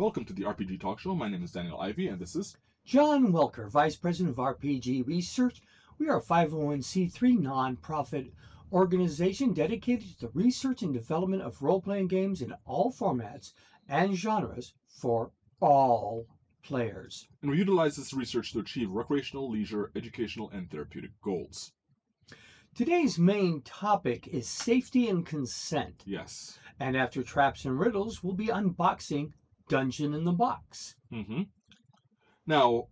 Welcome to the RPG Talk Show. My name is Daniel Ivey, and this is John Welker, Vice President of RPG Research. We are a 501c3 nonprofit organization dedicated to the research and development of role-playing games in all formats and genres for all players. And we utilize this research to achieve recreational, leisure, educational, and therapeutic goals. Today's main topic is safety and consent. Yes. And after Traps and Riddles, we'll be unboxing Dungeon in the Box. Now,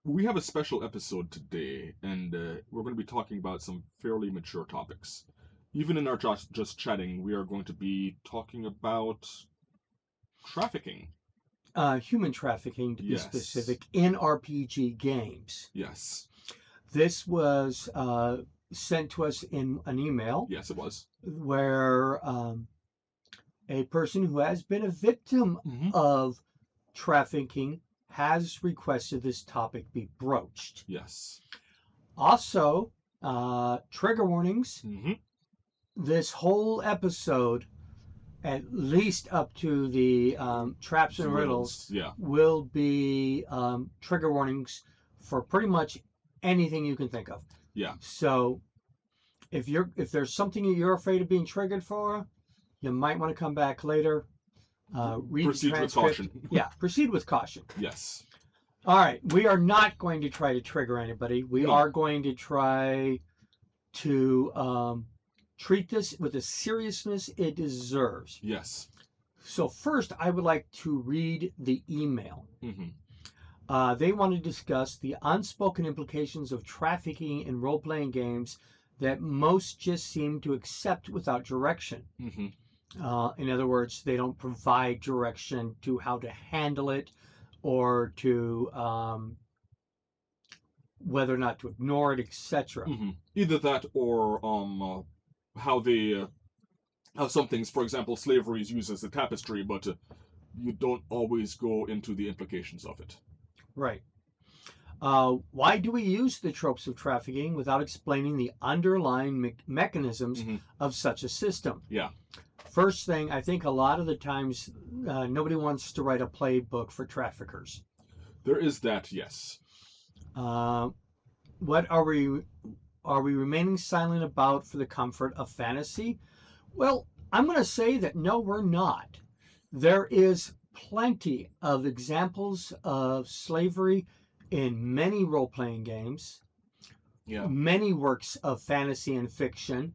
we have a special episode today, and we're going to be talking about some fairly mature topics. Even in our just chatting, we are going to be talking about trafficking. Human trafficking, to be specific, in RPG games. Yes. This was sent to us in an email. Yes, it was. Where a person who has been a victim of trafficking has requested this topic be broached. Yes. Also, trigger warnings. This whole episode, at least up to the Traps and Riddles, will be trigger warnings for pretty much anything you can think of. Yeah. So, if there's something you're afraid of being triggered for, you might want to come back later. Read proceed the transcript. with caution. Yeah, proceed with caution. Yes. All right, we are not going to try to trigger anybody. We are going to try to treat this with the seriousness it deserves. Yes. So first, I would like to read the email. They want to discuss the unspoken implications of trafficking in role-playing games that most just seem to accept without direction. In other words, they don't provide direction to how to handle it or to whether or not to ignore it, etc. Either that or how some things, for example, slavery is used as a tapestry, but you don't always go into the implications of it. Right. Why do we use the tropes of trafficking without explaining the underlying mechanisms of such a system? Yeah. First thing, I think a lot of the times nobody wants to write a playbook for traffickers. There is that, yes. What are we remaining silent about for the comfort of fantasy? Well, I'm going to say that no, we're not. There is plenty of examples of slavery in many role-playing games, many works of fantasy and fiction.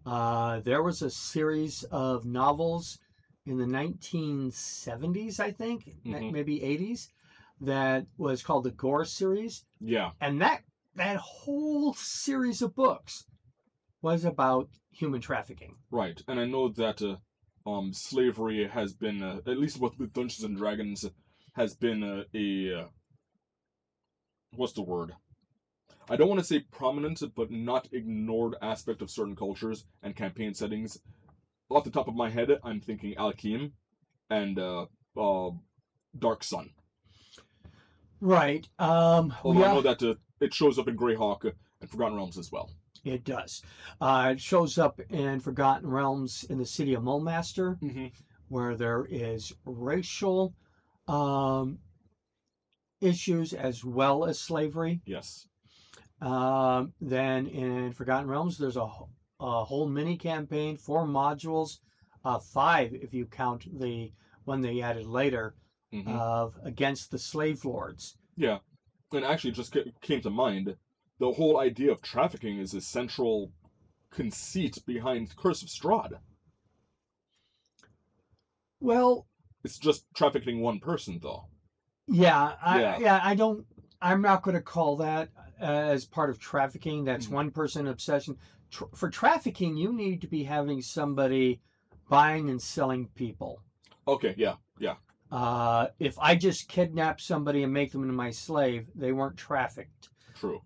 There was a series of novels in the 1970s, I think, maybe 80s, that was called the Gore series. Yeah. And that whole series of books was about human trafficking. Right. And I know that slavery has been, at least with Dungeons and Dragons, has been what's the word? I don't want to say prominent, but not ignored aspect of certain cultures and campaign settings. Off the top of my head, I'm thinking Alkeem and Dark Sun. Right. Although I know that it shows up in Greyhawk and Forgotten Realms as well. It does. It shows up in Forgotten Realms in the city of Mulmaster, where there is racial issues as well as slavery. Yes. Then in Forgotten Realms, there's a whole mini campaign, 4 modules, 5 if you count the one they added later, of Against the Slave Lords. Yeah, and actually it just came to mind, the whole idea of trafficking is a central conceit behind Curse of Strahd. Well, it's just trafficking one person, though. I'm not going to call that as part of trafficking. That's one person obsession. For trafficking, you need to be having somebody buying and selling people. Okay, yeah. If I just kidnap somebody and make them into my slave, they weren't trafficked. True.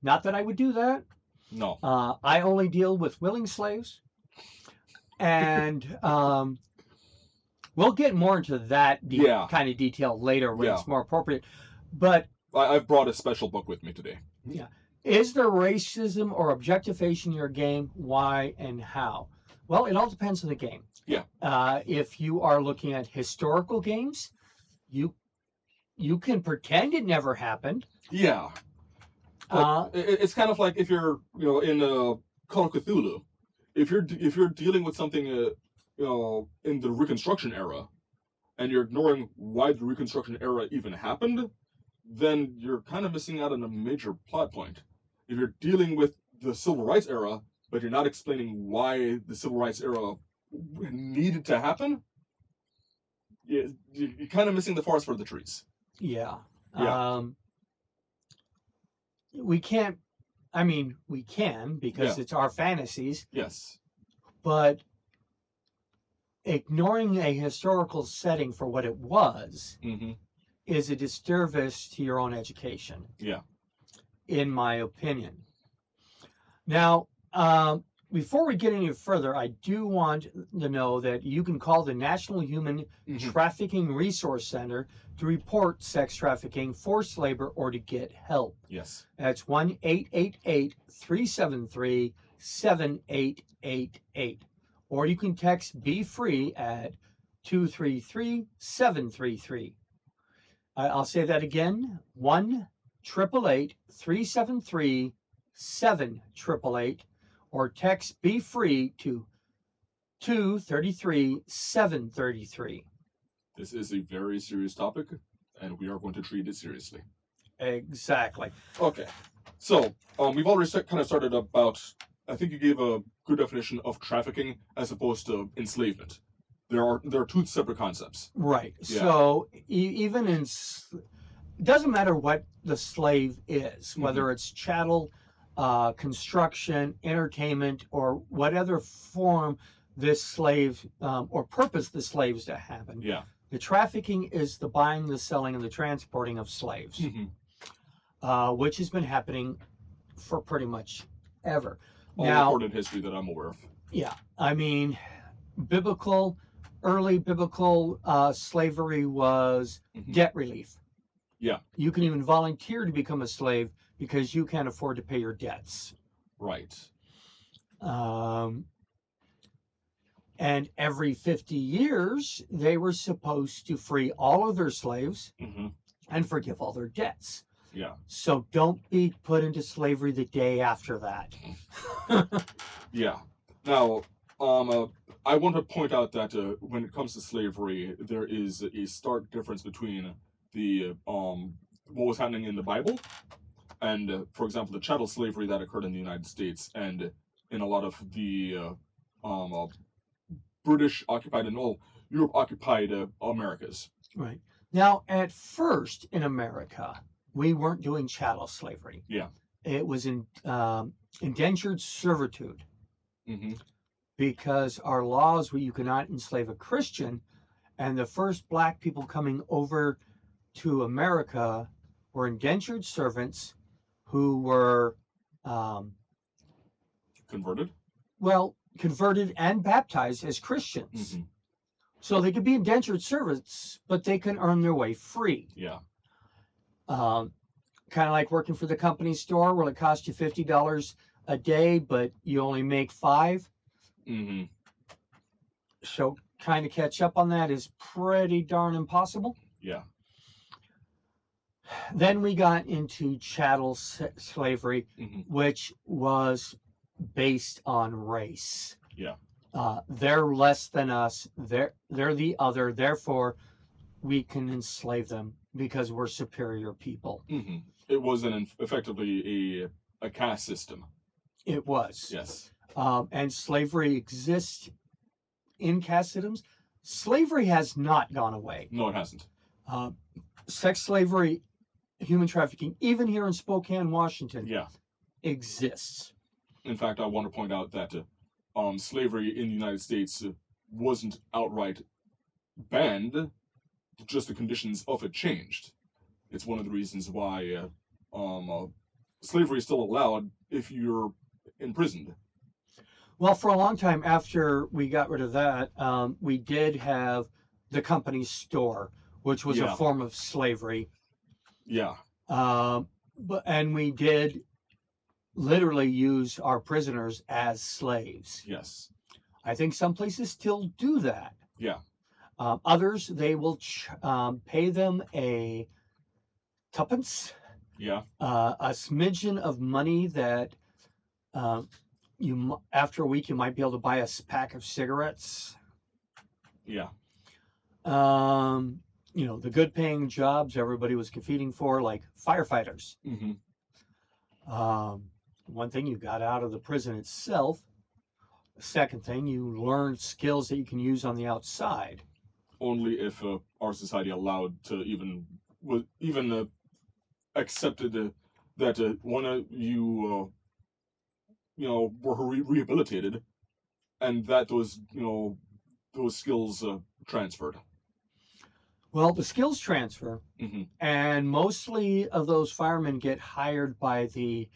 Not that I would do that. No. I only deal with willing slaves. And we'll get more into that kind of detail later when it's more appropriate. But I've brought a special book with me today. Yeah. Is there racism or objectification in your game? Why and how? Well, it all depends on the game. Yeah. If you are looking at historical games, you you can pretend it never happened. Yeah. But it's kind of like if you're, in Call of Cthulhu, if you're dealing with something, in the Reconstruction era, and you're ignoring why the Reconstruction era even happened, then you're kind of missing out on a major plot point. If you're dealing with the Civil Rights era, but you're not explaining why the Civil Rights era needed to happen, you're kind of missing the forest for the trees. Yeah. Yeah. We can't. I mean, we can because Yeah. it's our fantasies, Yes. but ignoring a historical setting for what it was Mm-hmm. is a disservice to your own education. Yeah. In my opinion. Now, before we get any further, I do want to know that you can call the National Human Trafficking Resource Center to report sex trafficking, forced labor, or to get help. Yes. That's 1-888-373-7888. Or you can text Be Free at 233-733. I'll say that again, 1-888-373-7888, or text Be Free to 233-733. This is a very serious topic, and we are going to treat it seriously. Exactly. Okay. So, we've already kind of started about, I think you gave a good definition of trafficking as opposed to enslavement. There are two separate concepts. Right. Yeah. So even in, it doesn't matter what the slave is, whether it's chattel, construction, entertainment, or what other form this slave or purpose the slaves to happen. Yeah. The trafficking is the buying, the selling, and the transporting of slaves, which has been happening for pretty much ever. All now, recorded history that I'm aware of. Yeah. I mean, early biblical slavery was debt relief. Yeah. You can even volunteer to become a slave because you can't afford to pay your debts. Right. And every 50 years, they were supposed to free all of their slaves and forgive all their debts. Yeah. So don't be put into slavery the day after that. Yeah. Now, I want to point out that when it comes to slavery, there is a stark difference between the what was happening in the Bible and, for example, the chattel slavery that occurred in the United States and in a lot of the British occupied and all Europe occupied Americas. Right. Now, at first in America, we weren't doing chattel slavery. Yeah. It was in indentured servitude. Because our laws were you cannot enslave a Christian, and the first black people coming over to America were indentured servants who were converted. Well, converted and baptized as Christians. So they could be indentured servants, but they can earn their way free. Yeah. Kind of like working for the company store where it costs you $50 a day, but you only make $5. So trying to catch up on that is pretty darn impossible. Yeah. Then we got into chattel slavery, which was based on race. Yeah. They're less than us. They're the other. Therefore, we can enslave them because we're superior people. It was effectively a caste system. It was. Yes. And slavery exists in caste systems. Slavery has not gone away. No, it hasn't. Sex slavery, human trafficking, even here in Spokane, Washington, exists. In fact, I want to point out that slavery in the United States wasn't outright banned, just the conditions of it changed. It's one of the reasons why slavery is still allowed if you're imprisoned. Well, for a long time after we got rid of that, we did have the company store, which was a form of slavery. Yeah. And we did literally use our prisoners as slaves. Yes. I think some places still do that. Yeah. Others, they will pay them a tuppence, Yeah. a smidgen of money that after a week you might be able to buy a pack of cigarettes. Yeah. The good paying jobs everybody was competing for, like firefighters. Mm-hmm. One thing, you got out of the prison itself. Second thing, you learned skills that you can use on the outside. Only if our society allowed to even accepted that one of you were rehabilitated, and that those skills transferred. Well, the skills transfer, Mm-hmm. and mostly of those firemen get hired by the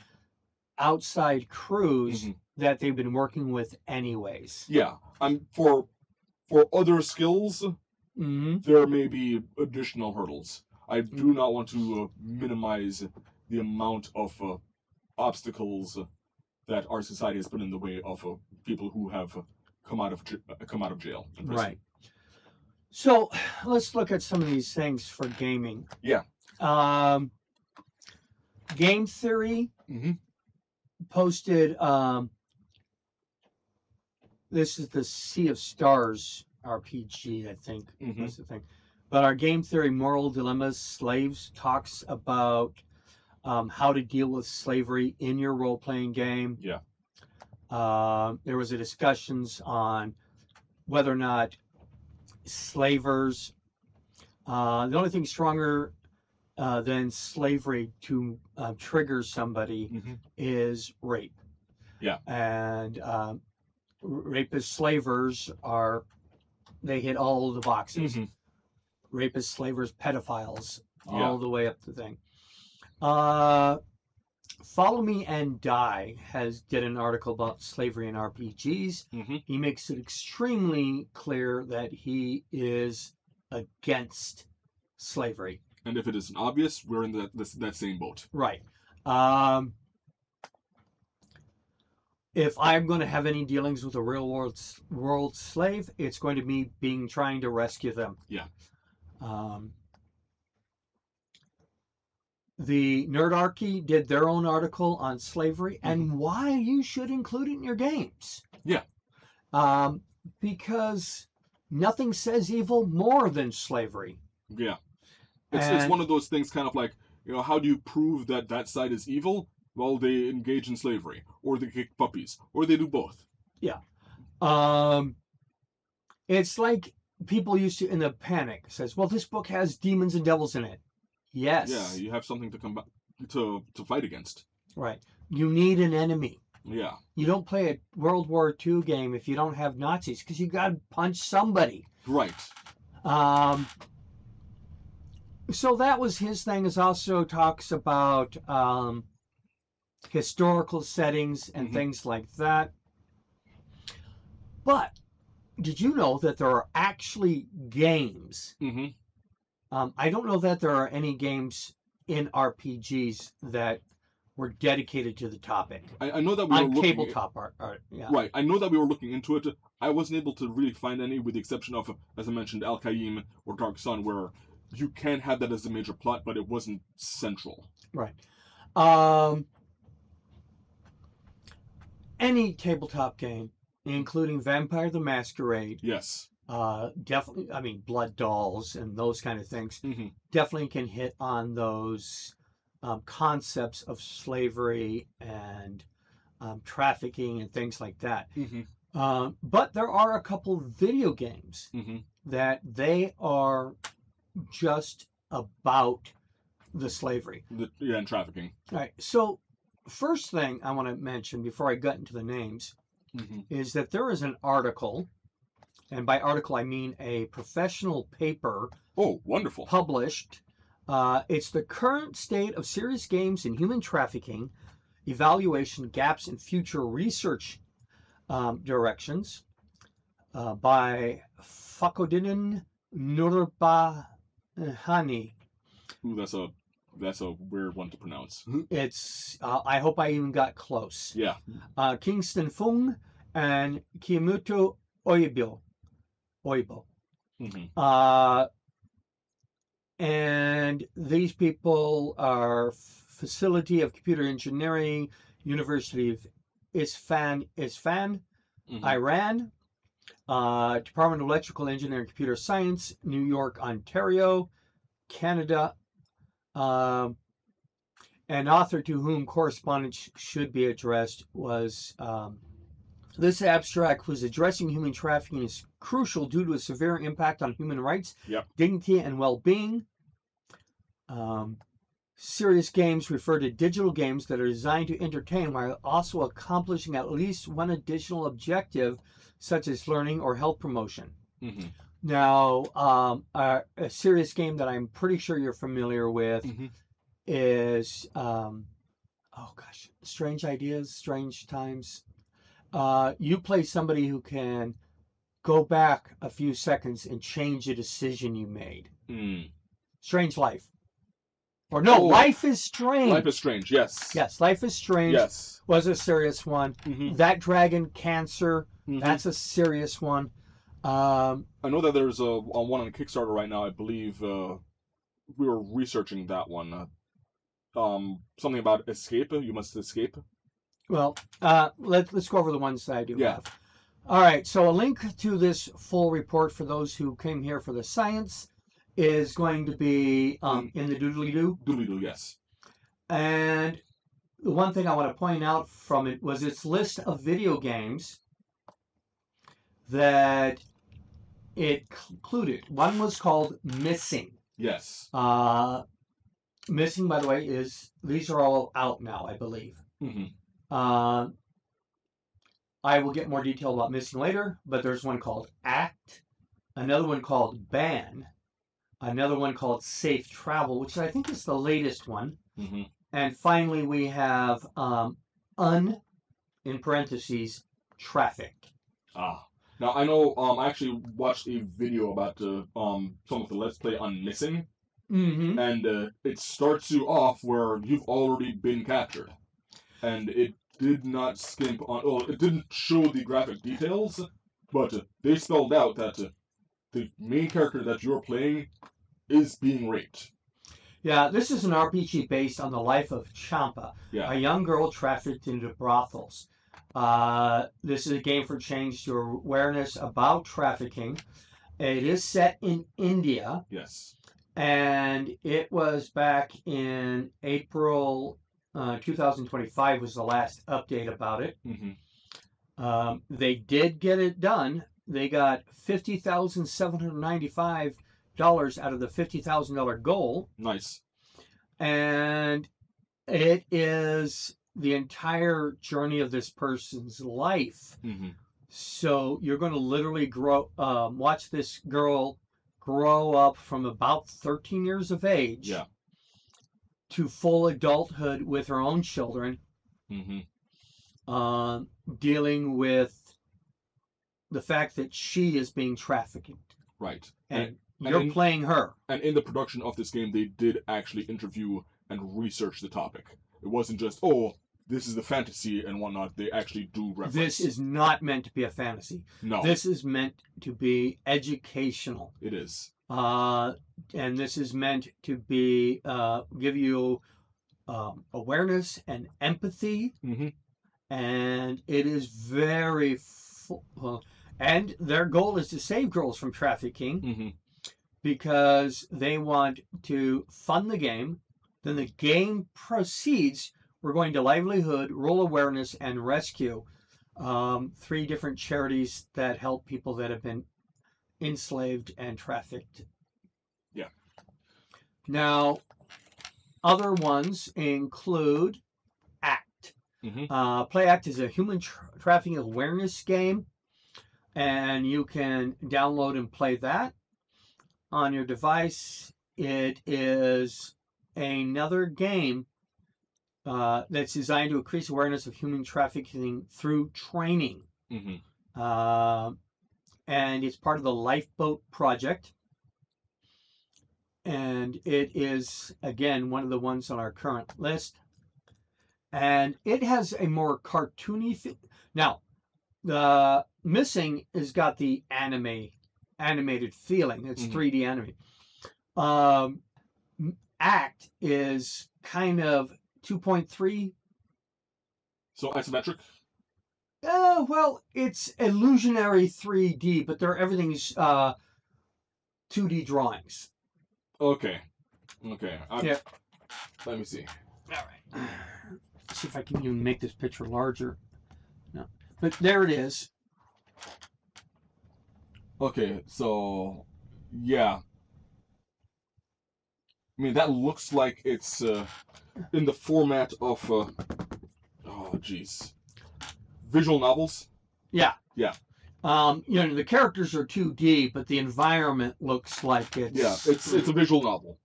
outside crews Mm-hmm. that they've been working with anyways. Yeah. For other skills, Mm-hmm. there may be additional hurdles. I do not want to minimize the amount of obstacles that our society has put in the way of people who have come out of jail and prison. Right. So let's look at some of these things for gaming. Yeah. Game Theory Mm-hmm. posted. This is the Sea of Stars RPG, I think. Mm-hmm. That's the thing. But our Game Theory Moral Dilemmas Slaves talks about how to deal with slavery in your role-playing game. Yeah. There was a discussions on whether or not slavers. The only thing stronger than slavery to trigger somebody Mm-hmm. is rape. Yeah. And rapist slavers they hit all of the boxes. Mm-hmm. Rapist slavers, pedophiles, Yeah. all the way up the thing. Follow Me and Die did an article about slavery in RPGs. Mm-hmm. He makes it extremely clear that he is against slavery. And if it isn't obvious, we're in that same boat. Right. If I'm going to have any dealings with a real world slave, it's going to be trying to rescue them. Yeah. The Nerdarchy did their own article on slavery and why you should include it in your games. Yeah. Because nothing says evil more than slavery. Yeah. It's one of those things, kind of like, how do you prove that side is evil? Well, they engage in slavery, or they kick puppies, or they do both. Yeah. It's like people used to, in the panic, says, well, this book has demons and devils in it. Yes. Yeah, you have something to fight against. Right. You need an enemy. Yeah. You don't play a World War II game if you don't have Nazis, because you got to punch somebody. Right. So that was his thing. It also talks about historical settings and things like that. But did you know that there are actually games? Mm-hmm. I don't know that there are any games in RPGs that were dedicated to the topic. I know that we were looking tabletop art. Yeah. Right. I know that we were looking into it. I wasn't able to really find any, with the exception of, as I mentioned, Al-Qaim or Dark Sun, where you can have that as a major plot, but it wasn't central. Right. Any tabletop game, including Vampire the Masquerade. Yes. Definitely, I mean, Blood Dolls and those kind of things definitely can hit on those concepts of slavery and trafficking and things like that. But there are a couple video games that they are just about the slavery. And trafficking. All right. So, first thing I want to mention before I get into the names is that there is an article, and by article I mean a professional paper. Oh, wonderful. Published. It's the current state of serious games and human trafficking, evaluation, gaps, and future research directions by Fakodinen Nurbahani. Ooh, that's a weird one to pronounce. It's I hope I even got close. Yeah. Kingston Fung and Kimuto Oibo. Mm-hmm. And these people are Facility of Computer Engineering, University of Isfahan, Mm-hmm. Iran, Department of Electrical Engineering and Computer Science, New York, Ontario, Canada, an author to whom correspondence should be addressed was this abstract was addressing human trafficking is crucial due to a severe impact on human rights, Yep. dignity, and well-being. Serious games refer to digital games that are designed to entertain while also accomplishing at least one additional objective, such as learning or health promotion. Mm-hmm. Now, a serious game that I'm pretty sure you're familiar with Mm-hmm. is, Strange Ideas, Strange Times. You play somebody who can go back a few seconds and change a decision you made. Mm. Strange Life. Or no, Life is Strange. Life is Strange, yes. Yes, Life is Strange Yes. was a serious one. Mm-hmm. That Dragon Cancer, Mm-hmm. that's a serious one. I know that there's a one on Kickstarter right now. I believe we were researching that one. Something about escape. You must escape. Well, let's go over the ones that I do Yeah. have. All right, so a link to this full report for those who came here for the science is going to be in the doodly-doo. Doodly-doo, yes. And the one thing I want to point out from it was its list of video games that it included. One was called Missing. Yes. Missing, by the way, these are all out now, I believe. Mm-hmm. I will get more detail about Missing later, but there's one called Act, another one called Ban, another one called Safe Travel, which I think is the latest one. Mm-hmm. And finally, we have in parentheses, Traffic. Now I know. I actually watched a video about some of the Let's Play on Missing, Mm-hmm. and it starts you off where you've already been captured, and it did not skimp on. Oh, it didn't show the graphic details, but they spelled out that the main character that you're playing is being raped. Yeah, this is an RPG based on the life of Champa, a young girl trafficked into brothels. This is a game for change to awareness about trafficking. It is set in India. Yes. And it was back in April 2025 was the last update about it. Mm-hmm. They did get it done. They got $50,795 out of the $50,000 goal. Nice. And it is the entire journey of this person's life. Mm-hmm. So you're going to literally watch this girl grow up from about 13 years of age to full adulthood with her own children, mm-hmm. Dealing with the fact that she is being trafficked. Right. And you're playing her. And in the production of this game, they did actually interview and research the topic. It wasn't just, this is the fantasy and whatnot. They actually do reference. This is not meant to be a fantasy. No. This is meant to be educational. It is. And this is meant to be give you awareness and empathy. Mm-hmm. And it is very and their goal is to save girls from trafficking, mm-hmm. because they want to fund the game. Then the game proceeds. We're going to livelihood, rural awareness, and rescue. 3 different charities that help people that have been enslaved and trafficked. Yeah. Now, other ones include ACT. Mm-hmm. Play ACT is a human trafficking awareness game, and you can download and play that on your device. It is another game that's designed to increase awareness of human trafficking through training. Mm-hmm. And it's part of the Lifeboat Project. And it is, again, one of the ones on our current list. And it has a more cartoony... Now, The Missing has got the animated feeling. It's Mhm. 3D anime. Um, Act is kind of 2.3. So isometric. Well, it's illusionary 3D, but everything's 2D drawings. Okay. Okay. Yeah. Let me see. All right. Let's see if I can even make this picture larger. No, but there it is. Okay. So, yeah. I mean, that looks like it's in the format of oh, jeez, visual novels. Yeah. Yeah. The characters are 2D, but the environment looks like it's. Yeah. It's a visual novel.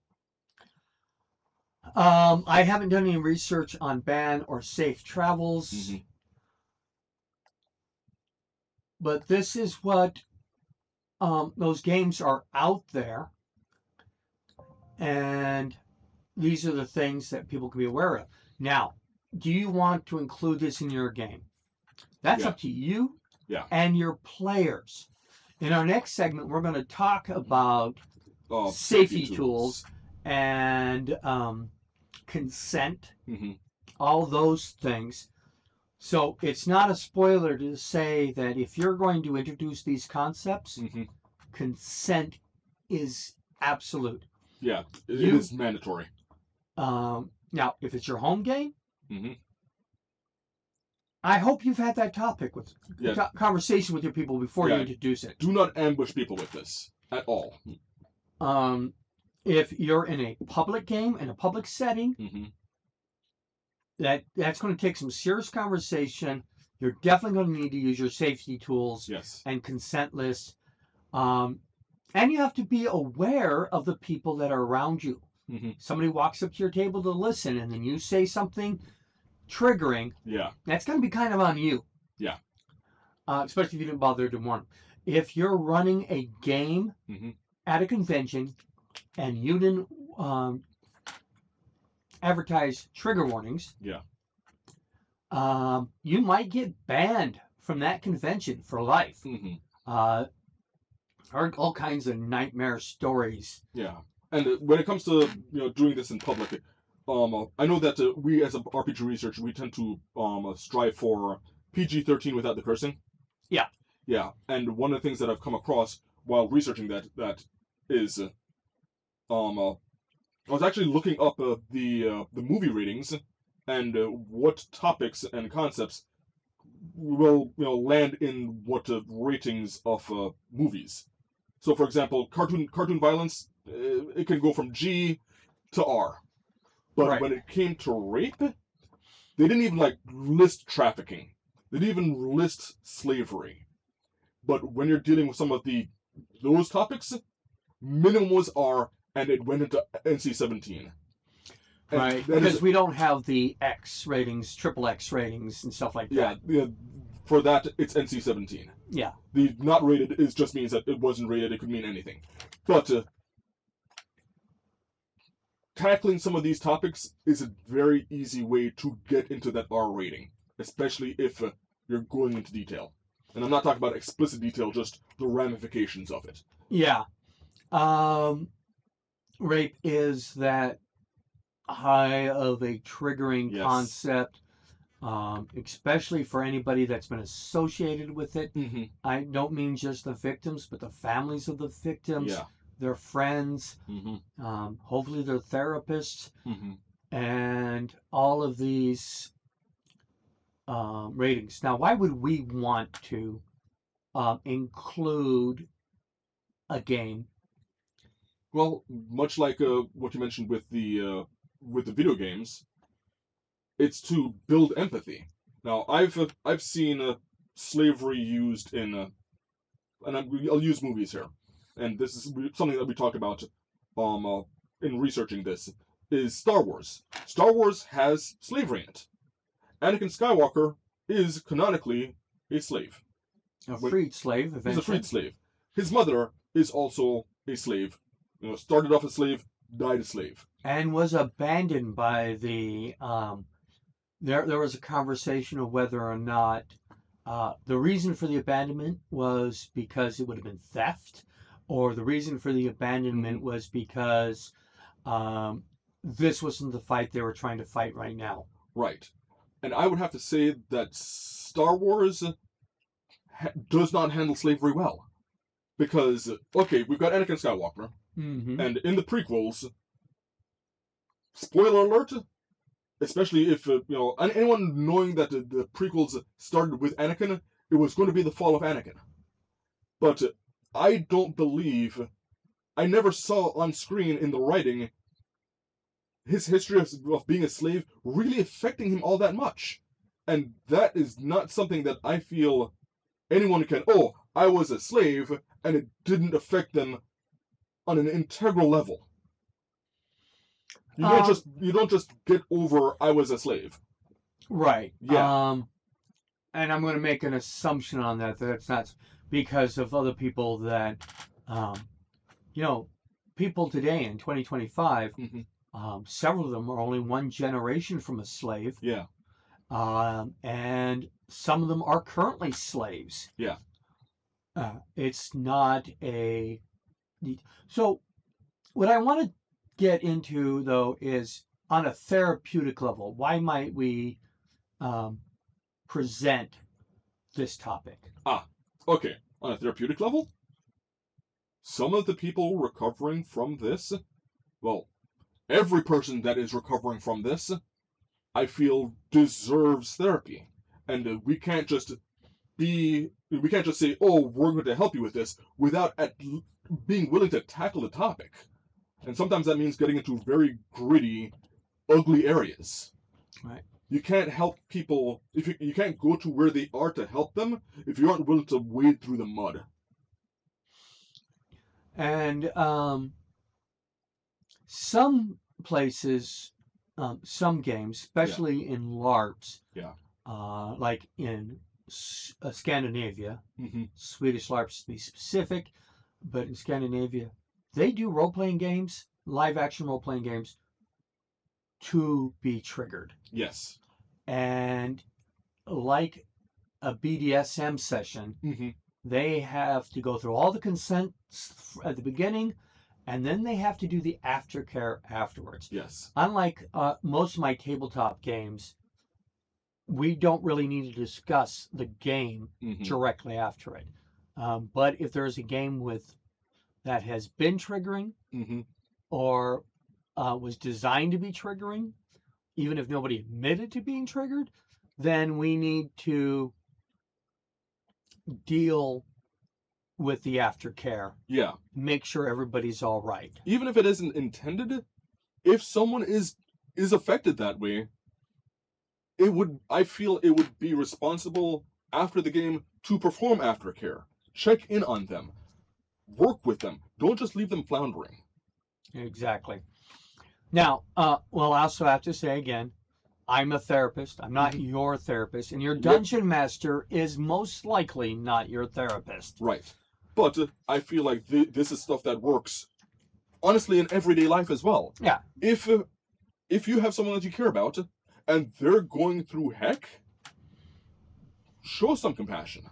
I haven't done any research on ban or safe travels, Mm-hmm. but this is what those games are out there, and these are the things that people can be aware of. Now, do you want to include this in your game? That's up to you and your players. In our next segment, we're going to talk about safety tools and consent, all those things. So it's not a spoiler to say that if you're going to introduce these concepts, consent is absolute. Yeah, it is mandatory. Now, if it's your home game, I hope you've had that topic with conversation with your people before you introduce it. Do not ambush people with this at all. If you're in a public game, in a public setting, that's going to take some serious conversation. You're definitely going to need to use your safety tools and consent lists. And you have to be aware of the people that are around you. Somebody walks up to your table to listen, and then you say something triggering. Yeah. That's going to be kind of on you. Yeah. Especially if you didn't bother to warn them. If you're running a game at a convention and you didn't advertise trigger warnings, you might get banned from that convention for life. Heard all kinds of nightmare stories. Yeah, and when it comes to doing this in public, I know that we as a RPG researcher we tend to strive for PG-13 without the cursing. Yeah. Yeah, and one of the things that I've come across while researching that is, I was actually looking up the movie ratings and what topics and concepts will land in what ratings of movies. So, for example, cartoon violence, it can go from G to R. But when it came to rape, they didn't even list trafficking. They didn't even list slavery. But when you're dealing with some of those topics, minimum was R, and it went into NC-17. Right, because we don't have the X ratings, triple X ratings, and stuff like that. Yeah, for that, it's NC-17. Yeah. The not rated just means that it wasn't rated. It could mean anything. But tackling some of these topics is a very easy way to get into that R rating, especially if you're going into detail. And I'm not talking about explicit detail, just the ramifications of it. Yeah. Rape is that high of a triggering concept, especially for anybody that's been associated with it. I don't mean just the victims, but the families of the victims, their friends, hopefully their therapists, and all of these ratings. Now, why would we want to include a game? Well, much like what you mentioned with the video games, it's to build empathy. Now, I've seen slavery used in, and I'll use movies here, and this is something that we talked about in researching this, is Star Wars. Star Wars has slavery in it. Anakin Skywalker is canonically a slave. A freed slave, eventually. He's a freed slave. His mother is also a slave. Started off a slave, died a slave. And was abandoned by the... There was a conversation of whether or not The reason for the abandonment was because it would have been theft, or the reason for the abandonment was because um, this wasn't the fight they were trying to fight right now. Right. And I would have to say that Star Wars does not handle slavery well. Because, okay, we've got Anakin Skywalker, Mm-hmm. and in the prequels, spoiler alert, especially if, anyone knowing that the prequels started with Anakin, it was going to be the fall of Anakin. But I don't believe, I never saw on screen in the writing his history of being a slave really affecting him all that much. And that is not something that I feel anyone can, oh, I was a slave and it didn't affect them on an integral level. You don't just get over I was a slave. Right. Yeah. And I'm going to make an assumption on that that's not because of other people that, you know, people today in 2025, several of them are only one generation from a slave. Yeah. And some of them are currently slaves. Yeah. It's not a. So, what I want to get into, though, is on a therapeutic level. Why might we present this topic? Okay. On a therapeutic level, some of the people recovering from this, well, every person that is recovering from this, I feel deserves therapy. And we can't just say, oh, we're going to help you with this without being willing to tackle the topic. And sometimes that means getting into very gritty, ugly areas. Right. You can't help people if you can't go to where they are to help them if you aren't willing to wade through the mud. And some places, some games, especially in LARPs, like in Scandinavia, Swedish LARPs to be specific, but in Scandinavia, they do role-playing games, live-action role-playing games, to be triggered. Yes. And like a BDSM session, they have to go through all the consents at the beginning, and then they have to do the aftercare afterwards. Yes. Unlike most of my tabletop games, we don't really need to discuss the game directly after it. But if there's a game that has been triggering or was designed to be triggering, even if nobody admitted to being triggered, then we need to deal with the aftercare. Yeah. Make sure everybody's all right. Even if it isn't intended, if someone is affected that way, I feel it would be responsible after the game to perform aftercare. Check in on them. Work with them. Don't just leave them floundering. Exactly. Now, well, I also have to say again, I'm a therapist. I'm not your therapist, and your dungeon master is most likely not your therapist. Right. But I feel like this is stuff that works, honestly, in everyday life as well. Yeah. If you have someone that you care about, and they're going through heck, show some compassion.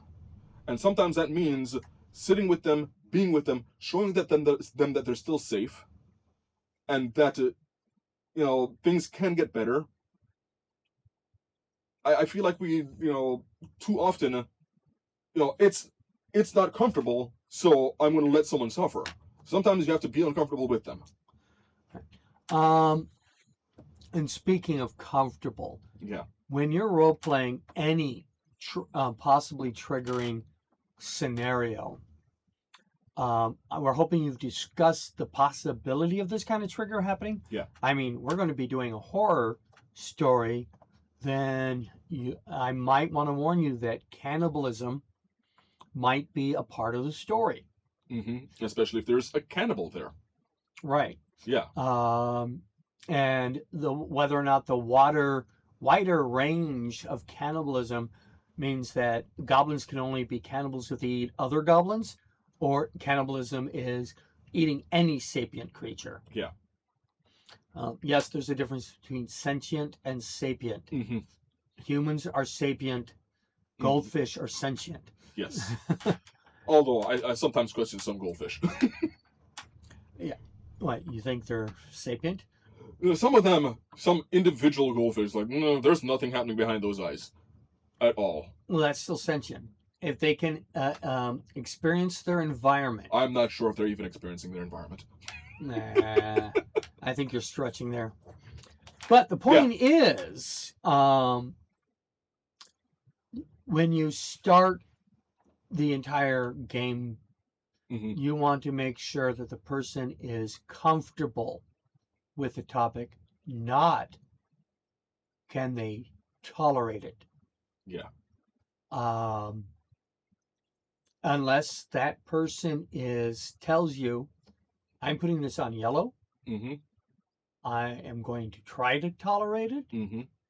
And sometimes that means sitting with them, being with them, showing them that they're still safe, and that things can get better. I feel like we too often it's not comfortable, so I'm going to let someone suffer. Sometimes you have to be uncomfortable with them. And speaking of comfortable, yeah, when you're role playing any possibly triggering scenario, we're hoping you've discussed the possibility of this kind of trigger happening. Yeah. I mean, we're going to be doing a horror story, then I might want to warn you that cannibalism might be a part of the story. Especially if there's a cannibal there. Right. Yeah. And whether or not the wider range of cannibalism means that goblins can only be cannibals if they eat other goblins, or cannibalism is eating any sapient creature. Yeah. Yes, there's a difference between sentient and sapient. Humans are sapient. Goldfish are sentient. Yes. Although I sometimes question some goldfish. Yeah. What, you think they're sapient? Some of them, some individual goldfish, like, no, there's nothing happening behind those eyes at all. Well, that's still sentient. If they can experience their environment. I'm not sure if they're even experiencing their environment. Nah, I think you're stretching there. But the point is, when you start the entire game, you want to make sure that the person is comfortable with the topic, not can they tolerate it. Yeah. Unless that person tells you, I'm putting this on yellow. I am going to try to tolerate it,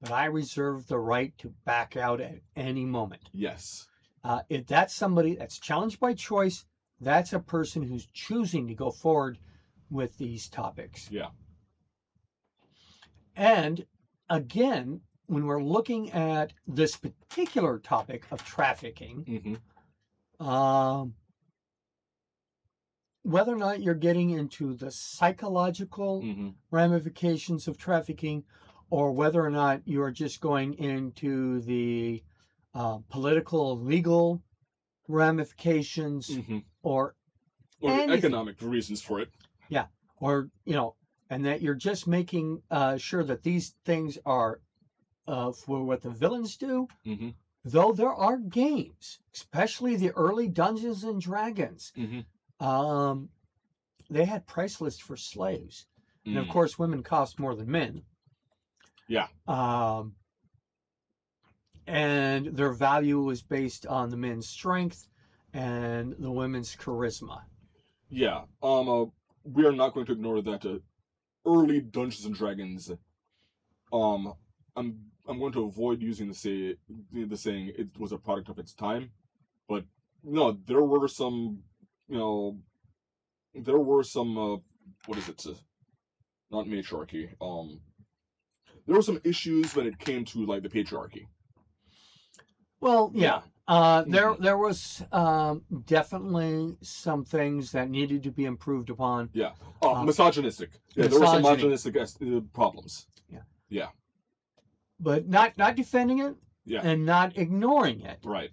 but I reserve the right to back out at any moment. Yes. If that's somebody that's challenged by choice, that's a person who's choosing to go forward with these topics. Yeah. And again, when we're looking at this particular topic of trafficking, whether or not you're getting into the psychological ramifications of trafficking, or whether or not you're just going into the political, legal ramifications, or the economic reasons for it. Yeah, or and that you're just making sure that these things are for what the villains do. Though there are games, especially the early Dungeons and Dragons, they had price lists for slaves, and of course, women cost more than men. Yeah. And their value was based on the men's strength and the women's charisma. Yeah. We are not going to ignore that early Dungeons and Dragons. I'm going to avoid using the saying it was a product of its time, but no, there were some, what is it? Not matriarchy. There were some issues when it came to like the patriarchy. Well, yeah. There was definitely some things that needed to be improved upon. Yeah. Misogynistic. Yeah, there were some misogynistic problems. Yeah. Yeah. But not defending it. Yeah. And not ignoring it. Right.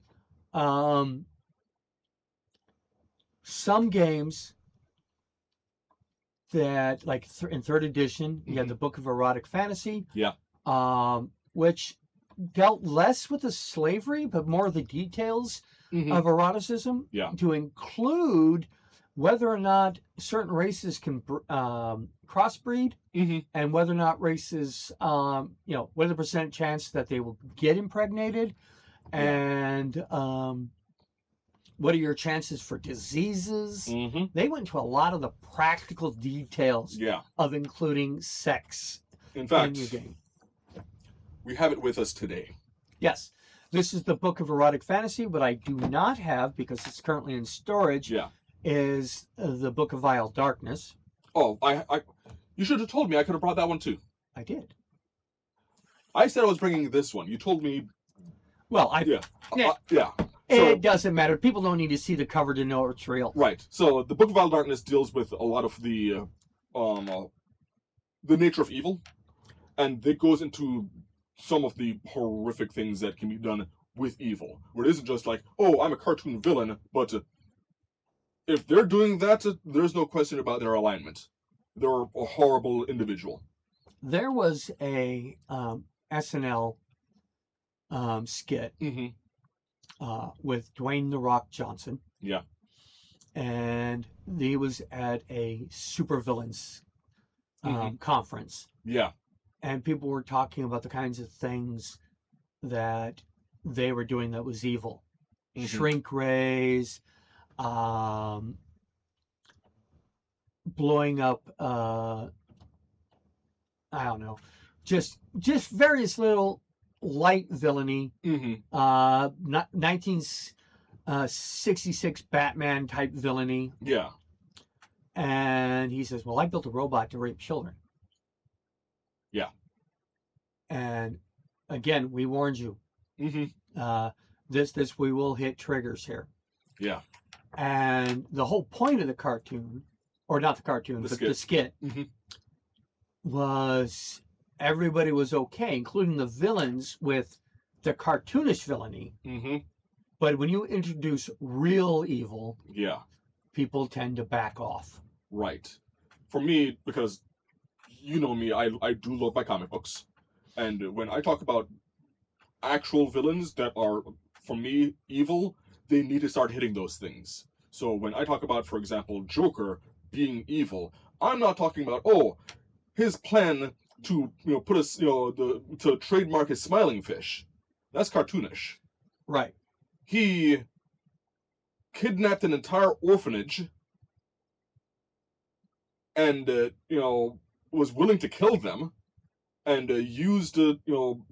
Some games that, like in third edition, you had the Book of Erotic Fantasy. Yeah. Which dealt less with the slavery, but more the details of eroticism. Yeah. To include whether or not certain races can crossbreed, and whether or not races, what are the percent chance that they will get impregnated, and what are your chances for diseases? They went into a lot of the practical details of including sex in fact, in your game. We have it with us today. Yes. This is the Book of Erotic Fantasy. What I do not have, because it's currently in storage, is the Book of Vile Darkness. Oh, you should have told me. I could have brought that one too. I did. I said I was bringing this one. You told me. Well, yeah. It doesn't matter. People don't need to see the cover to know it's real. Right. So the Book of Vile Darkness deals with a lot of the nature of evil, and it goes into some of the horrific things that can be done with evil, where it isn't just like, oh, I'm a cartoon villain, but if they're doing that, there's no question about their alignment. They're a horrible individual. There was a SNL skit with Dwayne "The Rock" Johnson. Yeah. And he was at a supervillains conference. Yeah. And people were talking about the kinds of things that they were doing that was evil. Shrink rays, blowing up, I don't know, just various little light villainy. 1966 Batman type villainy. Yeah. And he says, well, I built a robot to rape children. Yeah. And again, we warned you. this we will hit triggers here. Yeah. And the whole point of the cartoon, or not the cartoon, The but skit. the skit, Mhm. was everybody was okay, including the villains with the cartoonish villainy. Mm-hmm. But when you introduce real evil, Yeah. people tend to back off. Right. For me, because you know me, I do love my comic books. And when I talk about actual villains that are, for me, evil, they need to start hitting those things. So when I talk about, for example, Joker being evil, I'm not talking about, oh, his plan to put us to trademark his smiling fish. That's cartoonish. Right. He kidnapped an entire orphanage and was willing to kill them and used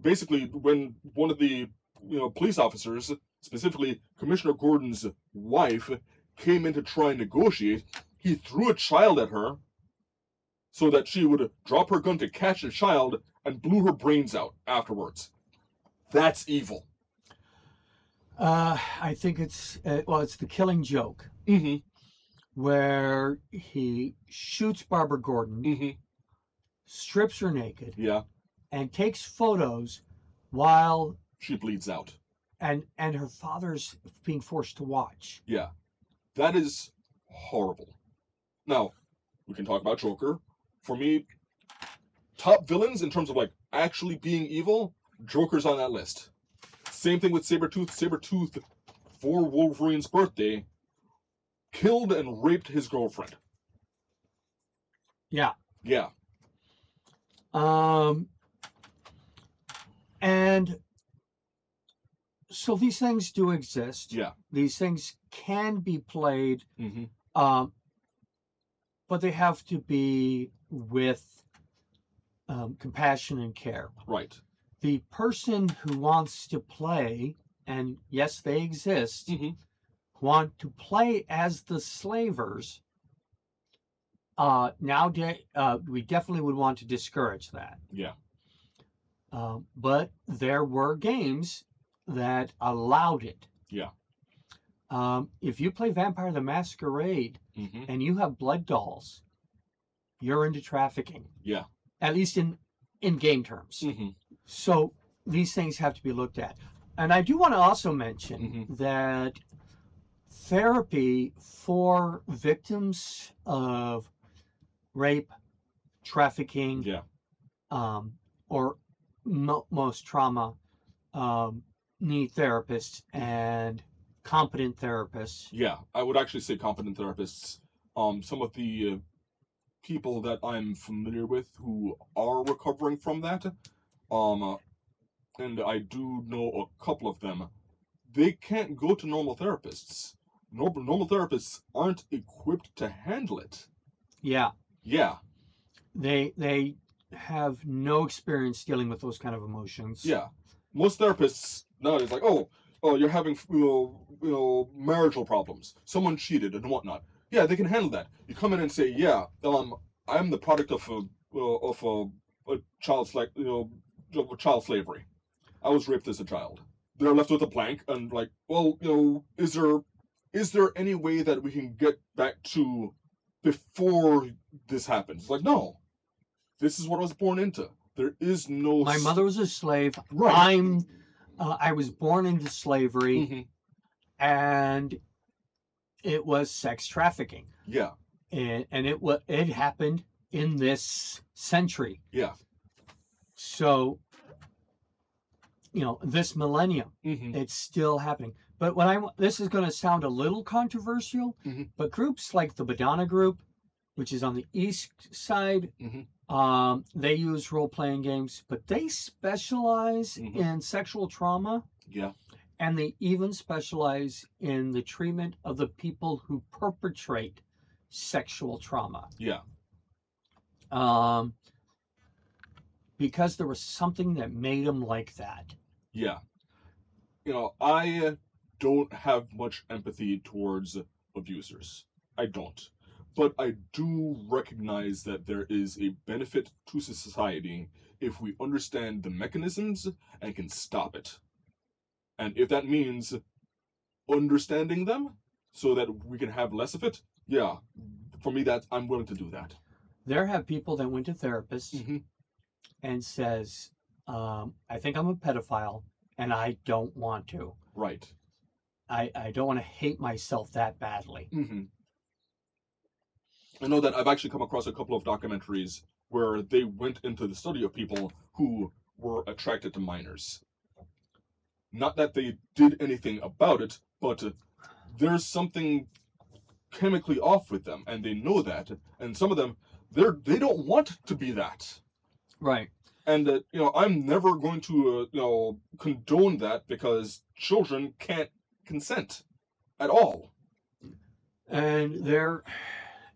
basically when one of the police officers, specifically Commissioner Gordon's wife, came in to try and negotiate, he threw a child at her so that she would drop her gun to catch the child and blew her brains out afterwards. That's evil. I think it's the Killing Joke, Mm-hmm. where he shoots Barbara Gordon, Mm-hmm. strips her naked, Yeah. and takes photos while She bleeds out. and her father's being forced to watch. Yeah. That is horrible. Now, we can talk about Joker. For me, top villains in terms of like actually being evil, Joker's on that list. Same thing with Sabretooth. Sabretooth, for Wolverine's birthday, killed and raped his girlfriend. Yeah. Yeah. And so these things do exist. Yeah. These things can be played, Mm-hmm. but they have to be with compassion and care. Right. The person who wants to play, and yes, they exist, Mm-hmm. want to play as the slavers, nowadays, we definitely would want to discourage that. Yeah. But there were games that allowed it. Yeah. If you play Vampire the Masquerade Mm-hmm. and you have blood dolls, you're into trafficking. Yeah. At least in game terms. Mm-hmm. So these things have to be looked at. And I do want to also mention that therapy for victims of rape, trafficking, Yeah. or most trauma need therapists and competent therapists. Yeah. I would actually say competent therapists. Some of the people that I'm familiar with who are recovering from that, and I do know a couple of them, they can't go to normal therapists. Normal therapists aren't equipped to handle it. Yeah. Yeah. They have no experience dealing with those kind of emotions. Yeah. Most therapists nowadays like, oh, you're having marital problems. Someone cheated and whatnot. Yeah, they can handle that. You come in and say, yeah, I'm the product of a child child slavery. I was raped as a child. They're left with a blank and like, well, is there any way that we can get back to before this happens? It's like, no. This is what I was born into. There is no. My mother was a slave. Right. I was born into slavery, Mm-hmm. and it was sex trafficking. Yeah. And it happened in this century. Yeah. So, this millennium, Mm-hmm. it's still happening. But this is going to sound a little controversial, Mm-hmm. but groups like the Badana Group, which is on the east side, they use role-playing games, but they specialize in sexual trauma. Yeah. And they even specialize in the treatment of the people who perpetrate sexual trauma. Yeah. Because there was something that made them like that. Yeah. I don't have much empathy towards abusers. I don't. But I do recognize that there is a benefit to society if we understand the mechanisms and can stop it. And if that means understanding them so that we can have less of it, yeah, for me, that I'm willing to do that. There have people that went to therapists Mm-hmm. and says, I think I'm a pedophile and I don't want to. Right. I don't want to hate myself that badly. Mm-hmm. I know that I've actually come across a couple of documentaries where they went into the study of people who were attracted to minors. Not that they did anything about it, but there's something chemically off with them, and they know that. And some of them, they don't want to be that. Right. And I'm never going to condone that because children can't consent at all. And there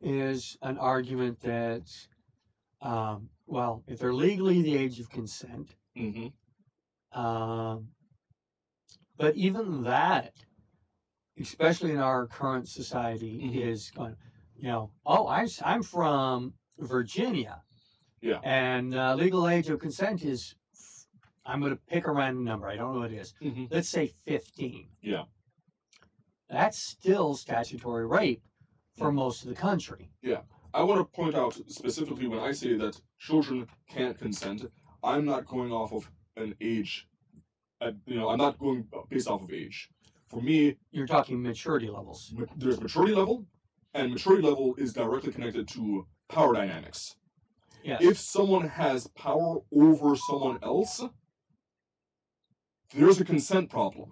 is an argument that, well, if they're legally the age of consent, Mm-hmm. but even that, especially in our current society, Mhm. is going, oh, I'm from Virginia. Yeah. And legal age of consent is, I'm going to pick a random number. I don't know what it is. Mm-hmm. Let's say 15. Yeah. That's still statutory rape for most of the country. I want to point out specifically when I say that children can't consent, I'm not going off of an age. I'm not going based off of age. For me, You're talking maturity levels. there's maturity level, and maturity level is directly connected to power dynamics. Yes. If someone has power over someone else, there's a consent problem.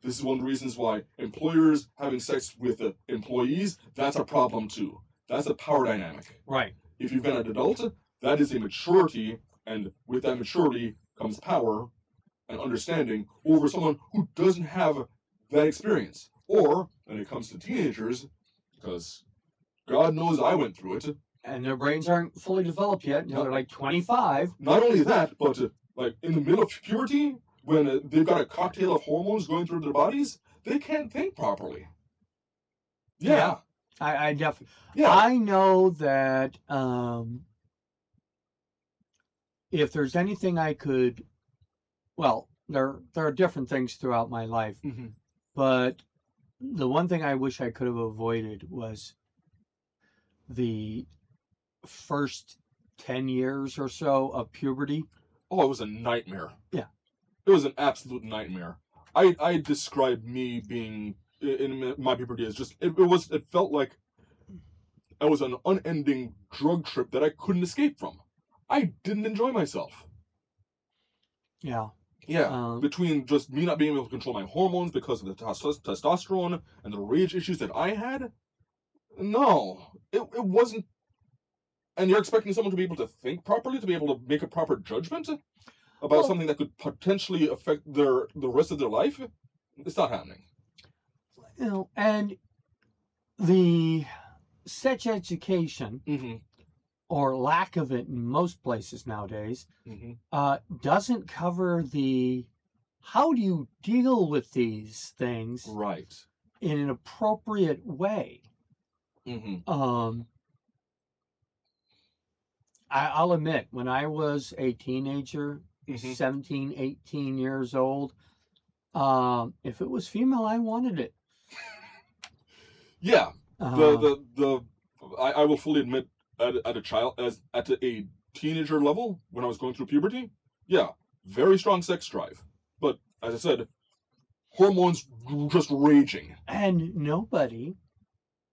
This is one of the reasons why employers having sex with employees, that's a problem too. That's a power dynamic. Right. If you've been an adult, that is a maturity, and with that maturity comes power and understanding over someone who doesn't have that experience. Or, when it comes to teenagers, because God knows I went through it. And their brains aren't fully developed yet until they're like 25. Not only that, but like in the middle of puberty, when they've got a cocktail of hormones going through their bodies, they can't think properly. Yeah. I definitely. Yeah. I know that if there's anything I could, well, there are different things throughout my life, Mm-hmm. but the one thing I wish I could have avoided was the first 10 years or so of puberty. Oh, it was a nightmare. Yeah. It was an absolute nightmare. I describe me being in my puberty as just it felt like I was an unending drug trip that I couldn't escape from. I didn't enjoy myself. Yeah. Yeah, between just me not being able to control my hormones because of the testosterone and the rage issues that I had, no, it wasn't. And you're expecting someone to be able to think properly, to be able to make a proper judgment about something that could potentially affect the rest of their life? It's not happening. And the sex education, Mm-hmm. or lack of it in most places nowadays, Mm-hmm. doesn't cover the how do you deal with these things Right. in an appropriate way. Mm-hmm. I'll admit, when I was a teenager, 17, 18 years old, if it was female, I wanted it. Yeah. I will fully admit, at a teenager level, when I was going through puberty, yeah, very strong sex drive. But as I said, hormones just raging. And nobody,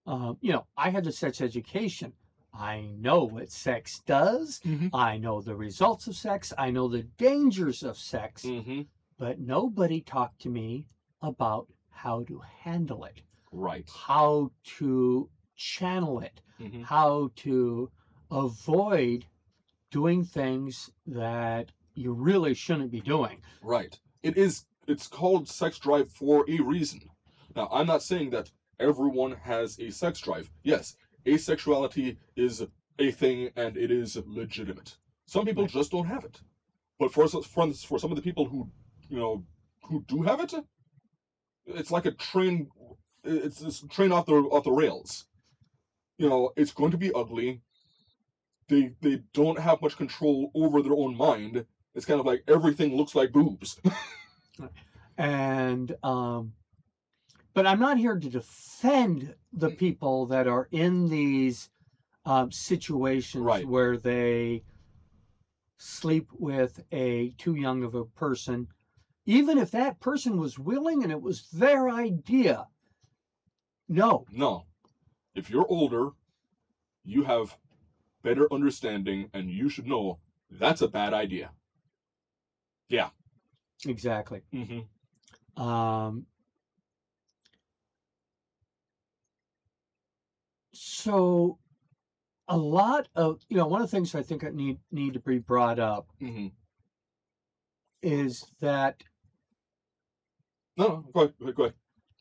I had the sex education. I know what sex does. Mm-hmm. I know the results of sex. I know the dangers of sex. Mm-hmm. But nobody talked to me about how to handle it. Right. How to channel it. Mm-hmm. How to avoid doing things that you really shouldn't be doing. Right. It's called sex drive for a reason. Now, I'm not saying that everyone has a sex drive. Yes, asexuality is a thing and it is legitimate. Some people just don't have it. But for some of the people who do have it, it's like a train. It's this train off the rails. It's going to be ugly. They don't have much control over their own mind. It's kind of like everything looks like boobs. And but I'm not here to defend the people that are in these situations Right. where they sleep with a too young of a person, even if that person was willing and it was their idea. No, No. If you're older, you have better understanding, and you should know that's a bad idea. Yeah. exactly. Mm-hmm. Um, so a lot of one of the things I think that need to be brought up Mm-hmm. is that No, go ahead. Go ahead.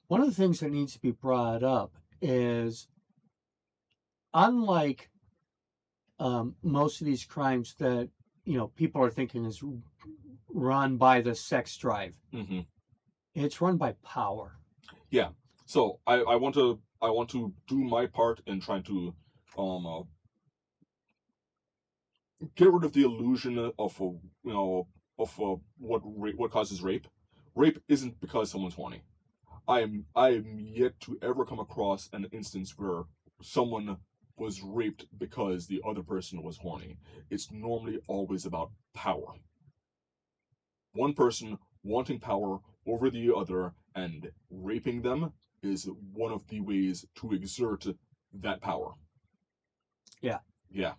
one of the things that needs to be brought up is unlike most of these crimes that people are thinking is run by the sex drive. Mm-hmm. It's run by power. Yeah. So I want to do my part in trying to get rid of the illusion of what causes rape. Rape isn't because someone's horny. I am yet to ever come across an instance where someone was raped because the other person was horny. It's normally always about power. One person wanting power over the other and raping them is one of the ways to exert that power. Yeah. Yeah.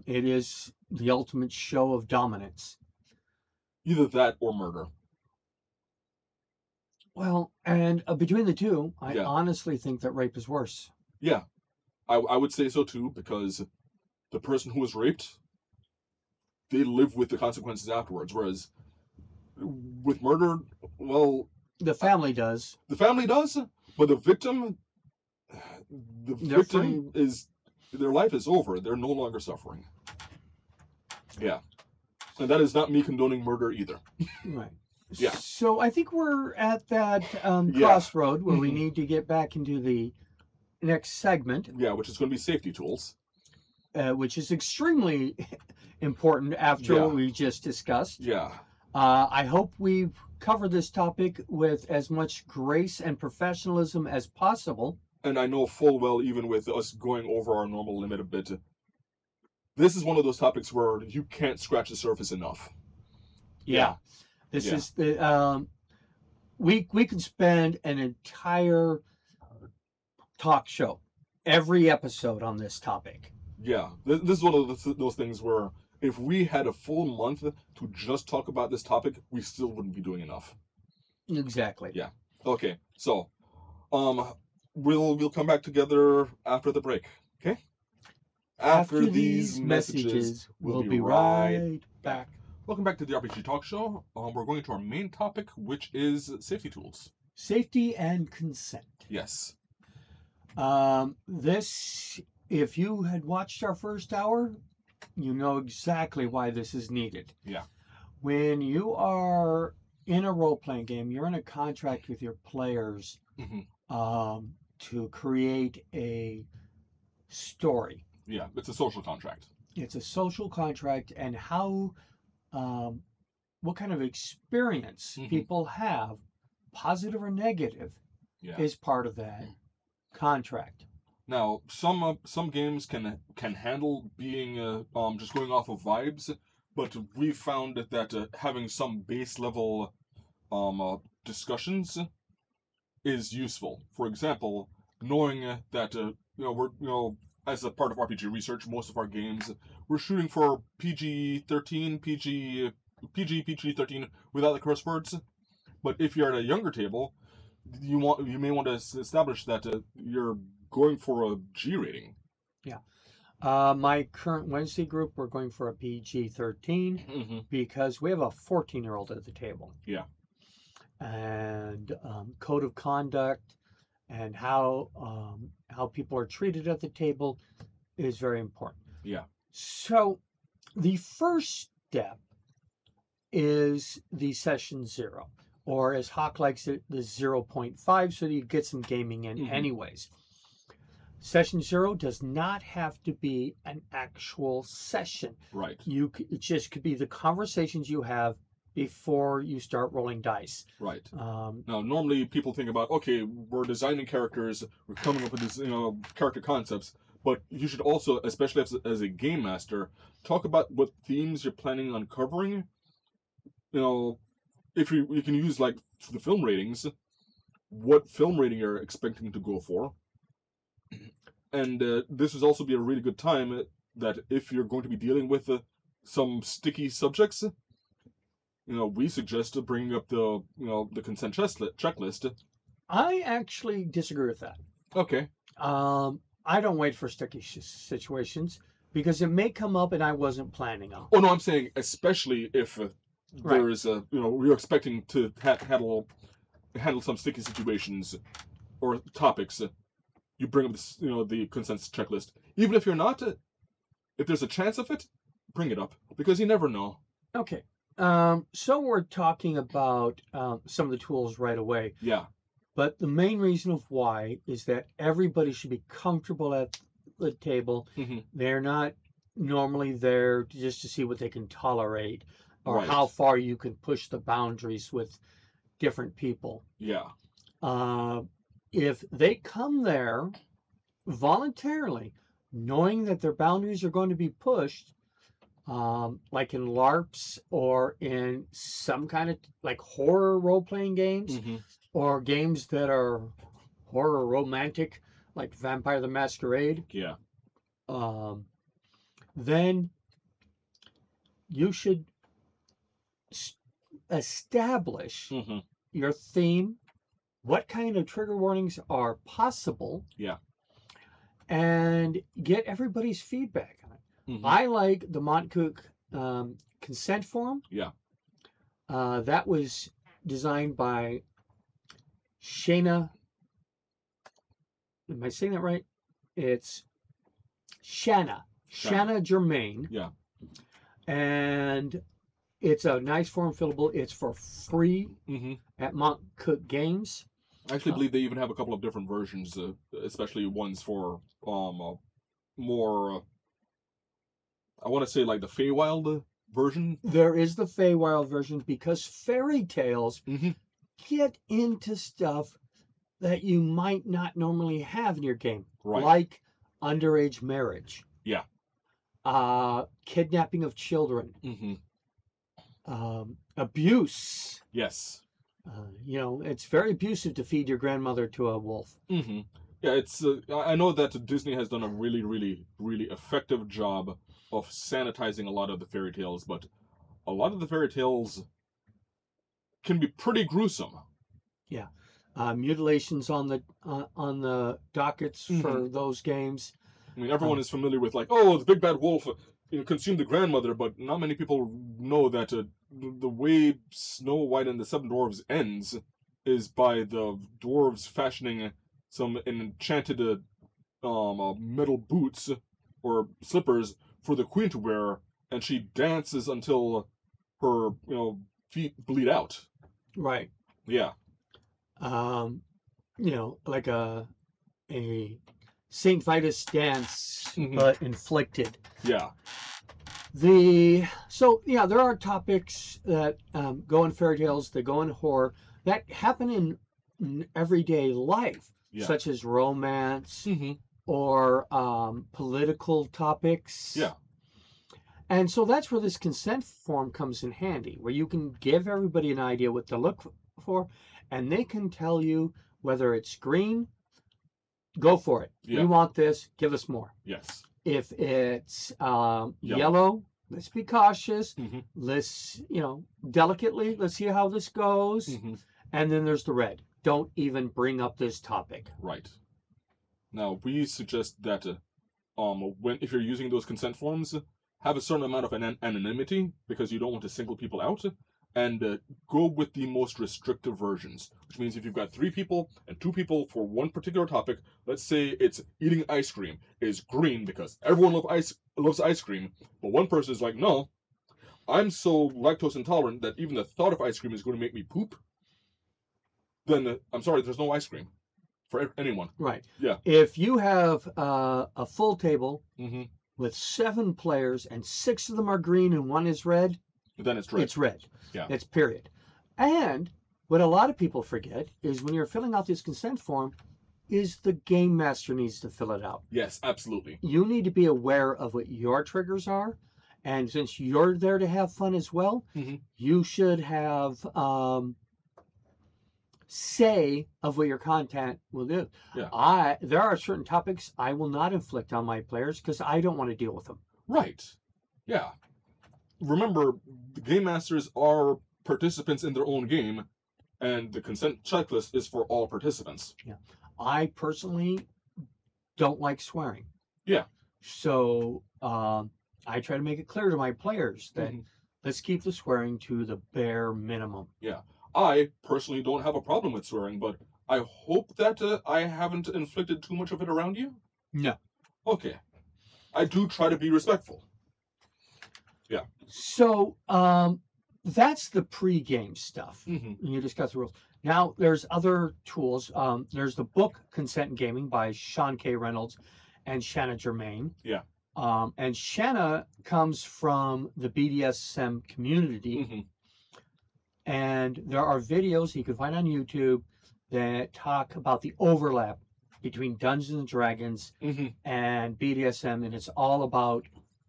It is the ultimate show of dominance. Either that or murder. Well, and between the two, I Yeah. honestly think that rape is worse. Yeah. I would say so too, because the person who was raped, they live with the consequences afterwards. Whereas with murder, well, The family does. the family does, but the They're victim is, their life is over. They're no longer suffering. Yeah. And that is not me condoning murder either. Right. Yeah. So I think we're at that Yeah. crossroad where we Mhm. need to get back into the next segment, Yeah, which is going to be safety tools. which is extremely important after Yeah. what we just discussed. Yeah. I hope we've covered this topic with as much grace and professionalism as possible. And I know full well, even with us going over our normal limit a bit, this is one of those topics where you can't scratch the surface enough. Yeah. This Yeah. is the we could spend an entire talk show, every episode on this topic. Yeah. This is one of those things where if we had a full month to just talk about this topic, we still wouldn't be doing enough. Exactly. Yeah. Okay. So, we'll come back together after the break. Okay. After these messages, we'll be right back. Welcome back to the RPG Talk Show. We're going to our main topic, which is safety tools. Safety and consent. Yes. This, if you had watched our first hour, you know exactly why this is needed. Yeah. When you are in a role-playing game, you're in a contract with your players to create a story. Yeah, it's a social contract. It's a social contract, and how, what kind of experience people have, positive or negative, is part of that contract. Now, some games can handle being just going off of vibes, but we've found that having some base level discussions is useful. For example, knowing that we're as a part of RPG research, most of our games we're shooting for PG-13, PG-13 without the curse words. But if you're at a younger table, you may want to establish that you're going for a G rating. Yeah. My current Wednesday group, we're going for a PG-13 because we have a 14-year-old at the table. Yeah. And code of conduct and how people are treated at the table is very important. Yeah. So the first step is the session 0, or as Hawk likes it, the 0.5, so that you get some gaming in anyways. Session 0 does not have to be an actual session. Right. It just could be the conversations you have before you start rolling dice. Right. Now, normally people think about, okay, we're designing characters, we're coming up with this, character concepts, but you should also, especially as a game master, talk about what themes you're planning on covering. If you can use like the film ratings, what film rating you're expecting to go for, and this would also be a really good time that if you're going to be dealing with some sticky subjects, we suggest bringing up the consent checklist. I actually disagree with that. Okay. I don't wait for sticky situations because it may come up and I wasn't planning on. Oh no, I'm saying especially if Right. there is we're expecting to handle some sticky situations or topics. You bring up this, the consent checklist. Even if you're not, if there's a chance of it, bring it up because you never know. Okay. So we're talking about some of the tools right away. Yeah. But the main reason of why is that everybody should be comfortable at the table. Mm-hmm. They're not normally there just to see what they can tolerate or Right. how far you can push the boundaries with different people. Yeah. If they come there voluntarily, knowing that their boundaries are going to be pushed, like in LARPs or in some kind of like horror role-playing games, Mm-hmm. or games that are horror romantic, like Vampire the Masquerade, Yeah. then you should establish Mm-hmm. your theme, what kind of trigger warnings are possible, Yeah. and get everybody's feedback on it. Mm-hmm. I like the Montcook consent form. Yeah. That was designed by Shana. Am I saying that right? It's Shanna Germain. Yeah. And it's a nice form fillable. It's for free Mm-hmm. at Montcook Games. I actually believe they even have a couple of different versions, especially ones for more. I want to say like the Feywild version. There is the Feywild version because fairy tales Mm-hmm. get into stuff that you might not normally have in your game, Right. like underage marriage. Yeah. Kidnapping of children. Mm-hmm. Abuse. Yes. It's very abusive to feed your grandmother to a wolf. Mm-hmm. Yeah, it's. I know that Disney has done a really, really, really effective job of sanitizing a lot of the fairy tales, but a lot of the fairy tales can be pretty gruesome. Yeah, mutilations on the dockets for those games. I mean, everyone is familiar with like, oh, the big bad wolf consumed the grandmother, but not many people know that the way Snow White and the Seven Dwarves ends is by the dwarves fashioning some enchanted metal boots or slippers for the queen to wear, and she dances until her feet bleed out. Right. Yeah. Like a Saint Vitus dance, but inflicted. Yeah. There are topics that go in fairy tales, that go in horror, that happen in everyday life, such as romance or political topics. Yeah. And so that's where this consent form comes in handy, where you can give everybody an idea what to look for, and they can tell you whether it's green, go for it. Yeah. We want this, give us more. Yes. If it's yellow, let's be cautious. Let's, delicately, let's see how this goes. And then there's the red. Don't even bring up this topic. Right. Now, we suggest that if you're using those consent forms, have a certain amount of anonymity because you don't want to single people out, and go with the most restrictive versions, which means if you've got 3 people and 2 people for one particular topic, let's say it's eating ice cream, is green because everyone loves ice cream, but one person is like, no, I'm so lactose intolerant that even the thought of ice cream is going to make me poop, then I'm sorry, there's no ice cream for anyone. Right. Yeah. If you have a full table with 7 players and 6 of them are green and 1 is red, Then it's red. It's red. Yeah. It's period. And what a lot of people forget is when you're filling out this consent form, is the game master needs to fill it out. Yes, absolutely. You need to be aware of what your triggers are. And since you're there to have fun as well, you should have say of what your content will do. Yeah. There are certain topics I will not inflict on my players because I don't want to deal with them. Right. Yeah. Remember, the game masters are participants in their own game, and the consent checklist is for all participants. Yeah. I personally don't like swearing. Yeah. So I try to make it clear to my players that let's keep the swearing to the bare minimum. Yeah. I personally don't have a problem with swearing, but I hope that I haven't inflicted too much of it around you. No. Okay. I do try to be respectful. Yeah. So that's the pre-game stuff. You discuss the rules. Now there's other tools. There's the book Consent in Gaming by Sean K. Reynolds and Shanna Germain. Yeah. And Shanna comes from the BDSM community. And there are videos you can find on YouTube that talk about the overlap between Dungeons and Dragons and BDSM, and it's all about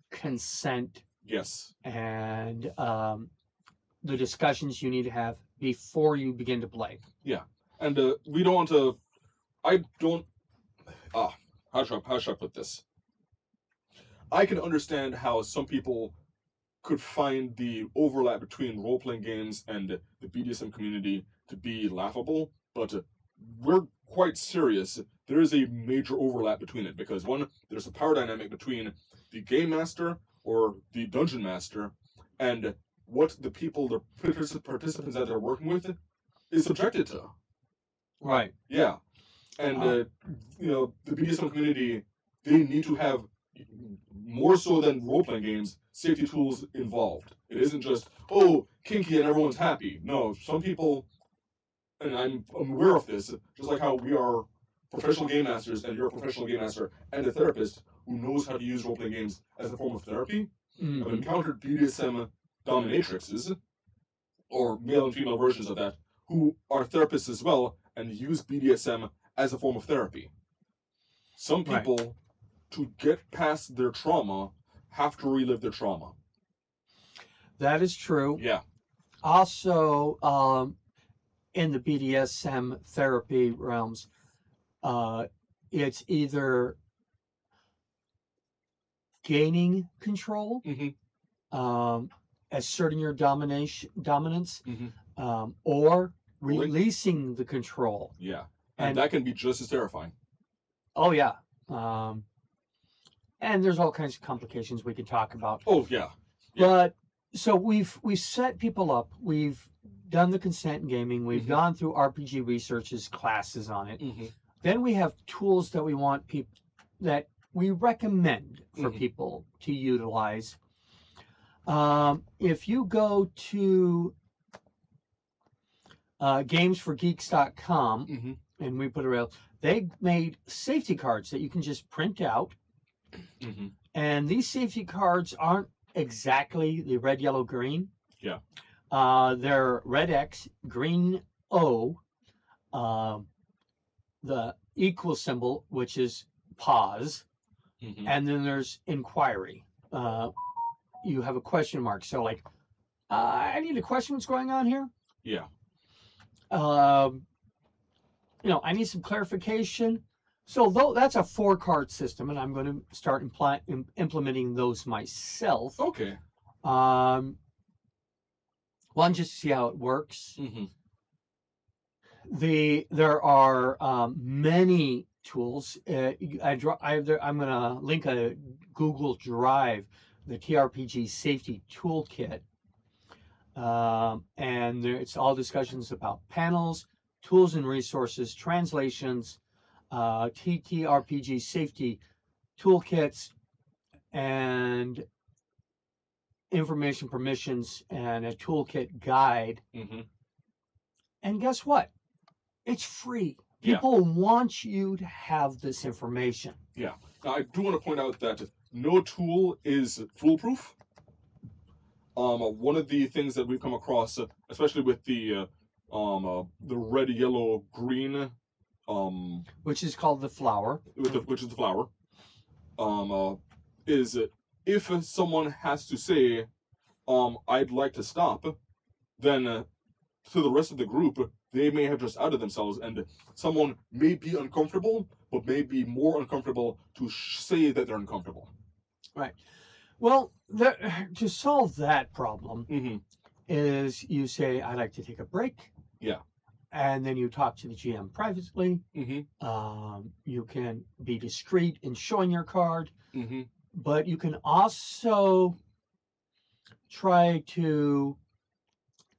consent. Yes. And the discussions you need to have before you begin to play. Yeah. And we don't want to... I don't... how should I put this? I can understand how some people could find the overlap between role-playing games and the BDSM community to be laughable, but we're quite serious. There is a major overlap between it, because one, there's a power dynamic between the game master or the dungeon master and what the people, the participants that they're working with is subjected to. Right. Yeah. And, the BDSM community, they need to have, more so than role-playing games, safety tools involved. It isn't just, kinky and everyone's happy. No, some people, and I'm aware of this, just like how we are professional game masters and you're a professional game master and a therapist who knows how to use role-playing games as a form of therapy. I've encountered BDSM dominatrixes, or male and female versions of that, who are therapists as well and use BDSM as a form of therapy. Some people, to get past their trauma, have to relive their trauma. That is true. Yeah. Also, in the BDSM therapy realms, it's either gaining control, asserting your dominance, or releasing the control. Yeah. And that can be just as terrifying. Oh, yeah. And there's all kinds of complications we can talk about. Oh, yeah. But so we've set people up. We've done the consent in gaming. We've gone through RPG research's classes on it. Then we have tools that we want people that we recommend for people to utilize. If you go to gamesforgeeks.com and we put around, they made safety cards that you can just print out. And these safety cards aren't exactly the red, yellow, green. Yeah. They're red X, green O, the equal symbol, which is pause, and then there's inquiry. You have a question mark. So like, I need to question what's going on here. Yeah. I need some clarification. So that's a 4-card system, and I'm going to start implementing those myself. Okay. One, just to see how it works. There are many tools. I'm going to link a Google Drive, the TRPG Safety Toolkit, and it's all discussions about panels, tools and resources, translations, TTRPG safety toolkits, and information permissions, and a toolkit guide. And guess what? It's free. People want you to have this information. Yeah. Now, I do want to point out that no tool is foolproof. One of the things that we've come across, especially with the red, yellow, green, which is called the flower. which is the flower, is if someone has to say, I'd like to stop, then to the rest of the group, they may have just outed themselves, and someone may be uncomfortable, but may be more uncomfortable to say that they're uncomfortable. Right. Well, to solve that problem Mm-hmm. is you say, I'd like to take a break. Yeah. And then you talk to the GM privately. Mm-hmm. You can be discreet in showing your card, Mm-hmm. but you can also try to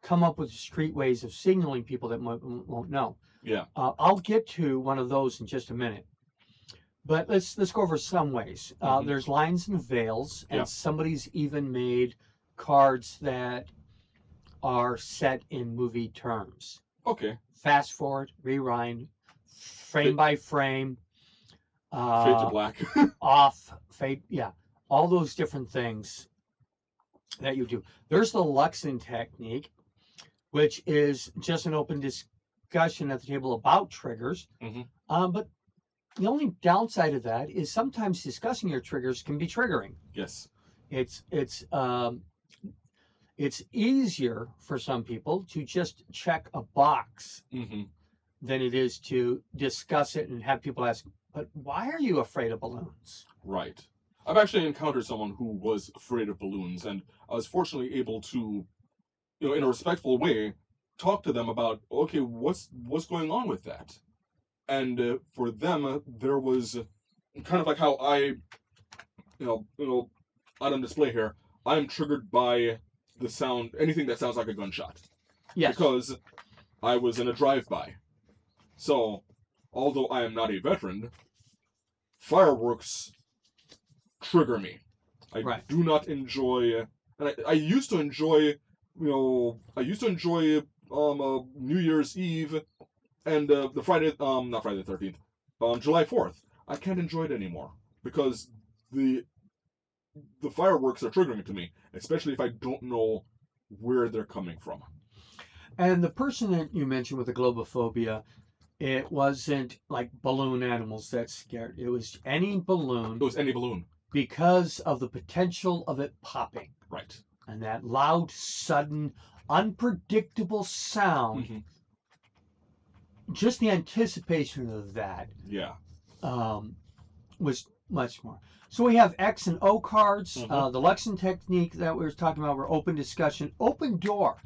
come up with discreet ways of signaling people that won't know. Yeah. I'll get to one of those in just a minute. But let's go over some ways. Mhm. There's lines and veils, and Yeah. somebody's even made cards that are set in movie terms. Okay. Fast forward, rewind, frame by frame, Fade to black. off, fade, yeah, all those different things that you do. There's the Luxon technique, which is just an open discussion at the table about triggers. Mhm. But the only downside of that is sometimes discussing your triggers can be triggering. Yes. It's easier for some people to just check a box Mm-hmm. than it is to discuss it and have people ask, but why are you afraid of balloons? Right. I've actually encountered someone who was afraid of balloons, and I was fortunately able to, in a respectful way, talk to them about, okay, what's going on with that, and for them, there was kind of like how I, out on display here, I'm triggered by the sound, anything that sounds like a gunshot. Yes. Because I was in a drive-by. So, although I am not a veteran, fireworks trigger me. I Right. do not enjoy, and I used to enjoy, New Year's Eve and the Friday, not Friday the 13th, July 4th. I can't enjoy it anymore because the fireworks are triggering to me, especially if I don't know where they're coming from. And the person that you mentioned with the globophobia, it wasn't like balloon animals that scared. It was any balloon. It was any balloon. Because of the potential of it popping. Right. And that loud, sudden, unpredictable sound. Mm-hmm. Just the anticipation of that. Yeah. Was much more. So we have X and O cards. Mm-hmm. The Luxon technique that we were talking about were open discussion, open door.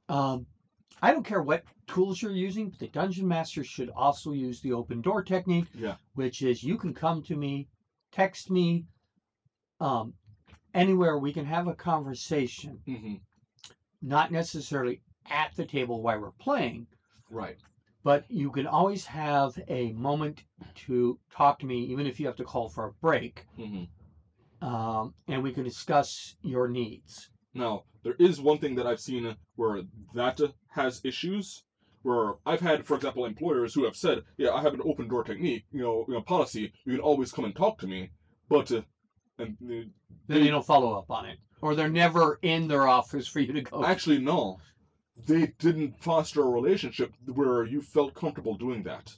I don't care what tools you're using, but the dungeon master should also use the open door technique, which is you can come to me, text me, anywhere we can have a conversation, not necessarily at the table while we're playing. Right. But you can always have a moment to talk to me, even if you have to call for a break, and we can discuss your needs. Now, there is one thing that I've seen where that has issues, where I've had, for example, employers who have said, yeah, I have an open door technique, policy, you can always come and talk to me, but and then they don't follow up on it, or they're never in their office for you to go. Actually, no. They didn't foster a relationship where you felt comfortable doing that.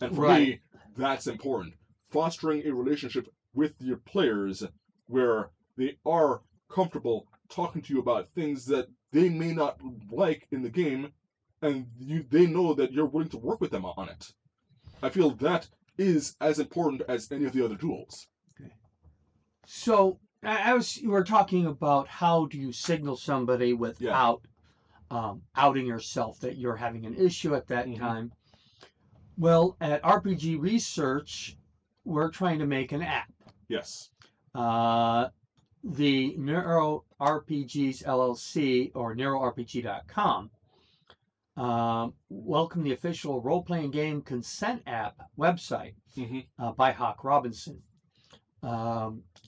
And for me, that's important. Fostering a relationship with your players where they are comfortable talking to you about things that they may not like in the game, and they know that you're willing to work with them on it. I feel that is as important as any of the other tools. Okay. So, you were talking about how do you signal somebody without outing yourself that you're having an issue at that time. Well, at RPG Research, we're trying to make an app. Yes. The Neuro RPGs LLC or NeuroRPG.com welcome the official role-playing game consent app website by Hawk Robinson.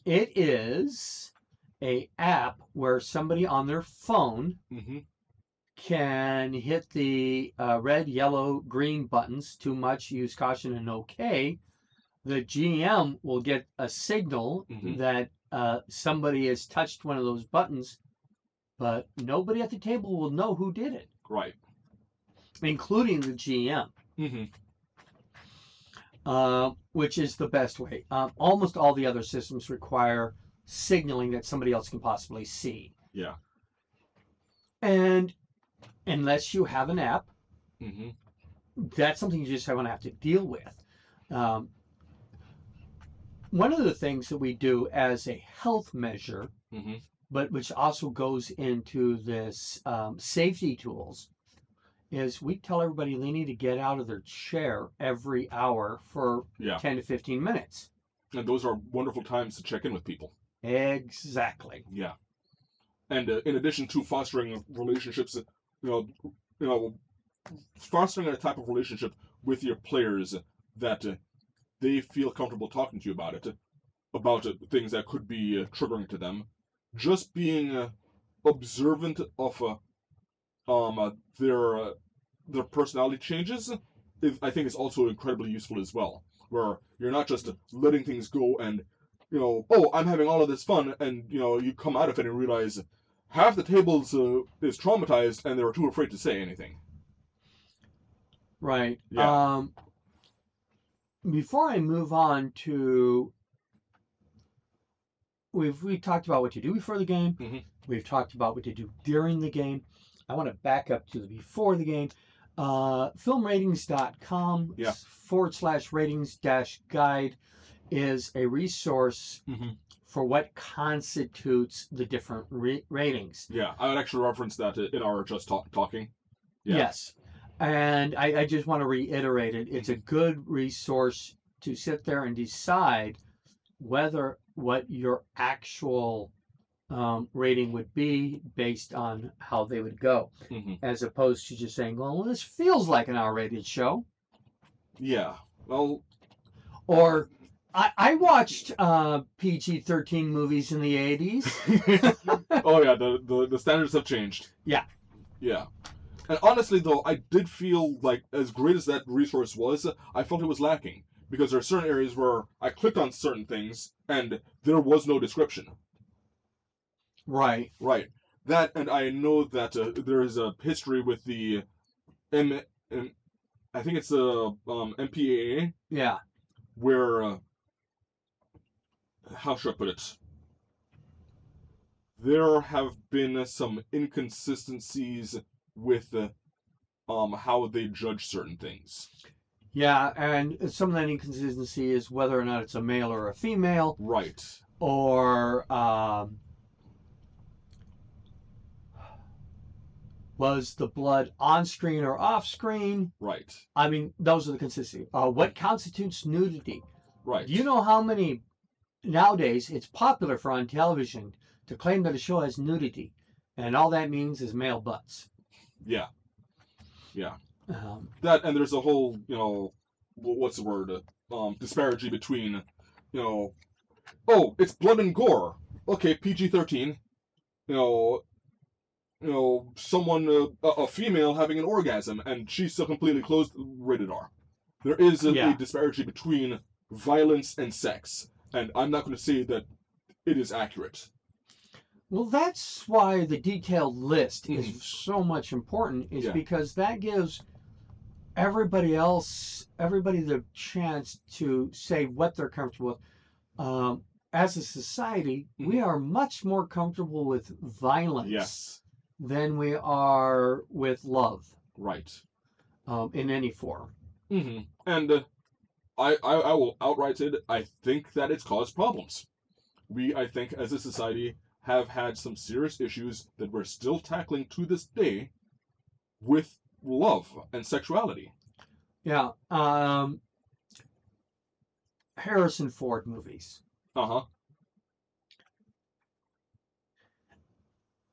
It is a app where somebody on their phone can hit the red, yellow, green buttons, too much, use caution, and okay. The GM will get a signal that somebody has touched one of those buttons, but nobody at the table will know who did it, Right. including the GM. Mm-hmm. Which is the best way. Almost all the other systems require signaling that somebody else can possibly see. Yeah. And unless you have an app, Mm-hmm. that's something you just have to deal with. One of the things that we do as a health measure, Mm-hmm. but which also goes into this safety tools, is we tell everybody they need to get out of their chair every hour for 10 to 15 minutes. And those are wonderful times to check in with people. Exactly. Yeah. And in addition to fostering relationships, fostering a type of relationship with your players that they feel comfortable talking to you about it, about things that could be triggering to them. Just being observant of their personality changes, I think is also incredibly useful as well. Where you're not just letting things go and, oh, I'm having all of this fun, and you come out of it and realize half the tables is traumatized and they're too afraid to say anything. Right. Yeah. Before I move on to, we talked about what to do before the game. Mm-hmm. We've talked about what to do during the game. I want to back up to the before the game. Filmratings.com /ratings-guide is a resource for what constitutes the different ratings. Yeah, I would actually reference that in our just talking. Yeah. Yes. And I just want to reiterate it. It's a good resource to sit there and decide whether what your actual rating would be based on how they would go, as opposed to just saying, well, this feels like an R-rated show. Yeah. Well. Or I watched PG-13 movies in the 80s. Oh yeah, the standards have changed. Yeah. Yeah. And honestly, though, I did feel like, as great as that resource was, I felt it was lacking. Because there are certain areas where I clicked on certain things, and there was no description. Right. Right. That, and I know that there is a history with the I think it's the MPAA. Yeah. Where, how should I put it? There have been some inconsistencies with how they judge certain things. Yeah, and some of that inconsistency is whether or not it's a male or a female. Right. Or was the blood on screen or off screen? Right. I mean, those are the consistency. What constitutes nudity? Right. Do you know how many nowadays it's popular for on television to claim that a show has nudity, and all that means is male butts? Yeah. Yeah. That, and there's a whole, what's the word? Disparity between, oh, it's blood and gore. Okay, PG-13. Someone, a female having an orgasm, and she's still completely closed, rated R. There is a disparity between violence and sex, and I'm not going to say that it is accurate. Well, that's why the detailed list is so much important, because that gives everybody the chance to say what they're comfortable with. As a society, we are much more comfortable with violence than we are with love. Right. In any form. And I will outright say that I think that it's caused problems. We, I think, as a society, have had some serious issues that we're still tackling to this day with love and sexuality. Yeah. Harrison Ford movies.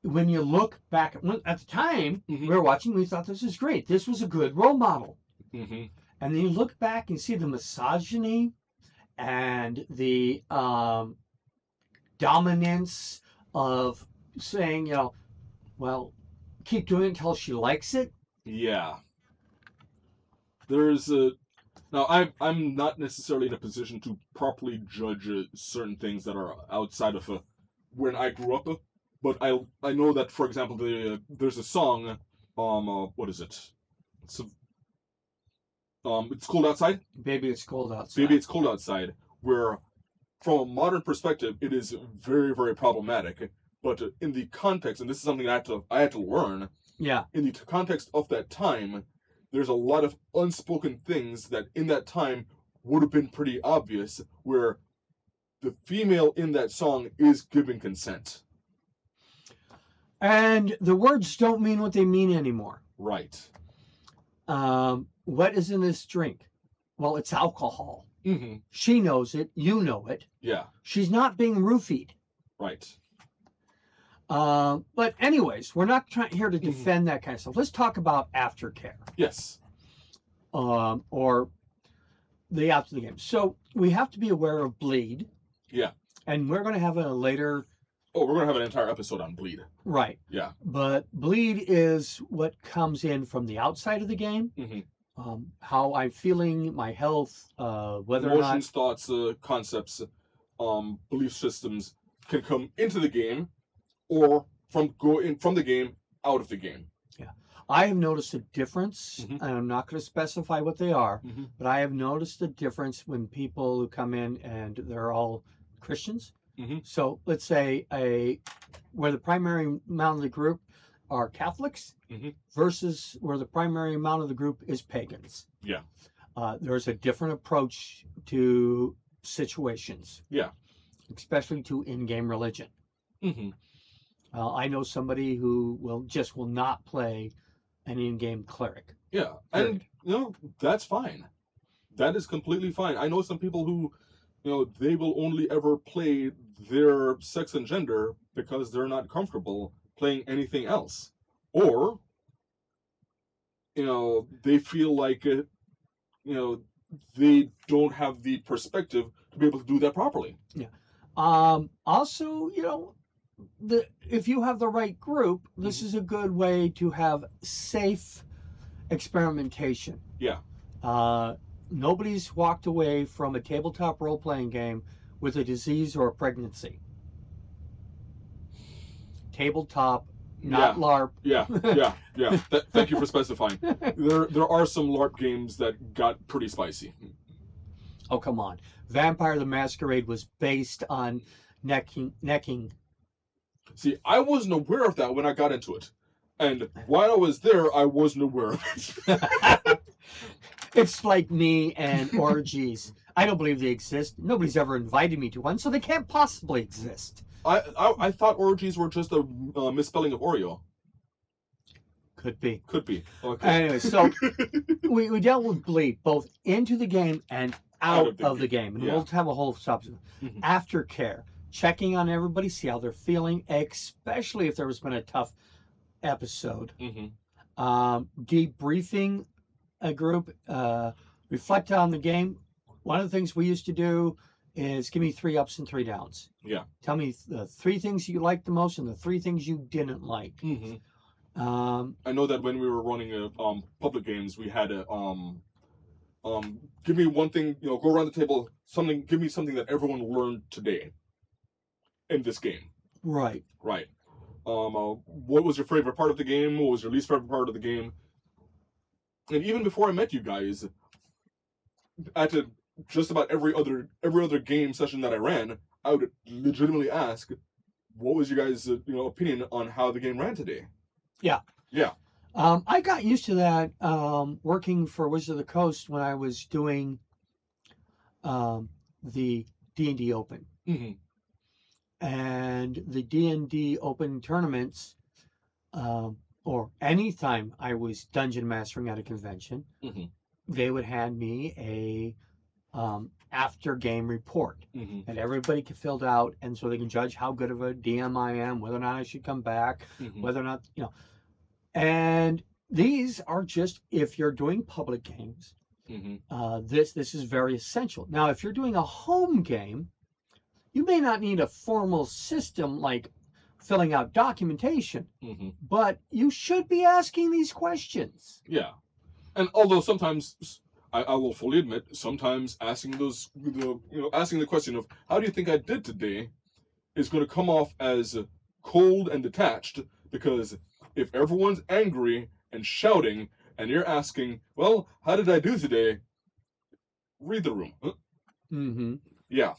When you look back, at the time we were watching, we thought this is great. This was a good role model. And then you look back and see the misogyny and the dominance of saying, well, keep doing it until she likes it. Yeah. There's Now, I'm not necessarily in a position to properly judge certain things that are outside of when I grew up, but I know that, for example, there's a song, what is it? It's it's cold outside. Baby, it's cold outside. Baby, it's cold outside. Where, from a modern perspective, it is very, very problematic. But in the context, and this is something I had to learn. Yeah. In the context of that time, there's a lot of unspoken things that in that time would have been pretty obvious, where the female in that song is giving consent. And the words don't mean what they mean anymore. Right. What is in this drink? Well, it's alcohol. Mm-hmm. She knows it. You know it. Yeah. She's not being roofied. Right. But anyways, we're not here to defend that kind of stuff. Let's talk about aftercare. Yes. Or the after the game. So we have to be aware of bleed. Yeah. And we're going to have a later... Oh, we're going to have an entire episode on bleed. Right. Yeah. But bleed is what comes in from the outside of the game. Mm-hmm. How I'm feeling, my health, whether emotions, or not... thoughts, concepts, belief systems can come into the game, or from the game out of the game. Yeah, I have noticed a difference, Mm-hmm. and I'm not going to specify what they are, Mm-hmm. but I have noticed a difference when people who come in and they're all Christians. Mm-hmm. So let's say where the primary amount of the group are Catholics Mm-hmm. versus where the primary amount of the group is pagans. Yeah. There's a different approach to situations. Yeah. Especially to in-game religion. Mm-hmm. I know somebody who will not play an in-game cleric. Yeah, and that's fine. That is completely fine. I know some people who, they will only ever play their sex and gender because they're not comfortable playing anything else, or they feel like they don't have the perspective to be able to do that properly. Yeah. Also, if you have the right group, this is a good way to have safe experimentation. Yeah. Nobody's walked away from a tabletop role-playing game with a disease or a pregnancy. Tabletop, not LARP. Yeah. Thank you for specifying. There are some LARP games that got pretty spicy. Oh, come on. Vampire the Masquerade was based on necking. See, I wasn't aware of that when I got into it. And while I was there, I wasn't aware of it. It's like me and orgies. I don't believe they exist. Nobody's ever invited me to one, so they can't possibly exist. I thought orgies were just a misspelling of Oreo. Could be. Okay. Anyway, so we dealt with bleed both into the game and out of the game. And we'll have a whole subject. Mm-hmm. Aftercare. Checking on everybody, see how they're feeling, especially if there has been a tough episode. Mm-hmm. Debriefing a group. Reflect on the game. One of the things we used to do is give me 3 ups and 3 downs. Yeah. Tell me the 3 things you liked the most and the 3 things you didn't like. Mm-hmm. I know that when we were running public games, we had a give me one thing, go around the table, give me something that everyone learned today in this game. Right. What was your favorite part of the game? What was your least favorite part of the game? And even before I met you guys, at just about every other game session that I ran, I would legitimately ask, what was your guys' opinion on how the game ran today? Yeah. I got used to that working for Wizard of the Coast when I was doing the D&D Open. Mm-hmm. And the D&D Open tournaments, or anytime I was dungeon mastering at a convention, mm-hmm. they would hand me a after game report, mm-hmm. and everybody filled out, and so they can judge how good of a DM I am, whether or not I should come back, mm-hmm. whether or not And these are just if you're doing public games. Mm-hmm. This is very essential. Now, if you're doing a home game, you may not need a formal system like filling out documentation, mm-hmm. but you should be asking these questions. Yeah. And although sometimes I will fully admit, sometimes asking the question of how do you think I did today is going to come off as cold and detached, because if everyone's angry and shouting and you're asking, well, how did I do today? Read the room. Mm-hmm. Yeah.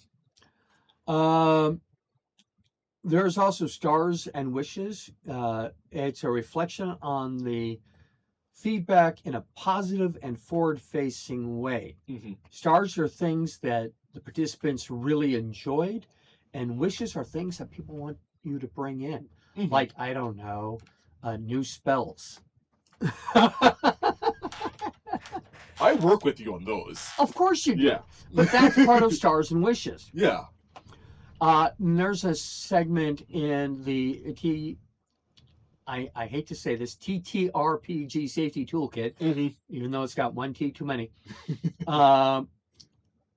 There's also stars and wishes. It's a reflection on the feedback in a positive and forward-facing way. Mm-hmm. Stars are things that the participants really enjoyed, and wishes are things that people want you to bring in. Mm-hmm. Like, I don't know, new spells. I work with you on those. Of course you do. Yeah. But that's part of stars and wishes. Yeah. And there's a segment in the I hate to say this, TTRPG safety toolkit, Mm-hmm. even though it's got one T too many. uh,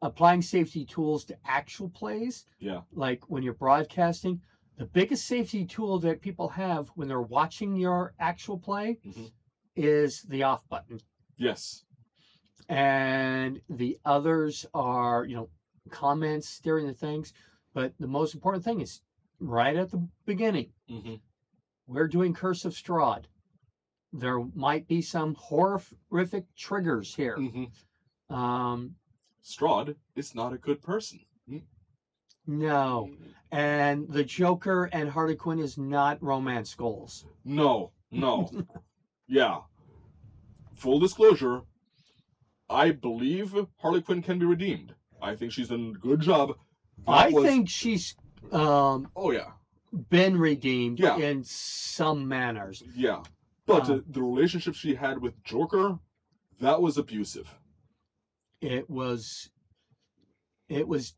Applying safety tools to actual plays, Yeah. like when you're broadcasting, the biggest safety tool that people have when they're watching your actual play Mm-hmm. is the off button. Yes. And the others are, comments during the things. But the most important thing is right at the beginning. Mm-hmm. We're doing Curse of Strahd. There might be some horrific triggers here. Mm-hmm. Strahd is not a good person. No. And the Joker and Harley Quinn is not romance goals. No. Yeah. Full disclosure, I believe Harley Quinn can be redeemed. I think she's done a good job. I think she's oh yeah, been redeemed in some manners. Yeah. But the relationship she had with Joker, that was abusive. It was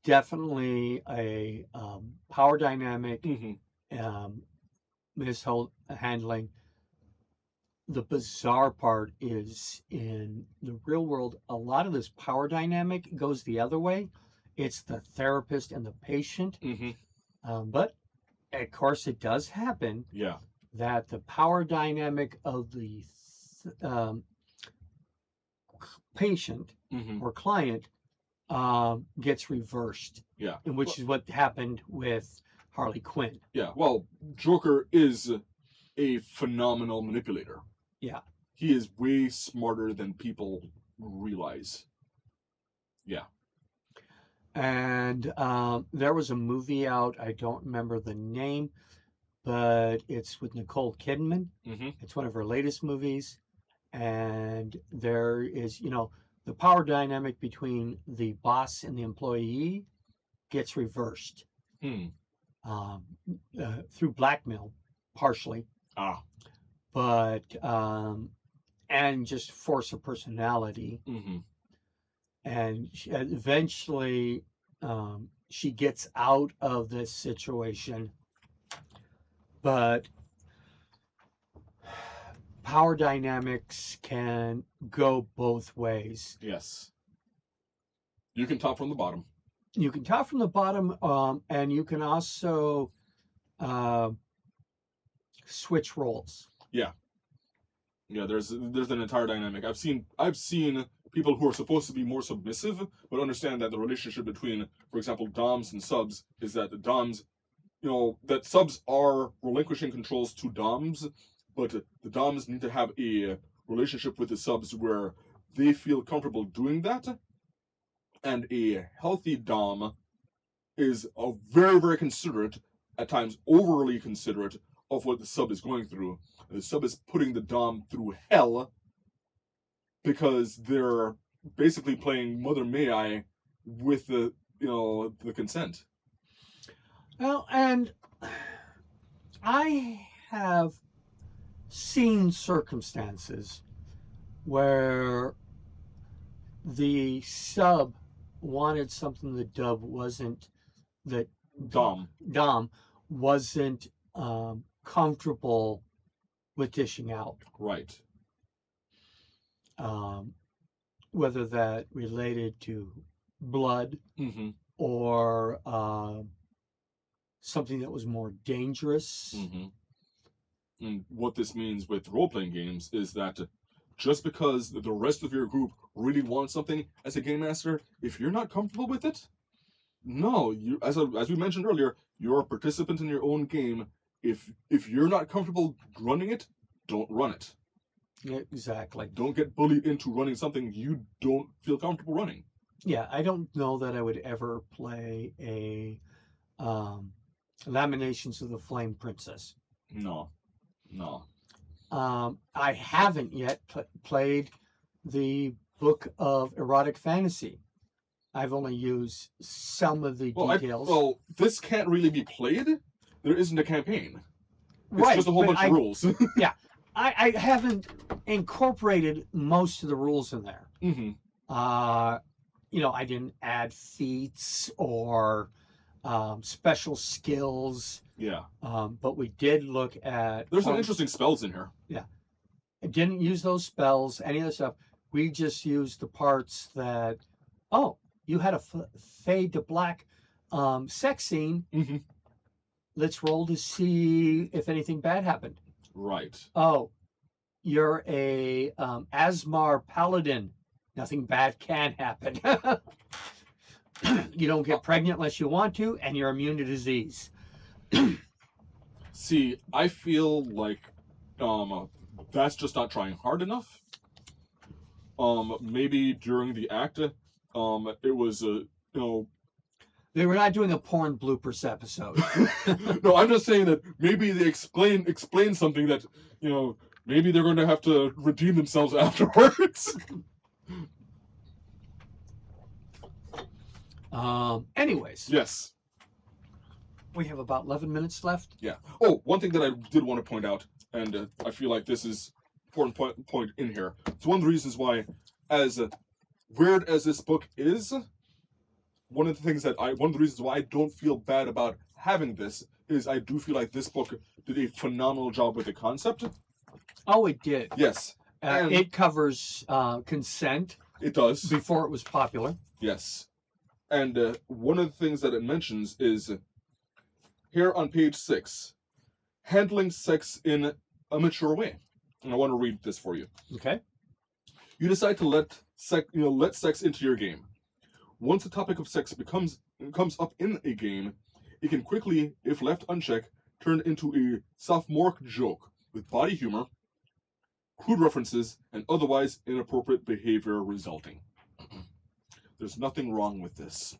definitely a power dynamic, mishandling. The bizarre part is in the real world, a lot of this power dynamic goes the other way. It's the therapist and the patient. But of course, it does happen. Yeah. That the power dynamic of the patient or client gets reversed. Yeah. Which is what happened with Harley Quinn. Yeah. Well, Joker is a phenomenal manipulator. Yeah. He is way smarter than people realize. Yeah. And there was a movie out, I don't remember the name, but it's with Nicole Kidman. It's one of her latest movies. And there is, the power dynamic between the boss and the employee gets reversed through blackmail, partially. But, and just force of personality. And eventually she gets out of this situation. But power dynamics can go both ways. Yes. You can top from the bottom. You can top from the bottom, and you can also switch roles. Yeah. Yeah, there's an entire dynamic. I've seen people who are supposed to be more submissive, but understand that the relationship between, for example, doms and subs is that the doms, that subs are relinquishing controls to doms, but the doms need to have a relationship with the subs where they feel comfortable doing that. And a healthy dom is a very, very considerate, at times overly considerate, of what the sub is going through. The sub is putting the dom through hell because they're basically playing Mother May I with the consent. Well, and I have seen circumstances where the sub wanted something the dub wasn't, that Dom wasn't comfortable with dishing out. Right. Whether that related to blood or something that was more dangerous. And what this means with role-playing games is that just because the rest of your group really wants something as a game master, if you're not comfortable with it, no, you as we mentioned earlier, you're a participant in your own game. If you're not comfortable running it, don't run it. Exactly. Don't get bullied into running something you don't feel comfortable running. Yeah, I don't know that I would ever play a Laminations of the Flame Princess. No. I haven't yet played the Book of Erotic Fantasy. I've only used some of the details. This can't really be played. There isn't a campaign. It's right, just a whole bunch of rules. Yeah, I haven't incorporated most of the rules in there. Mm-hmm. I didn't add feats or special skills. Yeah. But we did look at. There's some interesting spells in here. Yeah. I didn't use those spells, any of the stuff. We just used the parts that. Oh, you had a fade to black sex scene. Mm-hmm. Let's roll to see if anything bad happened. Right. Oh, you're a Asmar paladin. Nothing bad can happen. You don't get pregnant unless you want to, and you're immune to disease. See, I feel like that's just not trying hard enough. Maybe during the act, it was They were not doing a porn bloopers episode. No, I'm just saying that maybe they explain something that maybe they're going to have to redeem themselves afterwards. Anyways. Yes. We have about 11 minutes left. Yeah. Oh, one thing that I did want to point out, and I feel like this is an important point in here. It's one of the reasons why, as weird as this book is, one of the reasons why I don't feel bad about having this is I do feel like this book did a phenomenal job with the concept. Oh, it did. Yes. It covers consent. It does. Before it was popular. Yes. And one of the things that it mentions is here on page 6, handling sex in a mature way. And I want to read this for you. Okay. You decide to let sex into your game. Once the topic of sex comes up in a game, it can quickly, if left unchecked, turn into a sophomoric joke with body humor, crude references, and otherwise inappropriate behavior resulting. There's nothing wrong with this.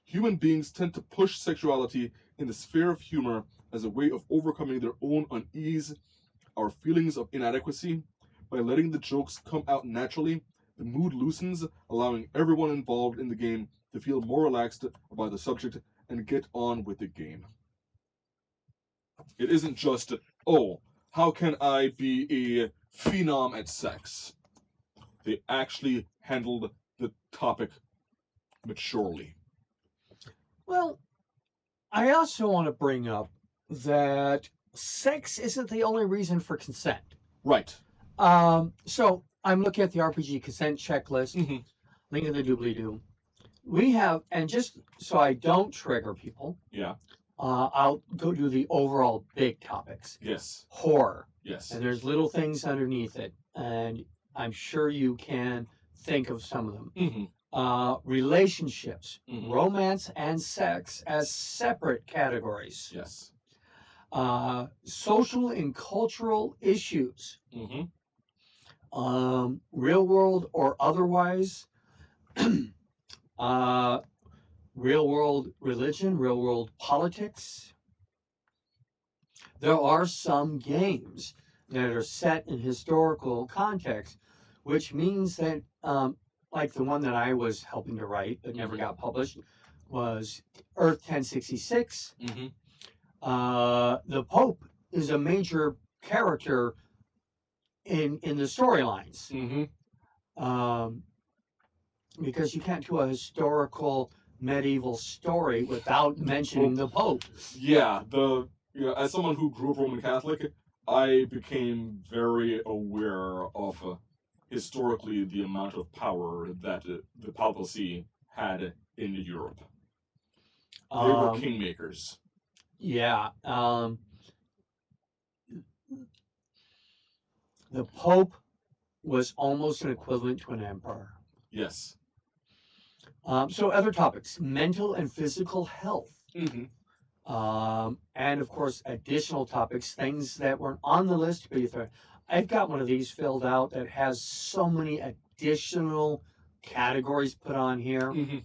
Human beings tend to push sexuality in the sphere of humor as a way of overcoming their own unease, our feelings of inadequacy. By letting the jokes come out naturally, the mood loosens, allowing everyone involved in the game to feel more relaxed about the subject and get on with the game. It isn't just, oh, how can I be a phenom at sex? They actually handled the topic maturely. Well, I also want to bring up that sex isn't the only reason for consent. Right. So I'm looking at the RPG consent checklist, link in the doobly-doo. We have, and just so I don't trigger people, yeah, I'll go do the overall big topics. Yes. Horror. Yes. And there's little things underneath it, and I'm sure you can think of some of them. Relationships, romance, and sex as separate categories. Yes. Social and cultural issues. Real world or otherwise. Real world religion, real world politics. There are some games that are set in historical context, which means that, like the one that I was helping to write that never got published, was Earth 1066. The Pope is a major character in the storylines. Because you can't do a historical medieval story without mentioning the Pope. Yeah, as someone who grew up Roman Catholic, I became very aware of historically the amount of power that the papacy had in Europe. They were kingmakers. Yeah. The Pope was almost an equivalent to an emperor. Yes. So other topics, mental and physical health. Mm-hmm. And of course, additional topics, things that weren't on the list. But I've got one of these filled out that has so many additional categories put on here. Mm-hmm.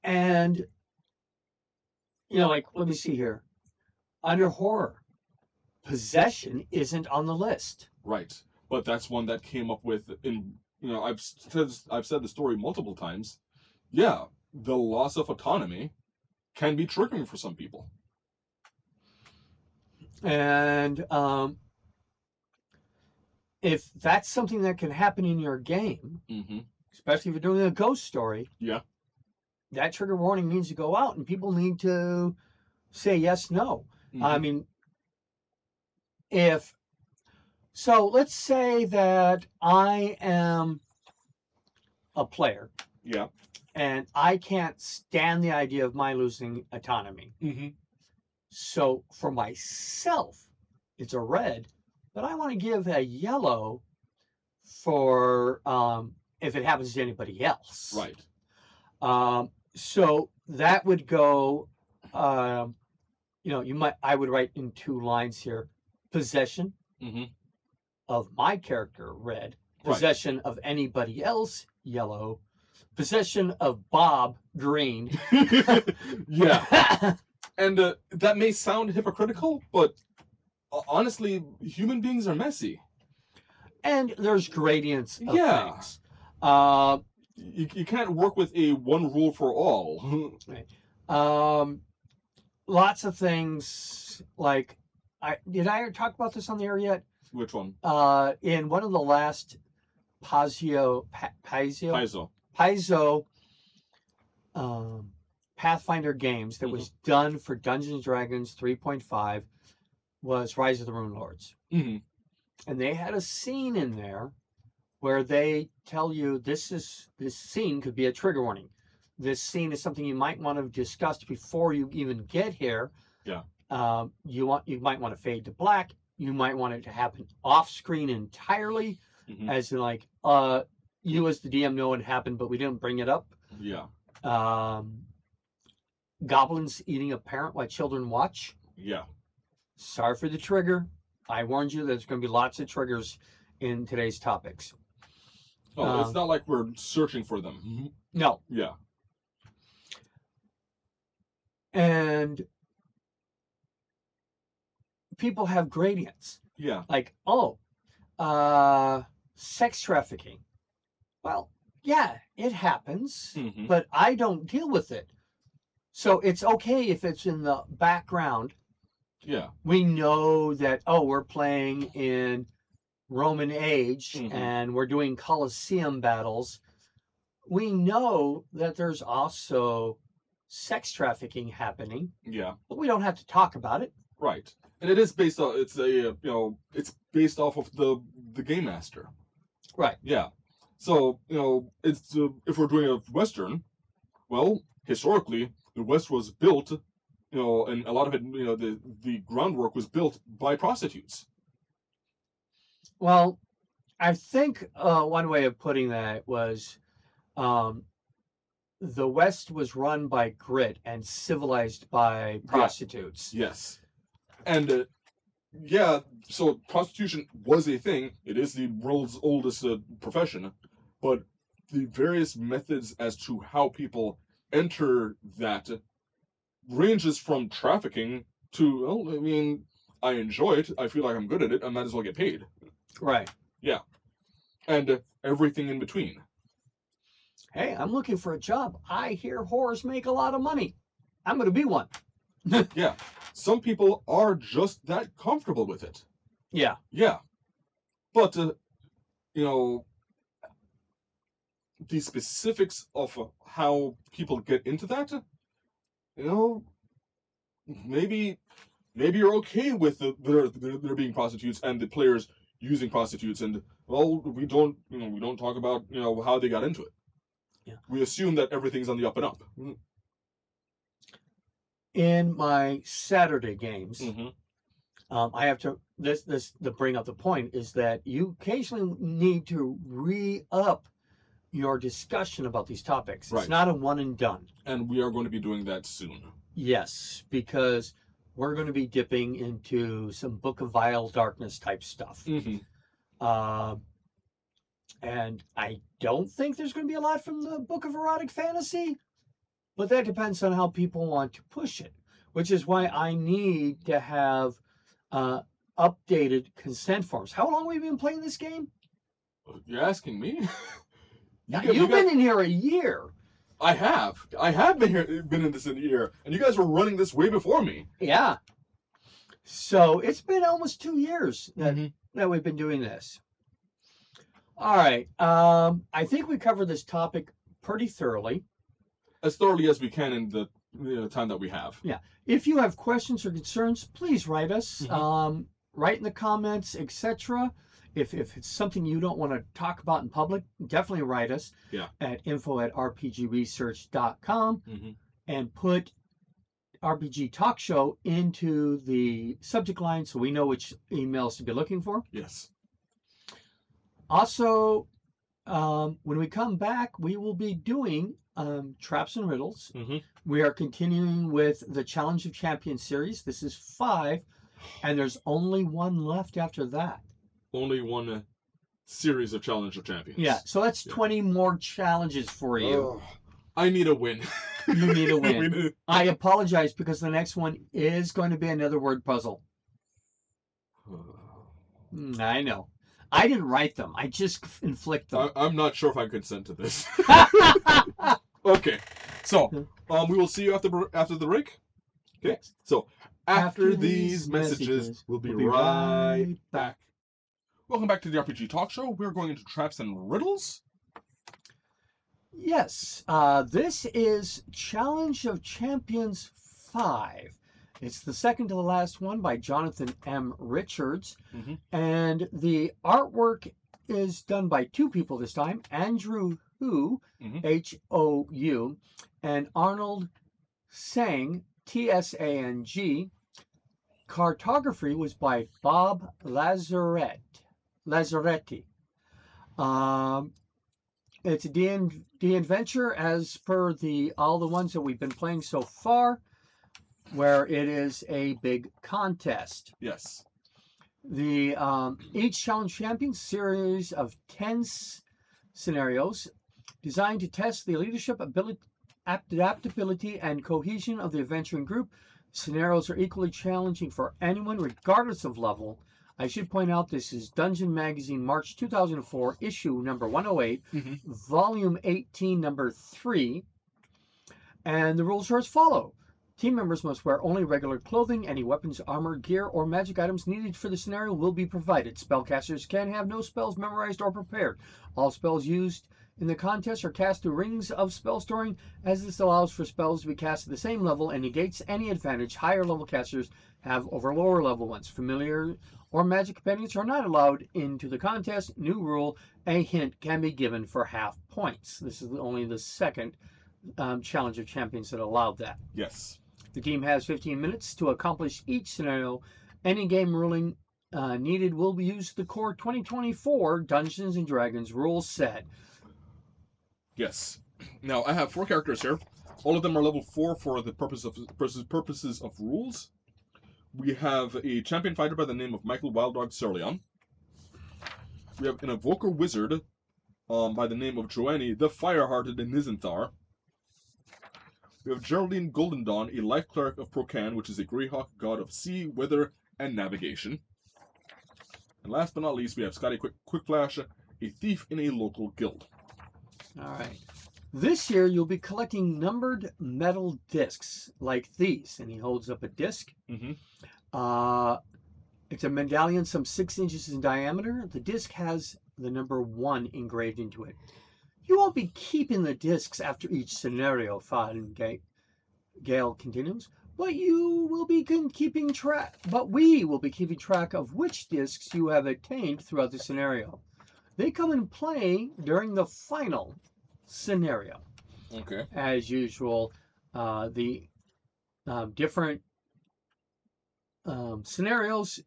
And, like, let me see here. Under horror, possession isn't on the list. Right. But that's one that came up with I've said the story multiple times. Yeah, the loss of autonomy can be triggering for some people. And if that's something that can happen in your game, Mm-hmm. especially if you're doing a ghost story, Yeah. that trigger warning needs to go out and people need to say yes, no. Mm-hmm. I mean, so let's say that I am a player. Yeah. And I can't stand the idea of my losing autonomy. Mm-hmm. So for myself, it's a red, but I want to give a yellow for if it happens to anybody else. Right. So that would go, I would write in 2 lines here, possession Mm-hmm. of my character, red, possession of anybody else, yellow, possession of Bob, green. Yeah. And that may sound hypocritical, but honestly, human beings are messy. And there's gradients of things. You can't work with a one rule for all. Right. Lots of things like did I talk about this on the air yet? Which one? In one of the last Paizo Pathfinder games that was done for Dungeons & Dragons 3.5 was Rise of the Rune Lords. Mm-hmm. And they had a scene in there where they tell you this scene could be a trigger warning. This scene is something you might want to discuss before you even get here. Yeah. You might want to fade to black. You might want it to happen off screen entirely, as in like you as the DM know it happened, but we didn't bring it up. Yeah. Goblins eating a parent while children watch. Yeah. Sorry for the trigger. I warned you there's going to be lots of triggers in today's topics. Oh, it's not like we're searching for them. No. Yeah. And people have gradients. Yeah. Like, sex trafficking. Well, yeah, it happens, but I don't deal with it. So it's okay if it's in the background. Yeah. We know that, we're playing in Roman age and we're doing Colosseum battles. We know that there's also sex trafficking happening. Yeah. But we don't have to talk about it. Right. And it is based on it's based off of the game master. Right. Yeah. So, it's if we're doing a western, well, historically the West was built, and a lot of it, the groundwork was built by prostitutes. Well, I think one way of putting that was the West was run by grit and civilized by prostitutes. Yes. And so prostitution was a thing. It is the world's oldest profession, but the various methods as to how people enter that ranges from trafficking to, I enjoy it. I feel like I'm good at it. I might as well get paid. Right. Yeah. And everything in between. Hey, I'm looking for a job. I hear whores make a lot of money. I'm going to be one. Yeah. Some people are just that comfortable with it. Yeah. Yeah. But, the specifics of how people get into that, maybe you're okay with there being prostitutes and the players using prostitutes, and we don't talk about how they got into it. Yeah. We assume that everything's on the up and up. in my Saturday games, Mm-hmm. I have to to bring up the point is that you occasionally need to re-up your discussion about these topics. It's Right. not a one and done. And we are going to be doing that soon. Yes, because we're going to be dipping into some Book of Vile Darkness type stuff. Mm-hmm. And I don't think there's going to be a lot from the Book of Erotic Fantasy, but that depends on how people want to push it, which is why I need to have updated consent forms. How long have we been playing this game? You're asking me? You've been in here a year. I have been in this in a year, and you guys were running this way before me. Yeah. So it's been almost 2 years Mm-hmm. that we've been doing this. All right. I think we covered this topic pretty thoroughly. As thoroughly as we can in the time that we have. Yeah. If you have questions or concerns, please write us. Mm-hmm. Write in the comments, etc. If it's something you don't want to talk about in public, definitely write us at info@rpgresearch.com Mm-hmm. and put RPG Talk Show into the subject line so we know which emails to be looking for. Yes. Also, when we come back, we will be doing Traps and Riddles. Mm-hmm. We are continuing with the Challenge of Champions series. This is 5, and there's only one left after that. Only one series of Challenge of Champions. Yeah, so that's 20 more challenges for you. I need a win. You need a win. I apologize because the next one is going to be another word puzzle. I know. I didn't write them. I just inflict them. I'm not sure if I consent to this. Okay. So, we will see you after the break. Okay. Yes. So, after these messages, we'll be right back. Welcome back to the RPG Talk Show. We're going into Traps and Riddles. Yes. This is Challenge of Champions 5. It's the second to the last one by Jonathan M. Richards. Mm-hmm. And the artwork is done by 2 people this time, Andrew Hu, Mm-hmm. H-O-U, and Arnold Sang, T-S-A-N-G. Cartography was by Bob Lazzaretti. It's a D&D adventure as per all the ones that we've been playing so far, where it is a big contest. Yes. The each Challenge Champions series of 10 scenarios designed to test the leadership ability, adaptability, and cohesion of the adventuring group. Scenarios are equally challenging for anyone, regardless of level. I should point out this is Dungeon Magazine, March 2004, issue number 108, volume 18, number 3. And the rules are as follow. Team members must wear only regular clothing. Any weapons, armor, gear, or magic items needed for the scenario will be provided. Spellcasters can have no spells memorized or prepared. All spells used in the contest are cast through rings of spell storing, as this allows for spells to be cast at the same level and negates any advantage higher level casters have over lower level ones. Familiar or magic companions are not allowed into the contest. New rule, a hint can be given for half points. This is only the second Challenge of Champions that allowed that. Yes. The team has 15 minutes to accomplish each scenario. Any game ruling needed will be used the core 2024 Dungeons & Dragons rule set. Yes. Now, I have 4 characters here. All of them are level 4 for the purposes of rules. We have a champion fighter by the name of Michael Wilddog Serleon. We have an evoker wizard by the name of Joannie, the Firehearted Nyzanthar. We have Geraldine Golden Dawn, a life cleric of Spokane, which is a Greyhawk god of sea, weather, and navigation. And last but not least, we have Scotty Quickflash, a thief in a local guild. All right. This year, you'll be collecting numbered metal discs like these. And he holds up a disc. Mm-hmm. It's a medallion some 6 inches in diameter. The disc has the number 1 engraved into it. You won't be keeping the discs after each scenario, Gale continues, but you will be keeping track. But we will be keeping track of which discs you have attained throughout the scenario. They come in play during the final scenario. Okay. As usual, the different scenarios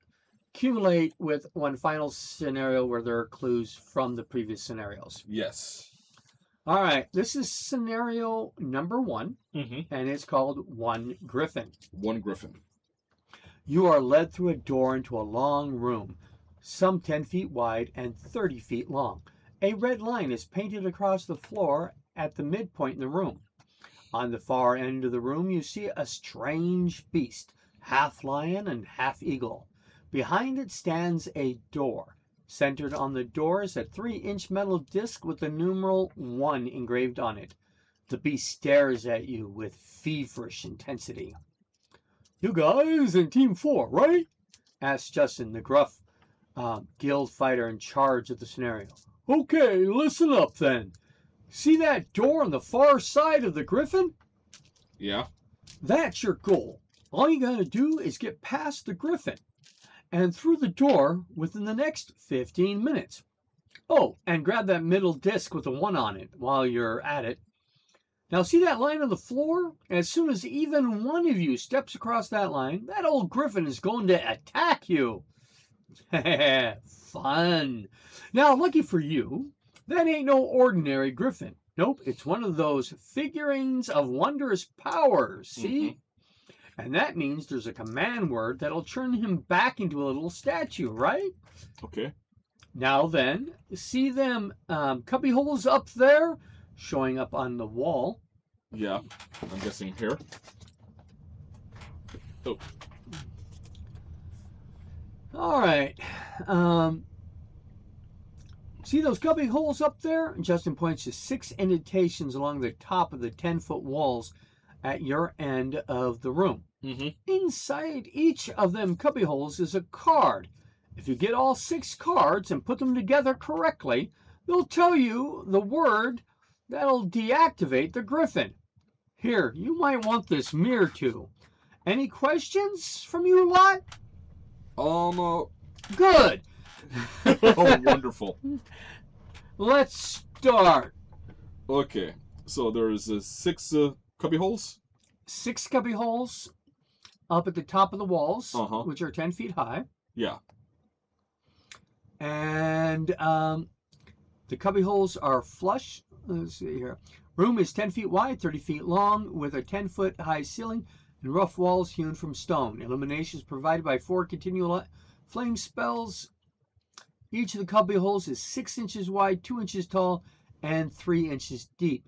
accumulate with one final scenario where there are clues from the previous scenarios. Yes. All right, this is scenario number 1, Mm-hmm. and it's called One Griffin. One griffin. You are led through a door into a long room, some 10 feet wide and 30 feet long. A red line is painted across the floor at the midpoint in the room. On the far end of the room, you see a strange beast, half lion and half eagle. Behind it stands a door. Centered on the door is a 3-inch metal disc with the numeral 1 engraved on it. The beast stares at you with feverish intensity. "You guys in Team 4, right?" asks Justin, the gruff guild fighter in charge of the scenario. "Okay, listen up then. See that door on the far side of the griffin? Yeah. That's your goal. All you gotta do is get past the griffin and through the door within the next 15 minutes. Oh, and grab that middle disc with the 1 on it while you're at it. Now see that line on the floor? As soon as even one of you steps across that line, that old griffin is going to attack you." Fun. Now, lucky for you, that ain't no ordinary griffin. Nope, it's one of those figurines of wondrous power, see? Mm-hmm. And that means there's a command word that'll turn him back into a little statue, right? Okay. Now then, see them cubby holes up there showing up on the wall? Yeah. I'm guessing here. Oh. All right. See those cubby holes up there? Justin points to 6 indentations along the top of the 10-foot walls at your end of the room. Mm-hmm. Inside each of them cubby holes is a card. If you get all 6 cards and put them together correctly, they'll tell you the word that'll deactivate the griffin. Here, you might want this mirror too. Any questions from you lot? Good. Oh, wonderful. Let's start. Okay. So there's 6 cubby holes. 6 cubby holes up at the top of the walls, Uh-huh. which are 10 feet high. Yeah. And the cubby holes are flush. Let's see here. Room is 10 feet wide, 30 feet long, with a 10-foot high ceiling and rough walls hewn from stone. Illumination is provided by 4 continual flame spells. Each of the cubby holes is 6 inches wide, 2 inches tall, and 3 inches deep.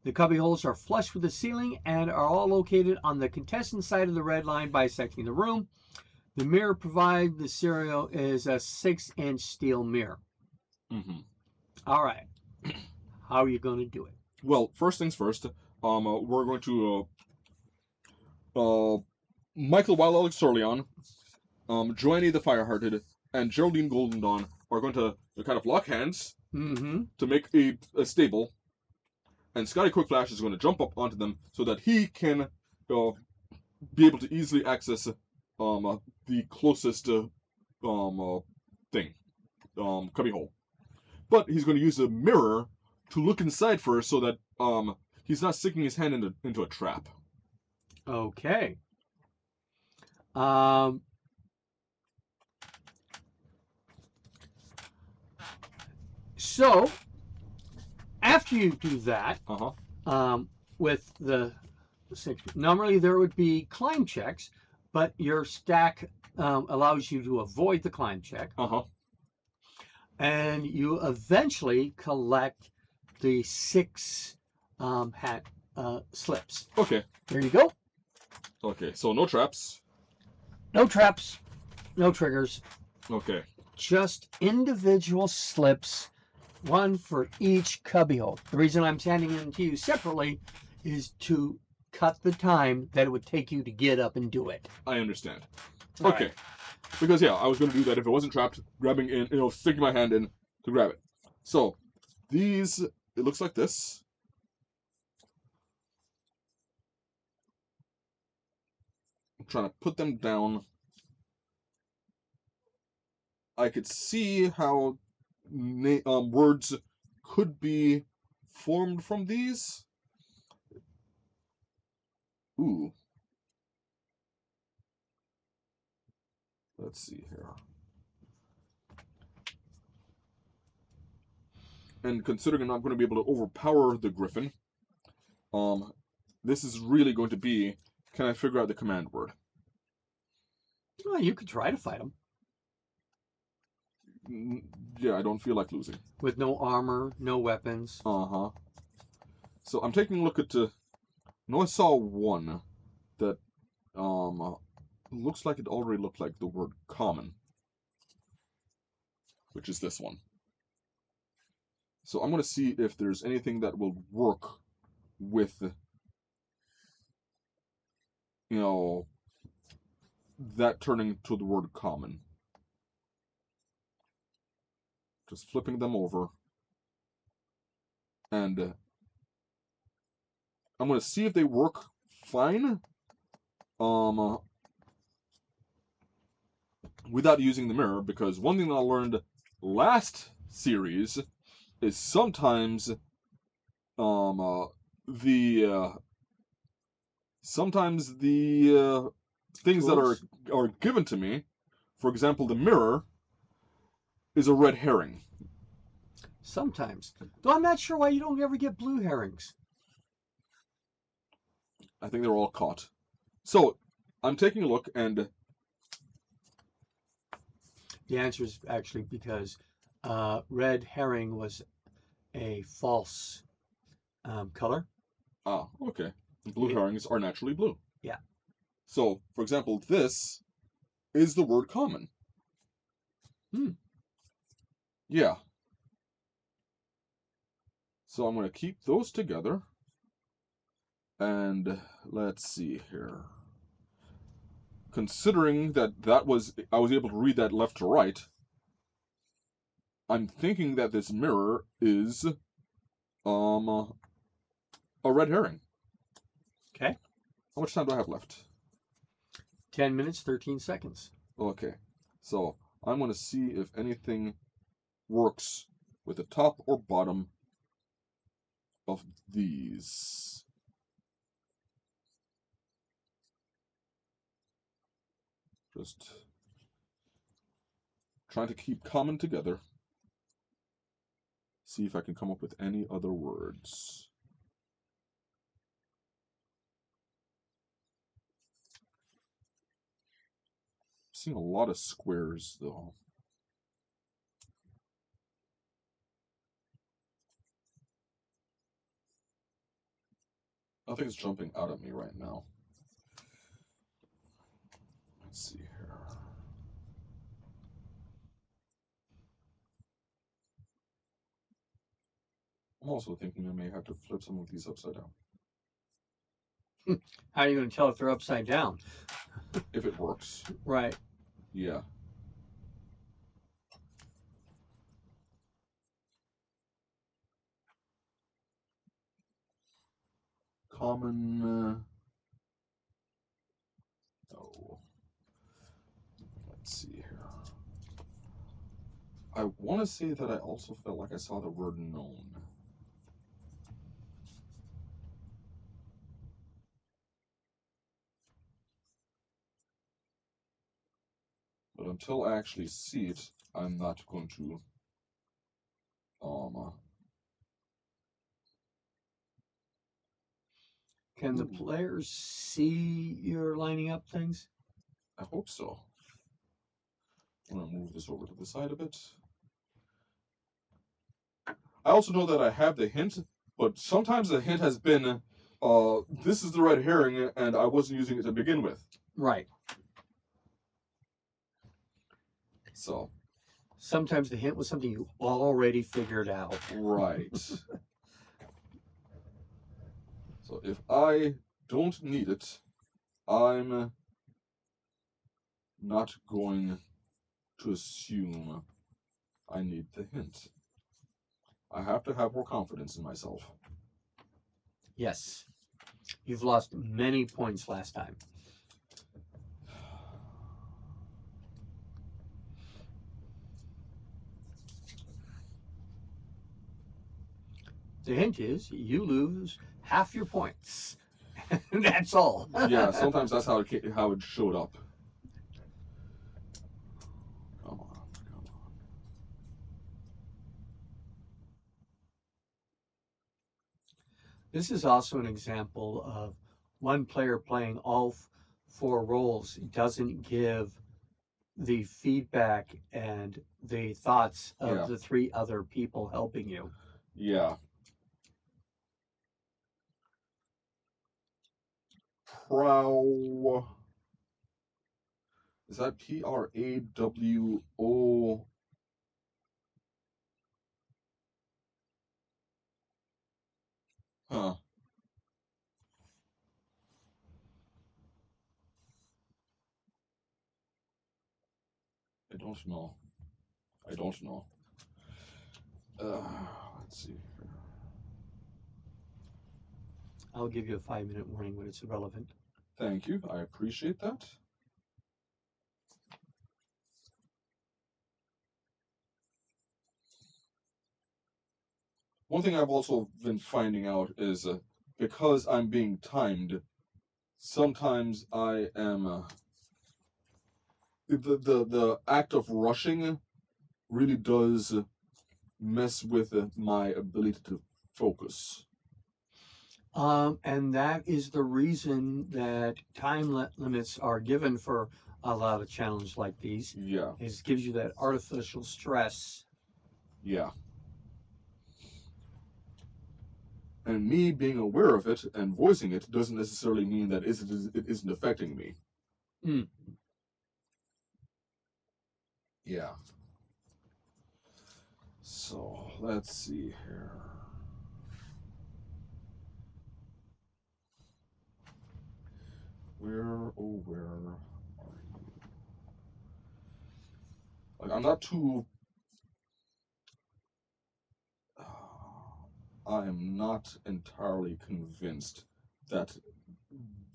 The cubby holes are flush with the ceiling and are all located on the contestant side of the red line bisecting the room. The mirror provided the scenario is a 6-inch steel mirror. Mm-hmm. All right. How are you going to do it? Well, first things first. We're going to Michael Wild Alex Sorleon, Joannie the Firehearted, and Geraldine Golden Dawn are going to kind of lock hands Mm-hmm. to make a stable, and Scotty Quickflash is going to jump up onto them so that he can be able to easily access the closest thing, cubby hole. But he's going to use a mirror to look inside first so that he's not sticking his hand into a trap. Okay. So, after you do that, with the 6, normally there would be climb checks, but your stack allows you to avoid the climb check. And you eventually collect the 6 hat slips. Okay. There you go. Okay, so no traps. No traps, no triggers. Okay. Just individual slips, one for each cubbyhole. The reason I'm sending them to you separately is to cut the time that it would take you to get up and do it. I understand. All Okay. right. Because yeah, I was going to do that if it wasn't trapped, grabbing in, sticking my hand in to grab it. So, these, it looks like this. I'm trying to put them down. I could see how words could be formed from these. Ooh. Let's see here. And considering I'm not going to be able to overpower the griffin, this is really going to be, can I figure out the command word? Well, you could try to fight him. Yeah, I don't feel like losing. With no armor, no weapons. Uh-huh. So I'm taking a look at, no, I saw one that, looks like it already looked like the word common, which is this one. So I'm going to see if there's anything that will work with, you know, that turning to the word common. Just flipping them over. And I'm going to see if they work fine. Without using the mirror, because one thing that I learned last series is sometimes the things that are given to me, for example, the mirror, is a red herring. Sometimes. Though I'm not sure why you don't ever get blue herrings. I think they're all caught. So, I'm taking a look, and the answer is actually because red herring was a false color. Ah, okay. Blue herrings are naturally blue. Yeah. So, for example, this is the word common. Yeah. So I'm going to keep those together. And let's see here. Considering that I was able to read that left to right, I'm thinking that this mirror is a red herring. Okay. How much time do I have left? 10 minutes, 13 seconds. Okay. So I'm going to see if anything works with the top or bottom of these. Just trying to keep common together. See if I can come up with any other words. I'm seeing a lot of squares, though. Nothing's jumping out at me right now. Let's see here. I'm also thinking I may have to flip some of these upside down. How are you going to tell if they're upside down? If it works. Right. Yeah. Common. Oh. Let's see here. I want to say that I also felt like I saw the word known. But until I actually see it, I'm not going to Can the players see you're lining up things? I hope so. I'm going to move this over to the side a bit. I also know that I have the hint, but sometimes the hint has been, this is the red herring, and I wasn't using it to begin with. Right. So. Sometimes the hint was something you already figured out. Right. So if I don't need it, I'm not going to assume I need the hint. I have to have more confidence in myself. Yes. You've lost many points last time. The hint is you lose half your points. That's all. Yeah, sometimes that's how it showed up. This is also an example of one player playing all four roles doesn't give the feedback and the thoughts of Yeah. the three other people helping you. Yeah. Prow. Is that Prawo? Huh. I don't know. I don't know. Let's see. I'll give you a 5-minute warning when it's irrelevant. Thank you. I appreciate that. One thing I've also been finding out is because I'm being timed, sometimes I am the act of rushing really does mess with my ability to focus. And that is the reason that time limits are given for a lot of challenges like these. Yeah, It gives you that artificial stress. yeah. And me being aware of it and voicing it doesn't necessarily mean that it isn't affecting me. Mm. Yeah. So let's see here. Where are you? Like, I'm not too. I am not entirely convinced that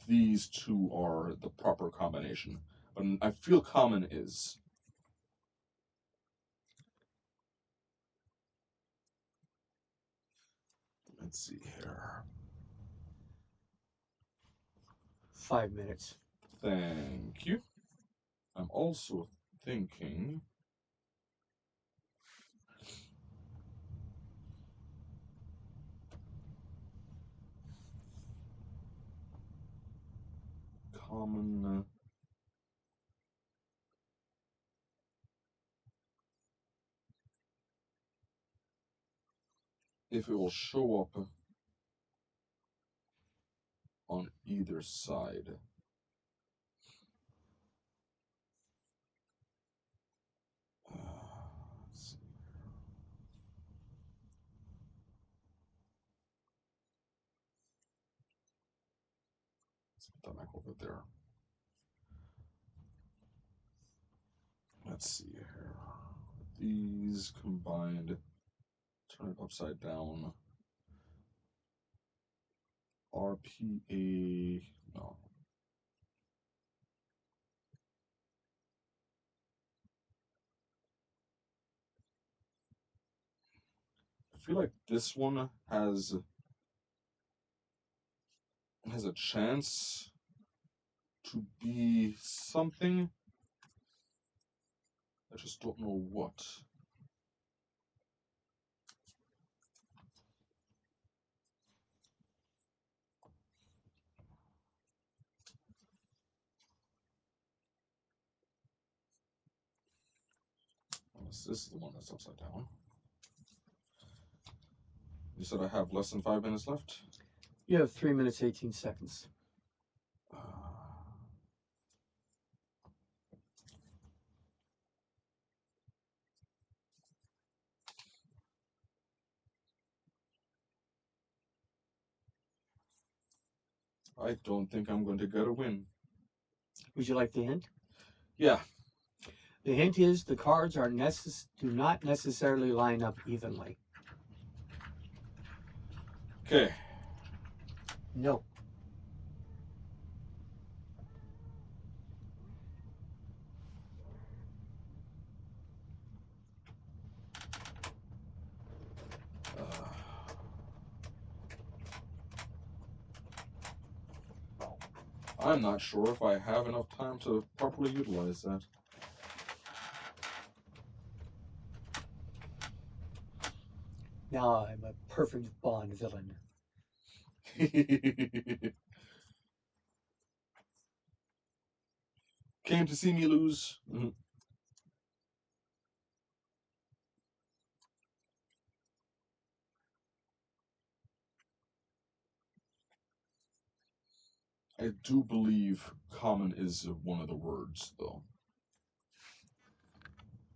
these two are the proper combination, but I feel common is. Let's see here. 5 minutes. Thank you. I'm also thinking. Common. If it will show up on either side. Let's see. Let's put that back over there. Let's see here. These combined. Turn it upside down. RPA. No. I feel like this one has a chance to be something. I just don't know what. Unless this is the one that's upside down. You said I have less than 5 minutes left? You have 3 minutes, 18 seconds. I don't think I'm going to get a win. Would you like the hint? Yeah. The hint is the cards do not necessarily line up evenly. Okay. No. I'm not sure if I have enough time to properly utilize that. Now I'm a perfect Bond villain. Came to see me lose. I do believe common is one of the words, though.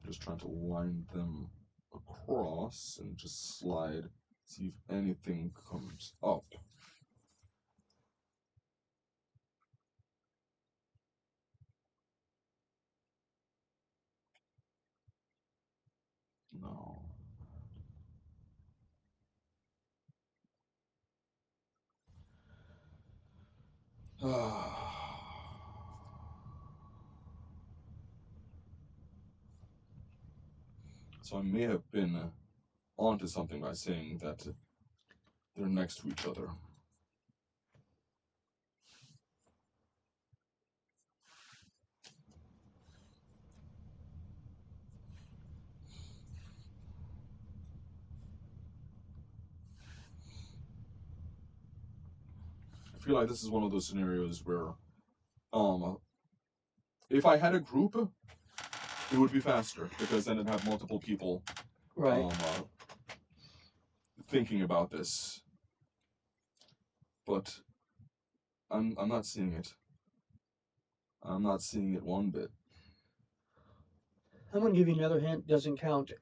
Just trying to line them across and just slide, see if anything comes up. No. So I may have been onto something by saying that they're next to each other. I feel like this is one of those scenarios where, if I had a group, it would be faster because then it'd have multiple people, Right. thinking about this. But I'm not seeing it. I'm not seeing it one bit. I'm going to give you another hint. Doesn't count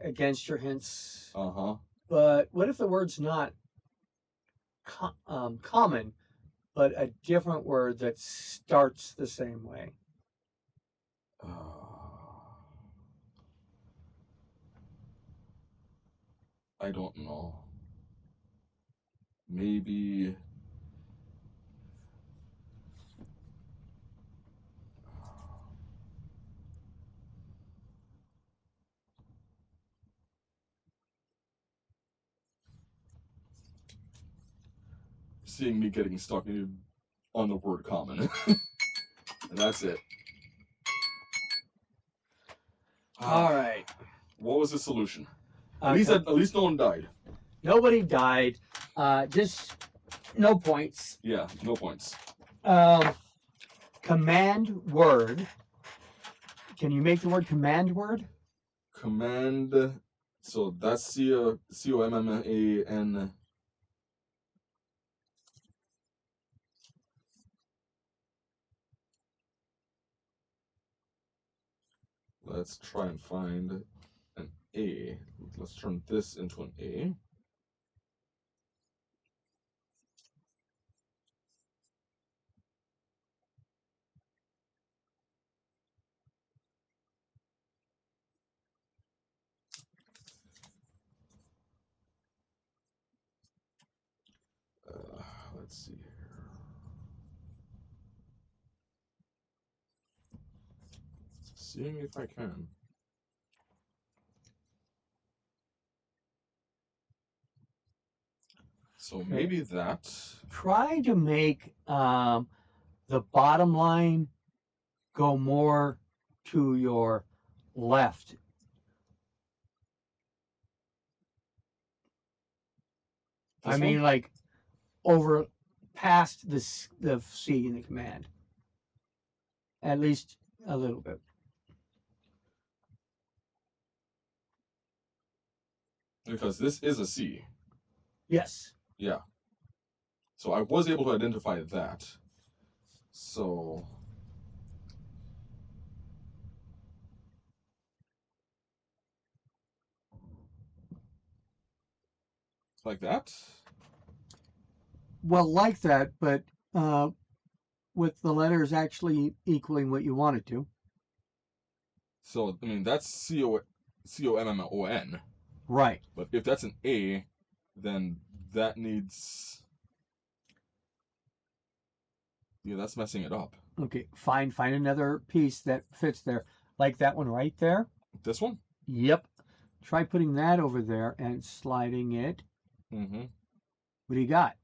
against your hints. Uh-huh. But what if the word's not common, but a different word that starts the same way? I don't know. Maybe... Seeing me getting stuck on the word common. And that's it. All right. What was the solution? At At least no one died. Nobody died. Just no points. Yeah, no points. Command word. Can you make the word command word? Command. So that's COMMAN. Let's try and find an A. Let's turn this into an A. Let's see here. Seeing if I can. So maybe that. Try to make the bottom line go more to your left. I mean, like over past the C in the command. At least a little bit. Because this is a C. Yes. Yeah. So I was able to identify that. So... Like that? Well, like that, but with the letters actually equaling what you want it to. So, I mean, that's COMMON. Right. But if that's an A, then that needs... Yeah, that's messing it up. Okay, find another piece that fits there. Like that one right there. This one? Yep. Try putting that over there and sliding it. Mm-hmm. What do you got?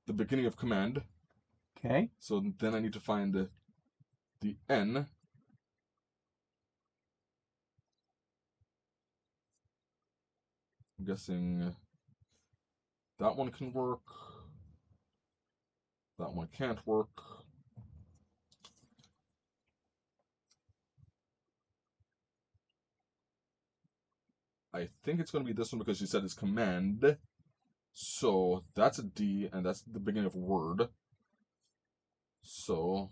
The beginning of command. Okay. So then I need to find the N. I'm guessing That one can work. That one can't work. I think it's going to be this one because she said it's command. So that's a D, and that's the beginning of a word. So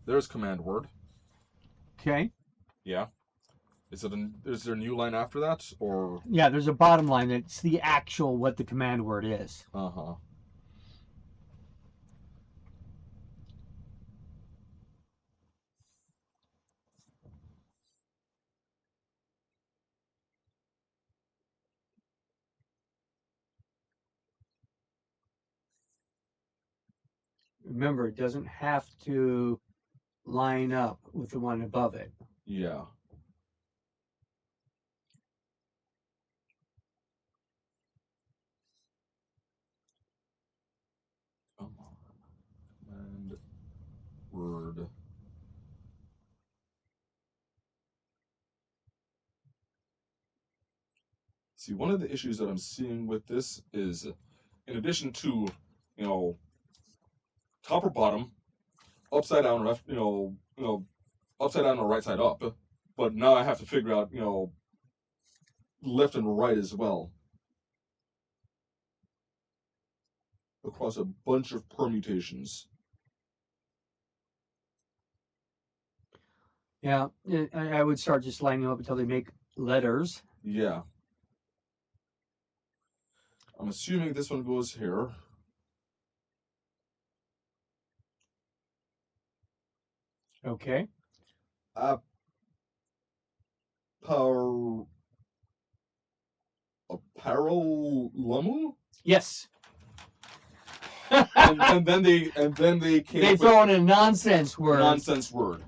there's command word. Okay. Yeah. Is there a new line after that, or? Yeah, there's a bottom line. It's the actual what the command word is. Uh-huh. Remember, it doesn't have to line up with the one above it. Yeah. Come on. Command word. See, one of the issues that I'm seeing with this is, in addition to, top or bottom, upside down, left, upside down or right side up, but now I have to figure out, left and right as well, across a bunch of permutations. Yeah, I would start just lining them up until they make letters. Yeah. I'm assuming this one goes here. Okay. Apparel Yes. and then they came They up throw with in a nonsense word. nonsense word.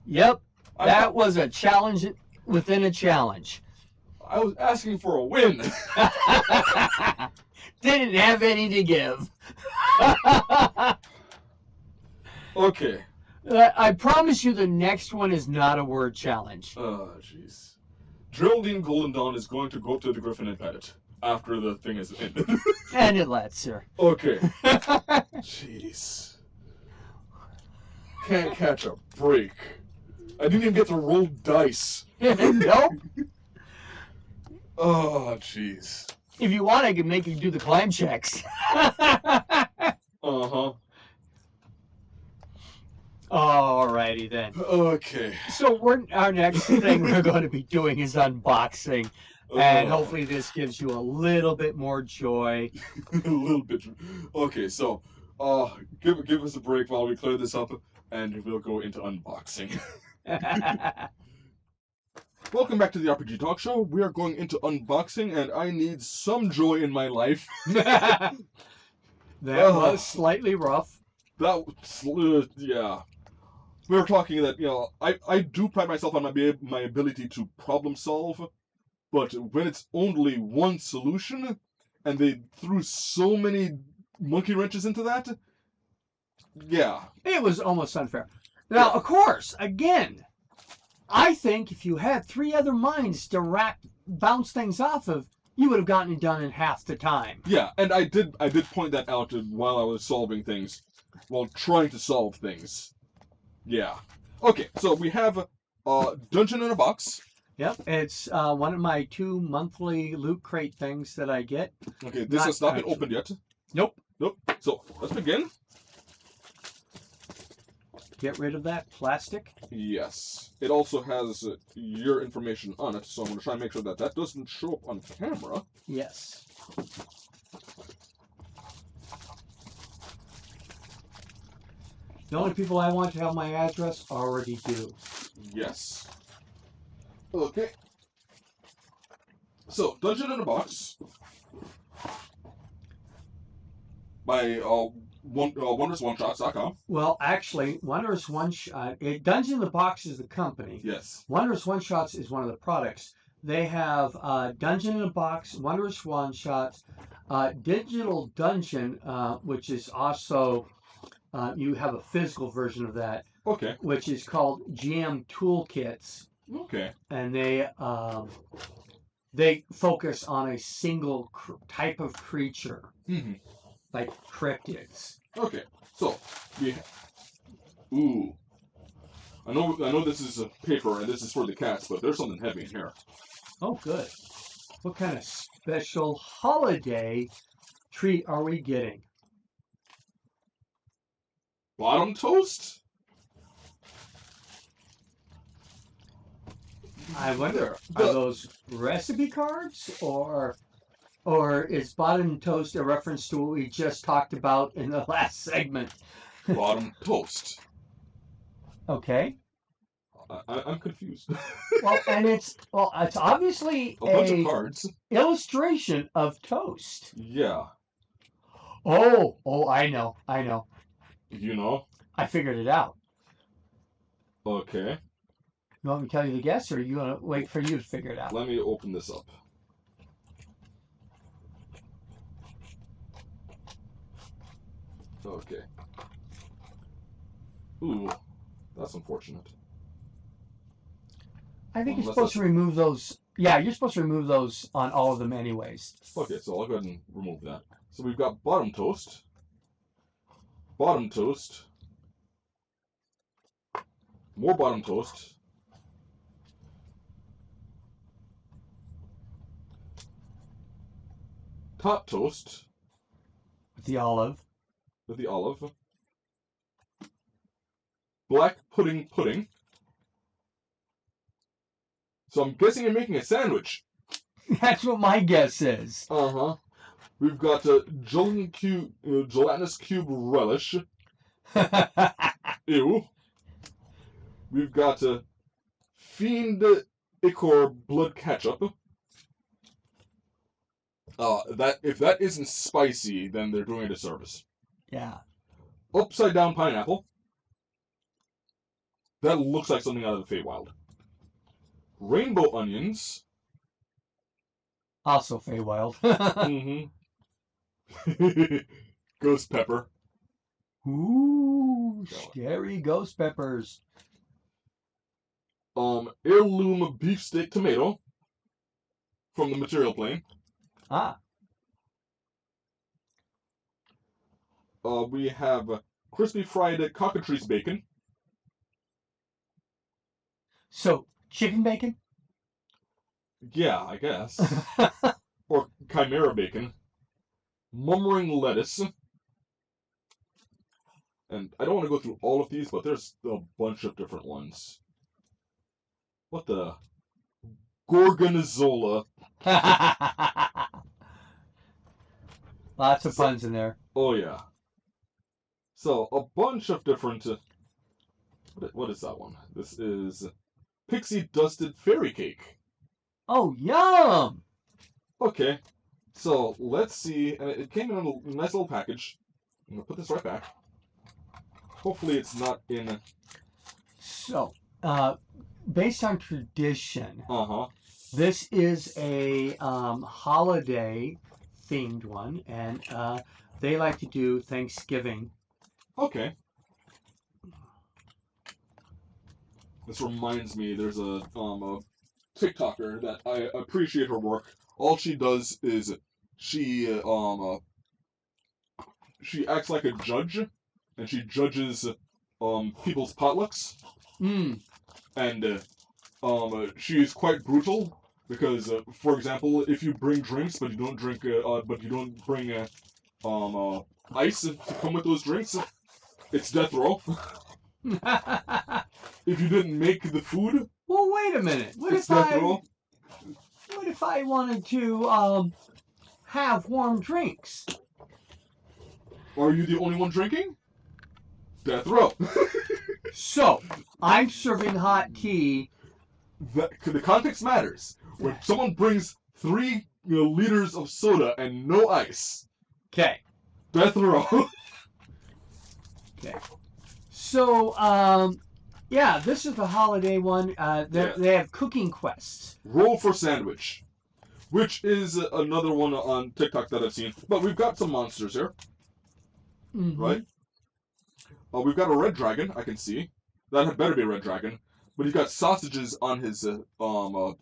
Yep. That was a challenge within a challenge. I was asking for a win. Didn't have any to give. Okay. I promise you the next one is not a word challenge. Oh, jeez. Geraldine Golden Dawn is going to go up to the Griffin and pet it after the thing is ended. And it lets her. Okay. Jeez. Can't catch a break. I didn't even get to roll dice. Nope. Oh, jeez. If you want, I can make you do the climb checks. Uh-huh. Alrighty then. Okay. So our next thing we're going to be doing is unboxing. And hopefully this gives you a little bit more joy. A little bit. Okay, so give us a break while we clear this up, and we'll go into unboxing. Welcome back to the RPG Talk Show. We are going into unboxing, and I need some joy in my life. That was slightly rough. Yeah. We were talking that, I do pride myself on my ability to problem solve, but when it's only one solution, and they threw so many monkey wrenches into that, yeah. It was almost unfair. Now, of course, again, I think if you had 3 other minds to bounce things off of, you would have gotten it done in half the time. Yeah, and I did point that out while I was solving things, while trying to solve things. Yeah. Okay, so we have Dungeon in a Box. Yep, it's one of my 2 monthly loot crate things that I get. Okay, this has not been opened yet. Nope. So, let's begin. Get rid of that plastic. Yes. It also has your information on it, so I'm going to try and make sure that doesn't show up on camera. Yes. The only people I want to have my address already do. Yes. Okay. So, Dungeon in a Box by wondrousOneShots.com. Well, actually, Wondrous One Shot, Dungeon in the Box is the company. Yes. Wondrous One Shots is one of the products. They have Dungeon in a Box, Wondrous One Shots, Digital Dungeon, which is also, you have a physical version of that. Okay. Which is called GM Toolkits. Okay. and they focus on a single type of creature, Mm-hmm. like cryptids. Okay. So we. Ooh. I know this is a paper and this is for the cats, but there's something heavy in here. Oh, good. What kind of special holiday treat are we getting? Bottom toast? I wonder, are The those recipe cards, or is bottom toast a reference to what we just talked about in the last segment? bottom toast. Okay. I'm confused. Well, and it's obviously A bunch of a cards. illustration of toast. Yeah. Oh, I know. You know? I figured it out. Okay. You want me to tell you the guess, or you want to wait for you to figure it out? Let me open this up. Okay. Ooh, that's unfortunate. I think you're Unless supposed that's to remove those. Yeah, you're supposed to remove those on all of them anyways. okay. So I'll go ahead and remove that. So we've got bottom toast, more bottom toast, top toast With the olive. with the olive, black pudding. So I'm guessing you're making a sandwich. That's what my guess is. Uh-huh. We've got gelatinous cube relish. Ew. We've got fiend ichor blood ketchup. That if that isn't spicy, then they're doing a disservice. Yeah. Upside down pineapple. That looks like something out of the Feywild. Rainbow onions. Also Feywild. Mm-hmm. Ghost pepper. Ooh, scary ghost peppers. Heirloom beefsteak tomato from the material plane. Ah. We have crispy fried cockatrice bacon. So, chicken bacon? Yeah, I guess. Or chimera bacon. Mummering lettuce. And I don't want to go through all of these, but there's a bunch of different ones. What the? Gorgonzola. Lots of So, puns in there. oh yeah. So a bunch of different. What is that one? This is pixie dusted fairy cake. Oh, yum! Okay, so let's see. And it came in a nice little package. I'm gonna put this right back. Hopefully it's not in. So, based on tradition, Uh-huh. this is a holiday themed one, and they like to do Thanksgiving. Okay. This reminds me. There's a TikToker that I appreciate her work. All she does is she acts like a judge, and she judges people's potlucks, Mm. and she is quite brutal because, for example, if you bring drinks but you don't bring ice to come with those drinks, it's death row. If you didn't make the food, Well, wait a minute. it's death row. What if I wanted to have warm drinks? Are you the only one drinking? Death row. So, I'm serving hot tea. The context matters. When someone brings 3 liters of soda and no ice, Okay. death row. Okay. So, yeah, this is the holiday one. They have cooking quests. Roll for sandwich, which is another one on TikTok that I've seen. But we've got some monsters here, Mm-hmm. right? We've got a red dragon. I can see that had better be a red dragon. But he's got sausages on his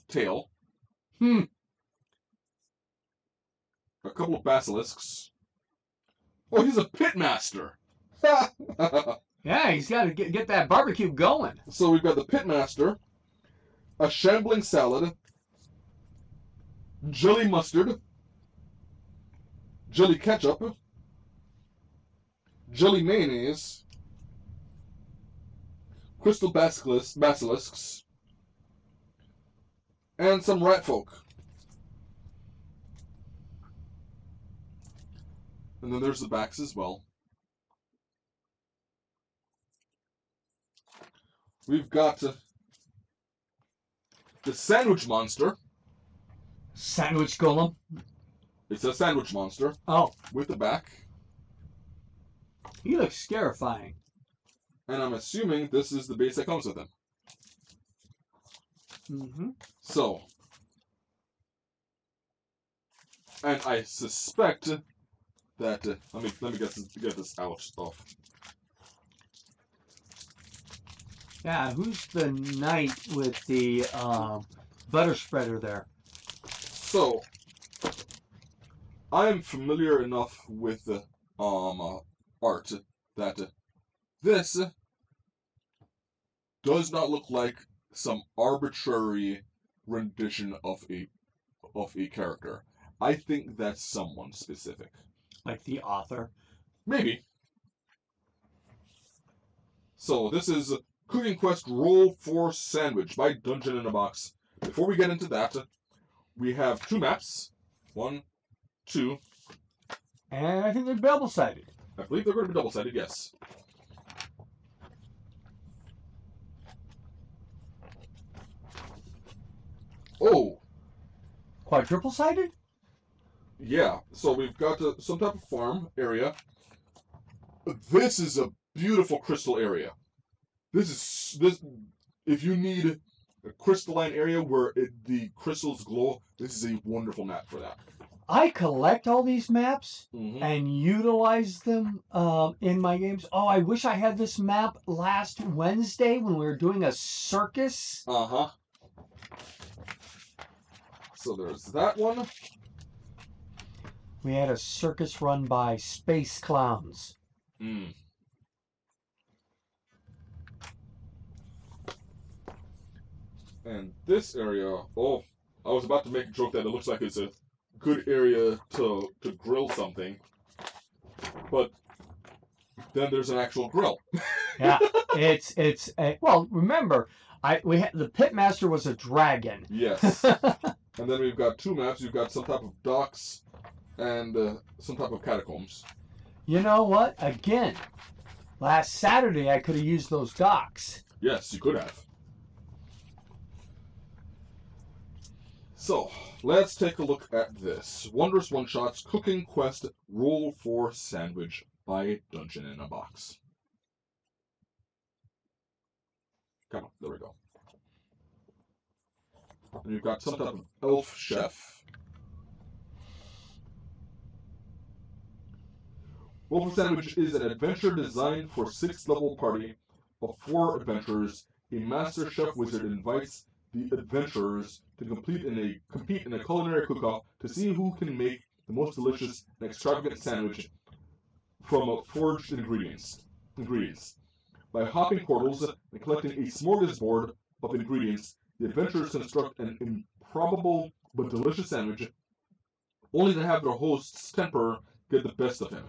tail. Hmm. A couple of basilisks. Oh, he's a pitmaster. Yeah, he's got to get that barbecue going. So we've got the pitmaster, a shambling salad, jelly mustard, jelly ketchup, jelly mayonnaise, crystal basilisks, and some rat folk. And then there's the backs as well. We've got the sandwich monster. Sandwich golem. It's a sandwich monster. Oh. With the back. He looks scarifying. And I'm assuming this is the base that comes with him. Mm-hmm. So. And I suspect that let me get this out of. Yeah, who's the knight with the butter spreader there? So, I am familiar enough with art that this does not look like some arbitrary rendition of a character. I think that's someone specific. Like the author? Maybe. So, this is Cooking Quest Roll for Sandwich by Dungeon in a Box. Before we get into that, we have 2 maps. 1, 2. And I think they're double-sided. I believe they're going to be double-sided, yes. Oh! Quadruple-sided? Yeah, so we've got some type of farm area. This is a beautiful crystal area. This. If you need a crystalline area where the crystals glow, this is a wonderful map for that. I collect all these maps Mm-hmm. and utilize them in my games. Oh, I wish I had this map last Wednesday when we were doing a circus. Uh-huh. So there's that one. We had a circus run by space clowns. Mm. And this area, oh, I was about to make a joke that it looks like it's a good area to grill something. But then there's an actual grill. Yeah, it's well, remember, the pitmaster was a dragon. Yes. And then we've got 2 maps. You've got some type of docks and some type of catacombs. You know what? Again, last Saturday I could have used those docks. Yes, you could have. So, let's take a look at this. Wondrous One Shots Cooking Quest Roll for Sandwich by Dungeon in a Box. Come on, there we go. And you've got some type of elf chef. Roll for Sandwich is an adventure designed for 6th level party of 4 adventurers. A master chef wizard invites the adventurers to compete in a culinary cook-off to see who can make the most delicious and extravagant sandwich from forged ingredients. By hopping portals and collecting a smorgasbord of ingredients, the adventurers construct an improbable but delicious sandwich, only to have their host's temper get the best of him.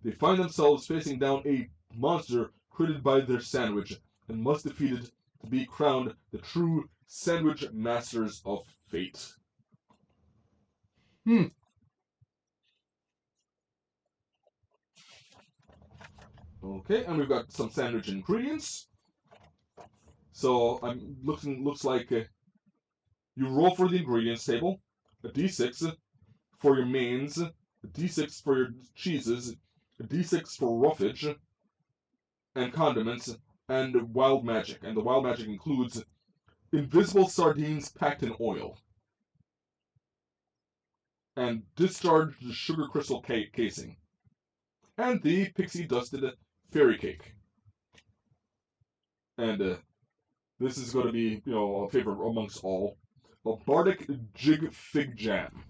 They find themselves facing down a monster created by their sandwich and must defeat it to be crowned the true sandwich masters of fate. Okay, and we've got some sandwich ingredients. So looks like you roll for the ingredients table, a d6 for your mains, a d6 for your cheeses, a d6 for roughage and condiments, and wild magic. And the wild magic includes invisible sardines packed in oil, and discharged sugar crystal casing, and the pixie dusted fairy cake. And This is going to be, a favorite amongst all. A Bardic Jig Fig Jam.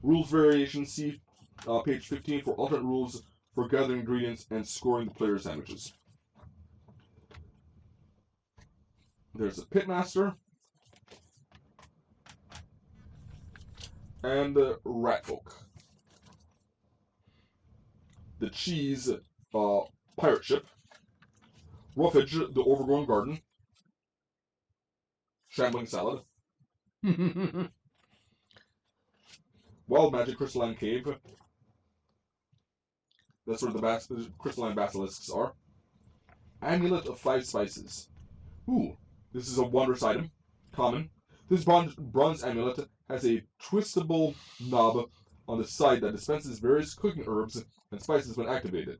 Rules variation, see page 15 for alternate rules for gathering ingredients and scoring the player's sandwiches. There's a Pitmaster and Ratfolk. The Cheese Pirate Ship. Roughage, the Overgrown Garden. Shambling Salad. Wild Magic Crystalline Cave. That's where the crystalline basilisks are. Amulet of 5 Spices. Ooh, this is a wondrous item. Common. This bronze amulet has a twistable knob on the side that dispenses various cooking herbs and spices when activated.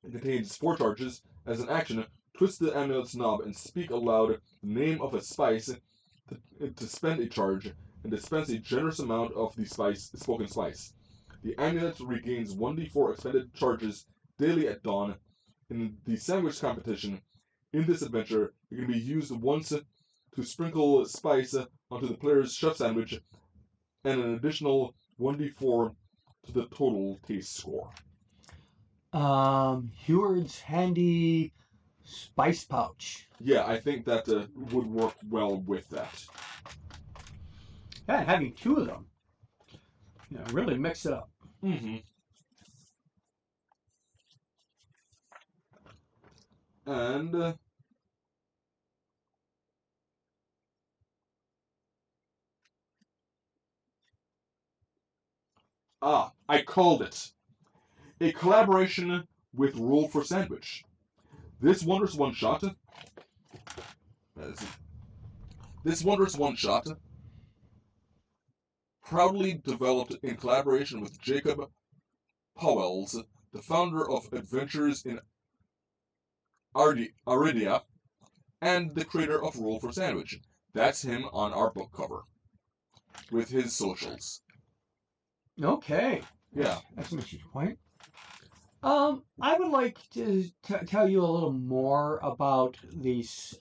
It contains 4 charges. As an action, twist the amulet's knob and speak aloud the name of a spice to spend a charge and dispense a generous amount of the spoken spice. The amulet regains 1d4 expended charges daily at dawn. In the sandwich competition, in this adventure, it can be used once to sprinkle spice onto the player's chef sandwich and an additional 1d4 to the total taste score. Heward's handy spice pouch. Yeah, I think that would work well with that. Yeah, having 2 of them. Really mix it up. Mm-hmm. And I called it. A collaboration with Roll for Sandwich. This Wondrous One Shot. This Wondrous One Shot, proudly developed in collaboration with Jacob Powells, the founder of Adventures in Aridia, and the creator of Roll for Sandwich. That's him on our book cover, with his socials. Okay. Yeah. That's an interesting point. I would like to tell you a little more about these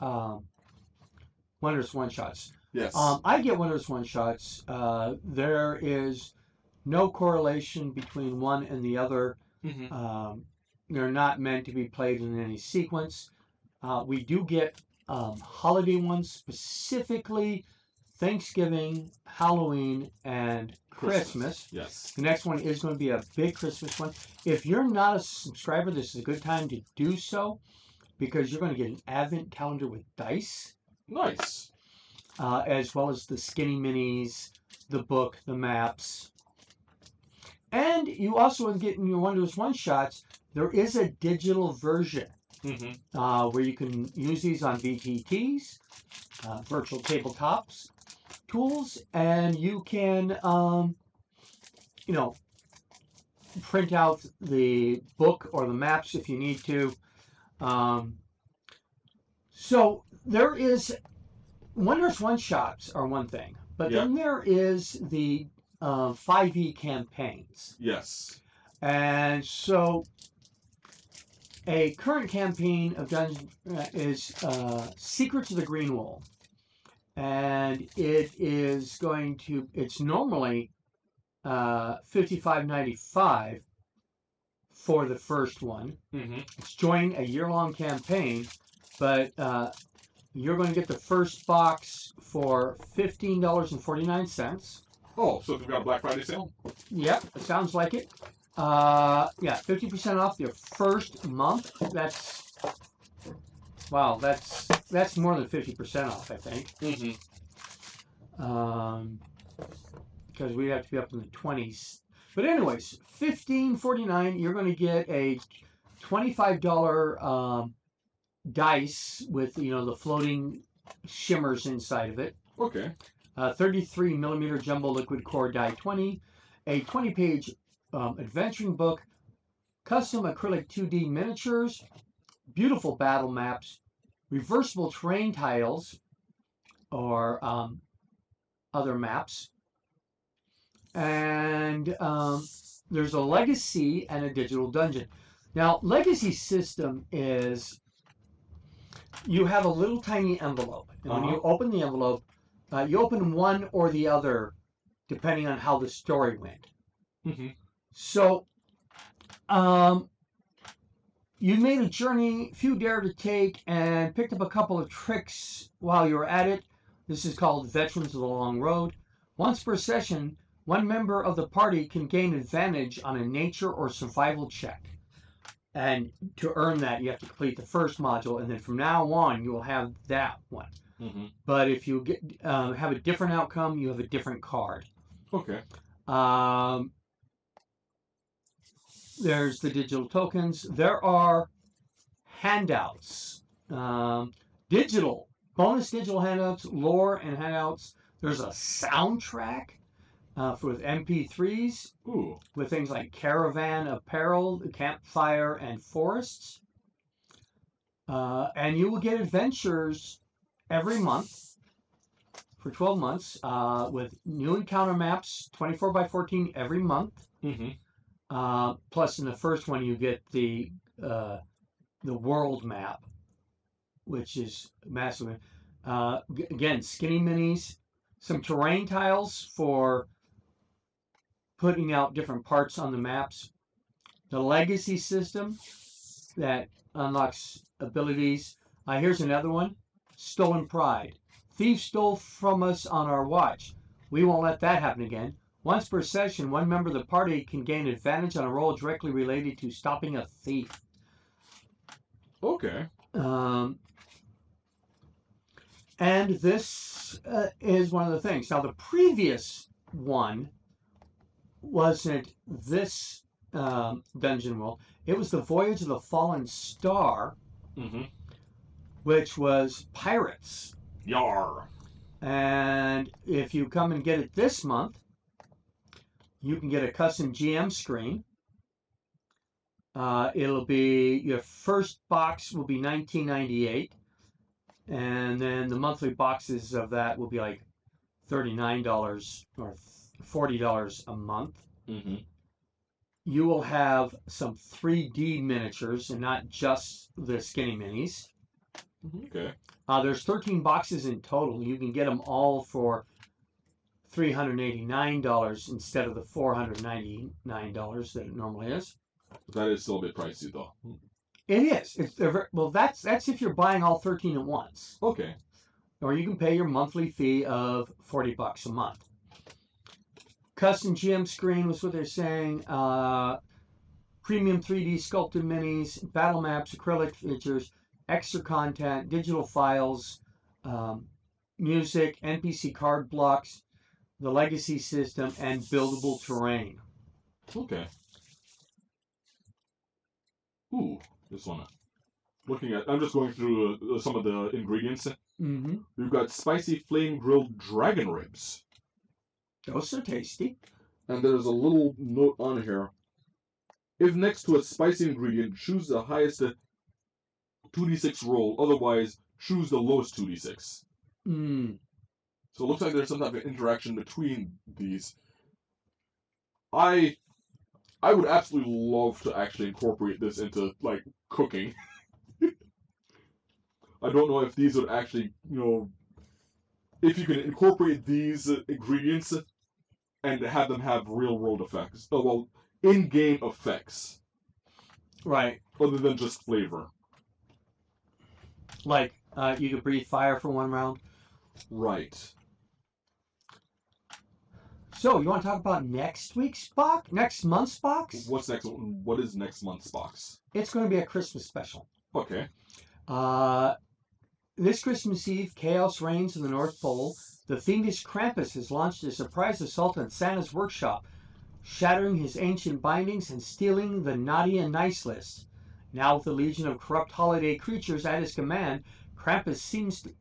Wondrous One Shots. Yes. I get Wondrous One Shots. There is no correlation between one and the other. Mm-hmm. They're not meant to be played in any sequence. We do get holiday ones, specifically Thanksgiving, Halloween, and Christmas. Yes. The next one is going to be a big Christmas one. If you're not a subscriber, this is a good time to do so because you're going to get an advent calendar with dice. Nice. As well as the skinny minis, the book, the maps. And you also get in your Wondrous One Shots, there is a digital version where you can use these on VTTs, virtual tabletops, tools, and you can, print out the book or the maps if you need to. So there is Wondrous One Shots are one thing, but then there is the 5e campaigns. Yes. And so a current campaign of Dungeon is Secrets of the Green Wool. And it's normally $55.95 for the first one. Mm-hmm. It's joining a year-long campaign, but you're going to get the first box for $15.49. Oh, so we've got a Black Friday sale? Yep, it sounds like it. 50% off your first month. That's more than 50% off, I think. Mm-hmm. Because we have to be up in the 20s. But anyways, $15.49. You're going to get a $25 dice with the floating shimmers inside of it. Okay. 33 millimeter jumbo liquid core die 20, a 20-page adventuring book, custom acrylic 2D miniatures, beautiful battle maps, reversible terrain tiles or other maps, and there's a legacy and a digital dungeon. Now, legacy system is you have a little tiny envelope. And when you open the envelope, you open one or the other depending on how the story went. Mm-hmm. So, you made a journey few dare to take and picked up a couple of tricks while you were at it. This is called Veterans of the Long Road. Once per session, one member of the party can gain advantage on a nature or survival check. And to earn that, you have to complete the first module, and then from now on, you will have that one. Mm-hmm. But if you get have a different outcome, you have a different card. Okay. There's the digital tokens. There are handouts, bonus digital handouts, lore and handouts. There's a soundtrack with MP3s. Ooh. With things like caravan apparel, campfire, and forests. And you will get adventures every month for 12 months with new encounter maps, 24 by 14 every month. Mm-hmm. Plus, in the first one, you get the world map, which is massive. Again, skinny minis, some terrain tiles for putting out different parts on the maps. The legacy system that unlocks abilities. Here's another one. Stolen Pride. Thieves stole from us on our watch. We won't let that happen again. Once per session, one member of the party can gain advantage on a roll directly related to stopping a thief. Okay. And this is one of the things. Now, the previous one wasn't this dungeon world. It was the Voyage of the Fallen Star, Mm-hmm. which was pirates. Yar. And if you come and get it this month, you can get a custom GM screen. It'll be, your first box will be $19.98, and then the monthly boxes of that will be like $39 or $40 a month. Mm-hmm. You will have some 3D miniatures and not just the skinny minis. Okay. There's 13 boxes in total. You can get them all for $389 instead of the $499 that it normally is. That is still a bit pricey, though. It is. Well, that's if you're buying all 13 at once. Okay. Or you can pay your monthly fee of $40 a month. Custom GM screen was what they're saying. Premium 3D sculpted minis, battle maps, acrylic features, extra content, digital files, music, NPC card blocks, the legacy system, and buildable terrain. Okay. Ooh, this one. I'm just going through some of the ingredients. Mm-hmm. We've got spicy flame grilled dragon ribs. Those are tasty. And there's a little note on here. If next to a spicy ingredient, choose the highest 2d6 roll. Otherwise, choose the lowest 2d6. Mm. So it looks like there's some type of interaction between these. I would absolutely love to actually incorporate this into, like, cooking. I don't know if these would actually, if you can incorporate these ingredients and have them have real-world effects. Oh, well, in-game effects. Right. Other than just flavor. Like, you could breathe fire for one round. Right. So, you want to talk about next week's box? Next month's box? What is next month's box? It's going to be a Christmas special. Okay. This Christmas Eve, chaos reigns in the North Pole. The fiendish Krampus has launched a surprise assault on Santa's workshop, shattering his ancient bindings and stealing the naughty and nice list. Now with a legion of corrupt holiday creatures at his command, Krampus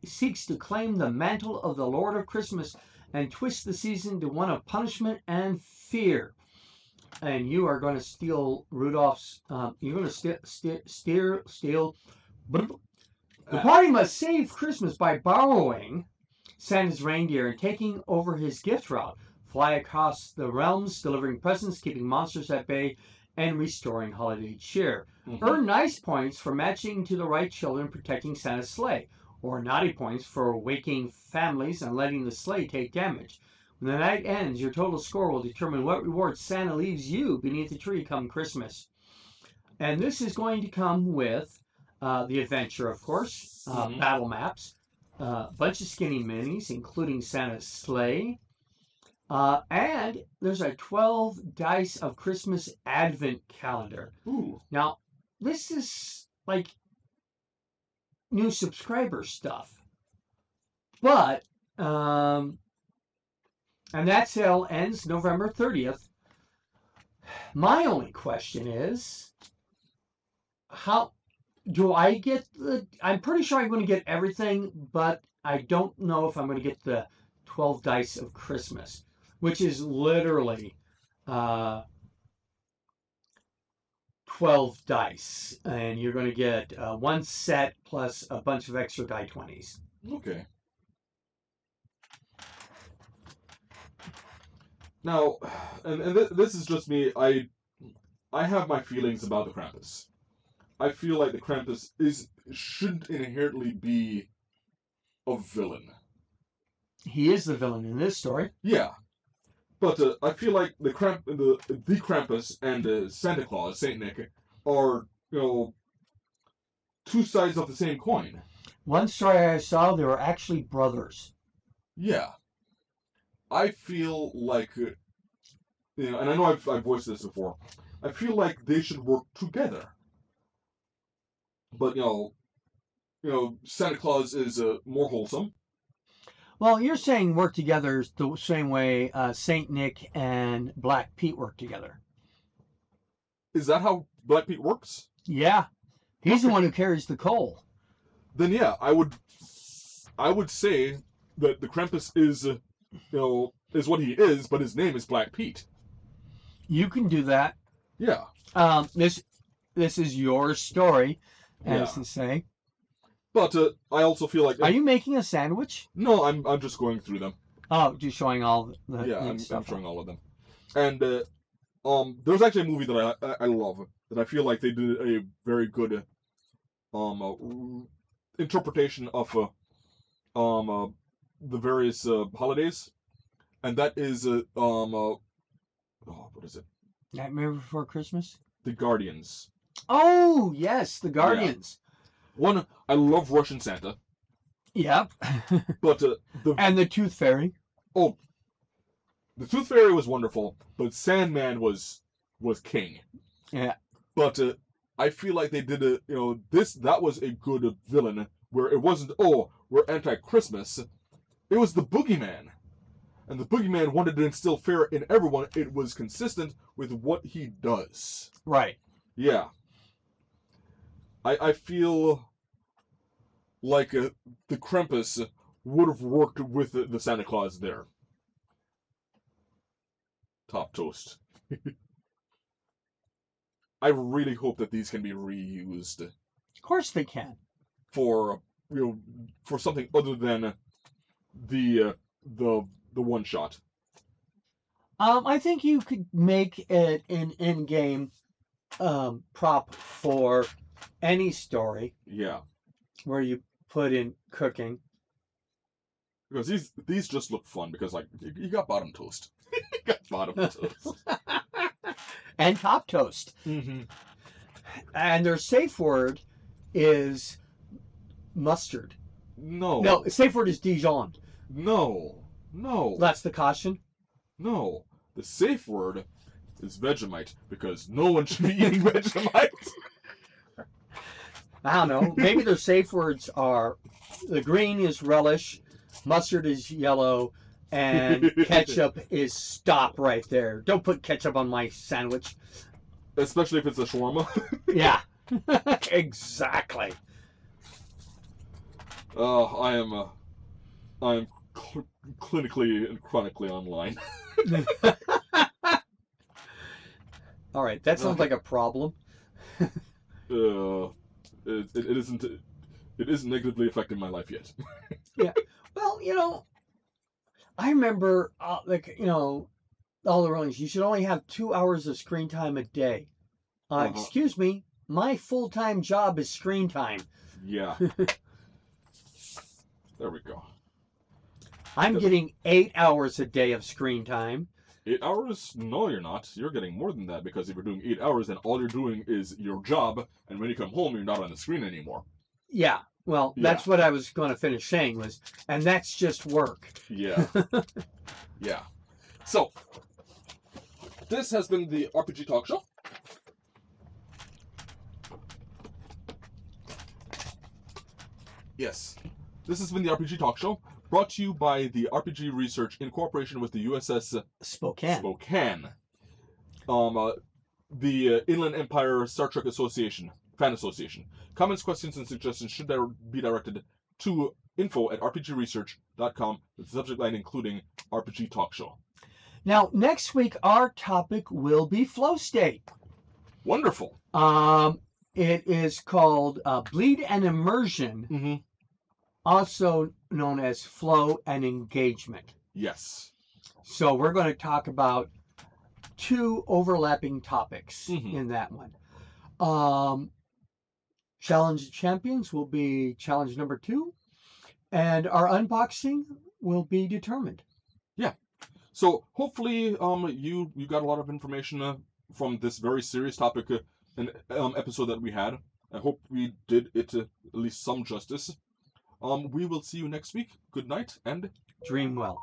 seeks to claim the mantle of the Lord of Christmas and twist the season to one of punishment and fear. And you are going to steal Rudolph's. You're going to steal. The party must save Christmas by borrowing Santa's reindeer and taking over his gift route. Fly across the realms, delivering presents, keeping monsters at bay, and restoring holiday cheer. Mhm. Earn nice points for matching to the right children protecting Santa's sleigh, or naughty points for waking families and letting the sleigh take damage. When the night ends, your total score will determine what reward Santa leaves you beneath the tree come Christmas. And this is going to come with the adventure, of course, Mhm. battle maps, a bunch of skinny minis, including Santa's sleigh, and there's a 12 dice of Christmas advent calendar. Ooh. Now, this is like new subscriber stuff, but and that sale ends November 30th. My only question is, how do I get the? I'm pretty sure I'm going to get everything, but I don't know if I'm going to get the 12 dice of Christmas, which is literally 12 dice, and you're going to get one set plus a bunch of extra die 20s. Okay. Now, and this is just me. I have my feelings about the Krampus. I feel like the Krampus shouldn't inherently be a villain. He is the villain in this story. Yeah, but I feel like the Krampus and Santa Claus, Saint Nick, are two sides of the same coin. One story I saw, they were actually brothers. Yeah, I feel like and I know I've voiced this before. I feel like they should work together. But Santa Claus is more wholesome. Well, you're saying work together is the same way Saint Nick and Black Pete work together. Is that how Black Pete works? Yeah, he's the one who carries the coal. Then yeah, I would say that the Krampus is is what he is, but his name is Black Pete. You can do that. Yeah. This is your story, as Yeah. to say. But I also feel like Are you making a sandwich? no, I'm just going through them. Oh, just showing all the Yeah, neat I'm stuff. showing all of them. And there's actually a movie that I love that I feel like they did a very good interpretation of the various holidays, and that is what is it? Nightmare Before Christmas? The Guardians. Oh, yes, the Guardians. One, I love Russian Santa, Yep. but And the Tooth Fairy. oh, the Tooth Fairy was wonderful, but Sandman was king. Yeah. But I feel like they did that was a good villain where it wasn't we're anti-Christmas. It was the Boogeyman. And the Boogeyman wanted to instill fear in everyone. It was consistent with what he does. Right. Yeah. I feel like the Krampus would have worked with the Santa Claus there. Top toast. I really hope that these can be reused. Of course they can. For for something other than the one shot. I think you could make it an in-game prop for any story. Yeah. Where you put in cooking. Because these just look fun because like you got bottom toast. You got bottom toast. And top toast. Mm-hmm. And their safe word is mustard. No. No, safe word is Dijon. No. That's the caution? No. The safe word is Vegemite because no one should be eating Vegemite. I don't know. Maybe their safe words are the green is relish, mustard is yellow, and ketchup is stop right there. Don't put ketchup on my sandwich. Especially if it's a shawarma. Yeah. Exactly. I am clinically and chronically online. All right, that sounds like a problem. It isn't negatively affecting my life yet. Yeah. Well, I remember, all the rulings. You should only have 2 hours of screen time a day. Excuse me, my full-time job is screen time. Yeah. There we go. I'm getting 8 hours a day of screen time. 8 hours? No, you're not. You're getting more than that, because if you're doing 8 hours, then all you're doing is your job, and when you come home, you're not on the screen anymore. Yeah, well, that's what I was going to finish saying was, and that's just work. Yeah. Yeah. So, this has been the RPG Talk Show. Yes. This has been the RPG Talk Show, brought to you by the RPG Research in cooperation with the USS Spokane. The Inland Empire Star Trek Association, Fan Association. Comments, questions, and suggestions should be directed to info@rpgresearch.com, with the subject line including RPG Talk Show. Now, next week, our topic will be flow state. Wonderful. It is called bleed and immersion, Mm-hmm. also known as flow and engagement. Yes. So we're going to talk about 2 overlapping topics in that one. Challenge of Champions will be challenge number 2, and our unboxing will be determined. Yeah. So hopefully you got a lot of information from this very serious topic and episode that we had. I hope we did it at least some justice. We will see you next week. Good night and dream well.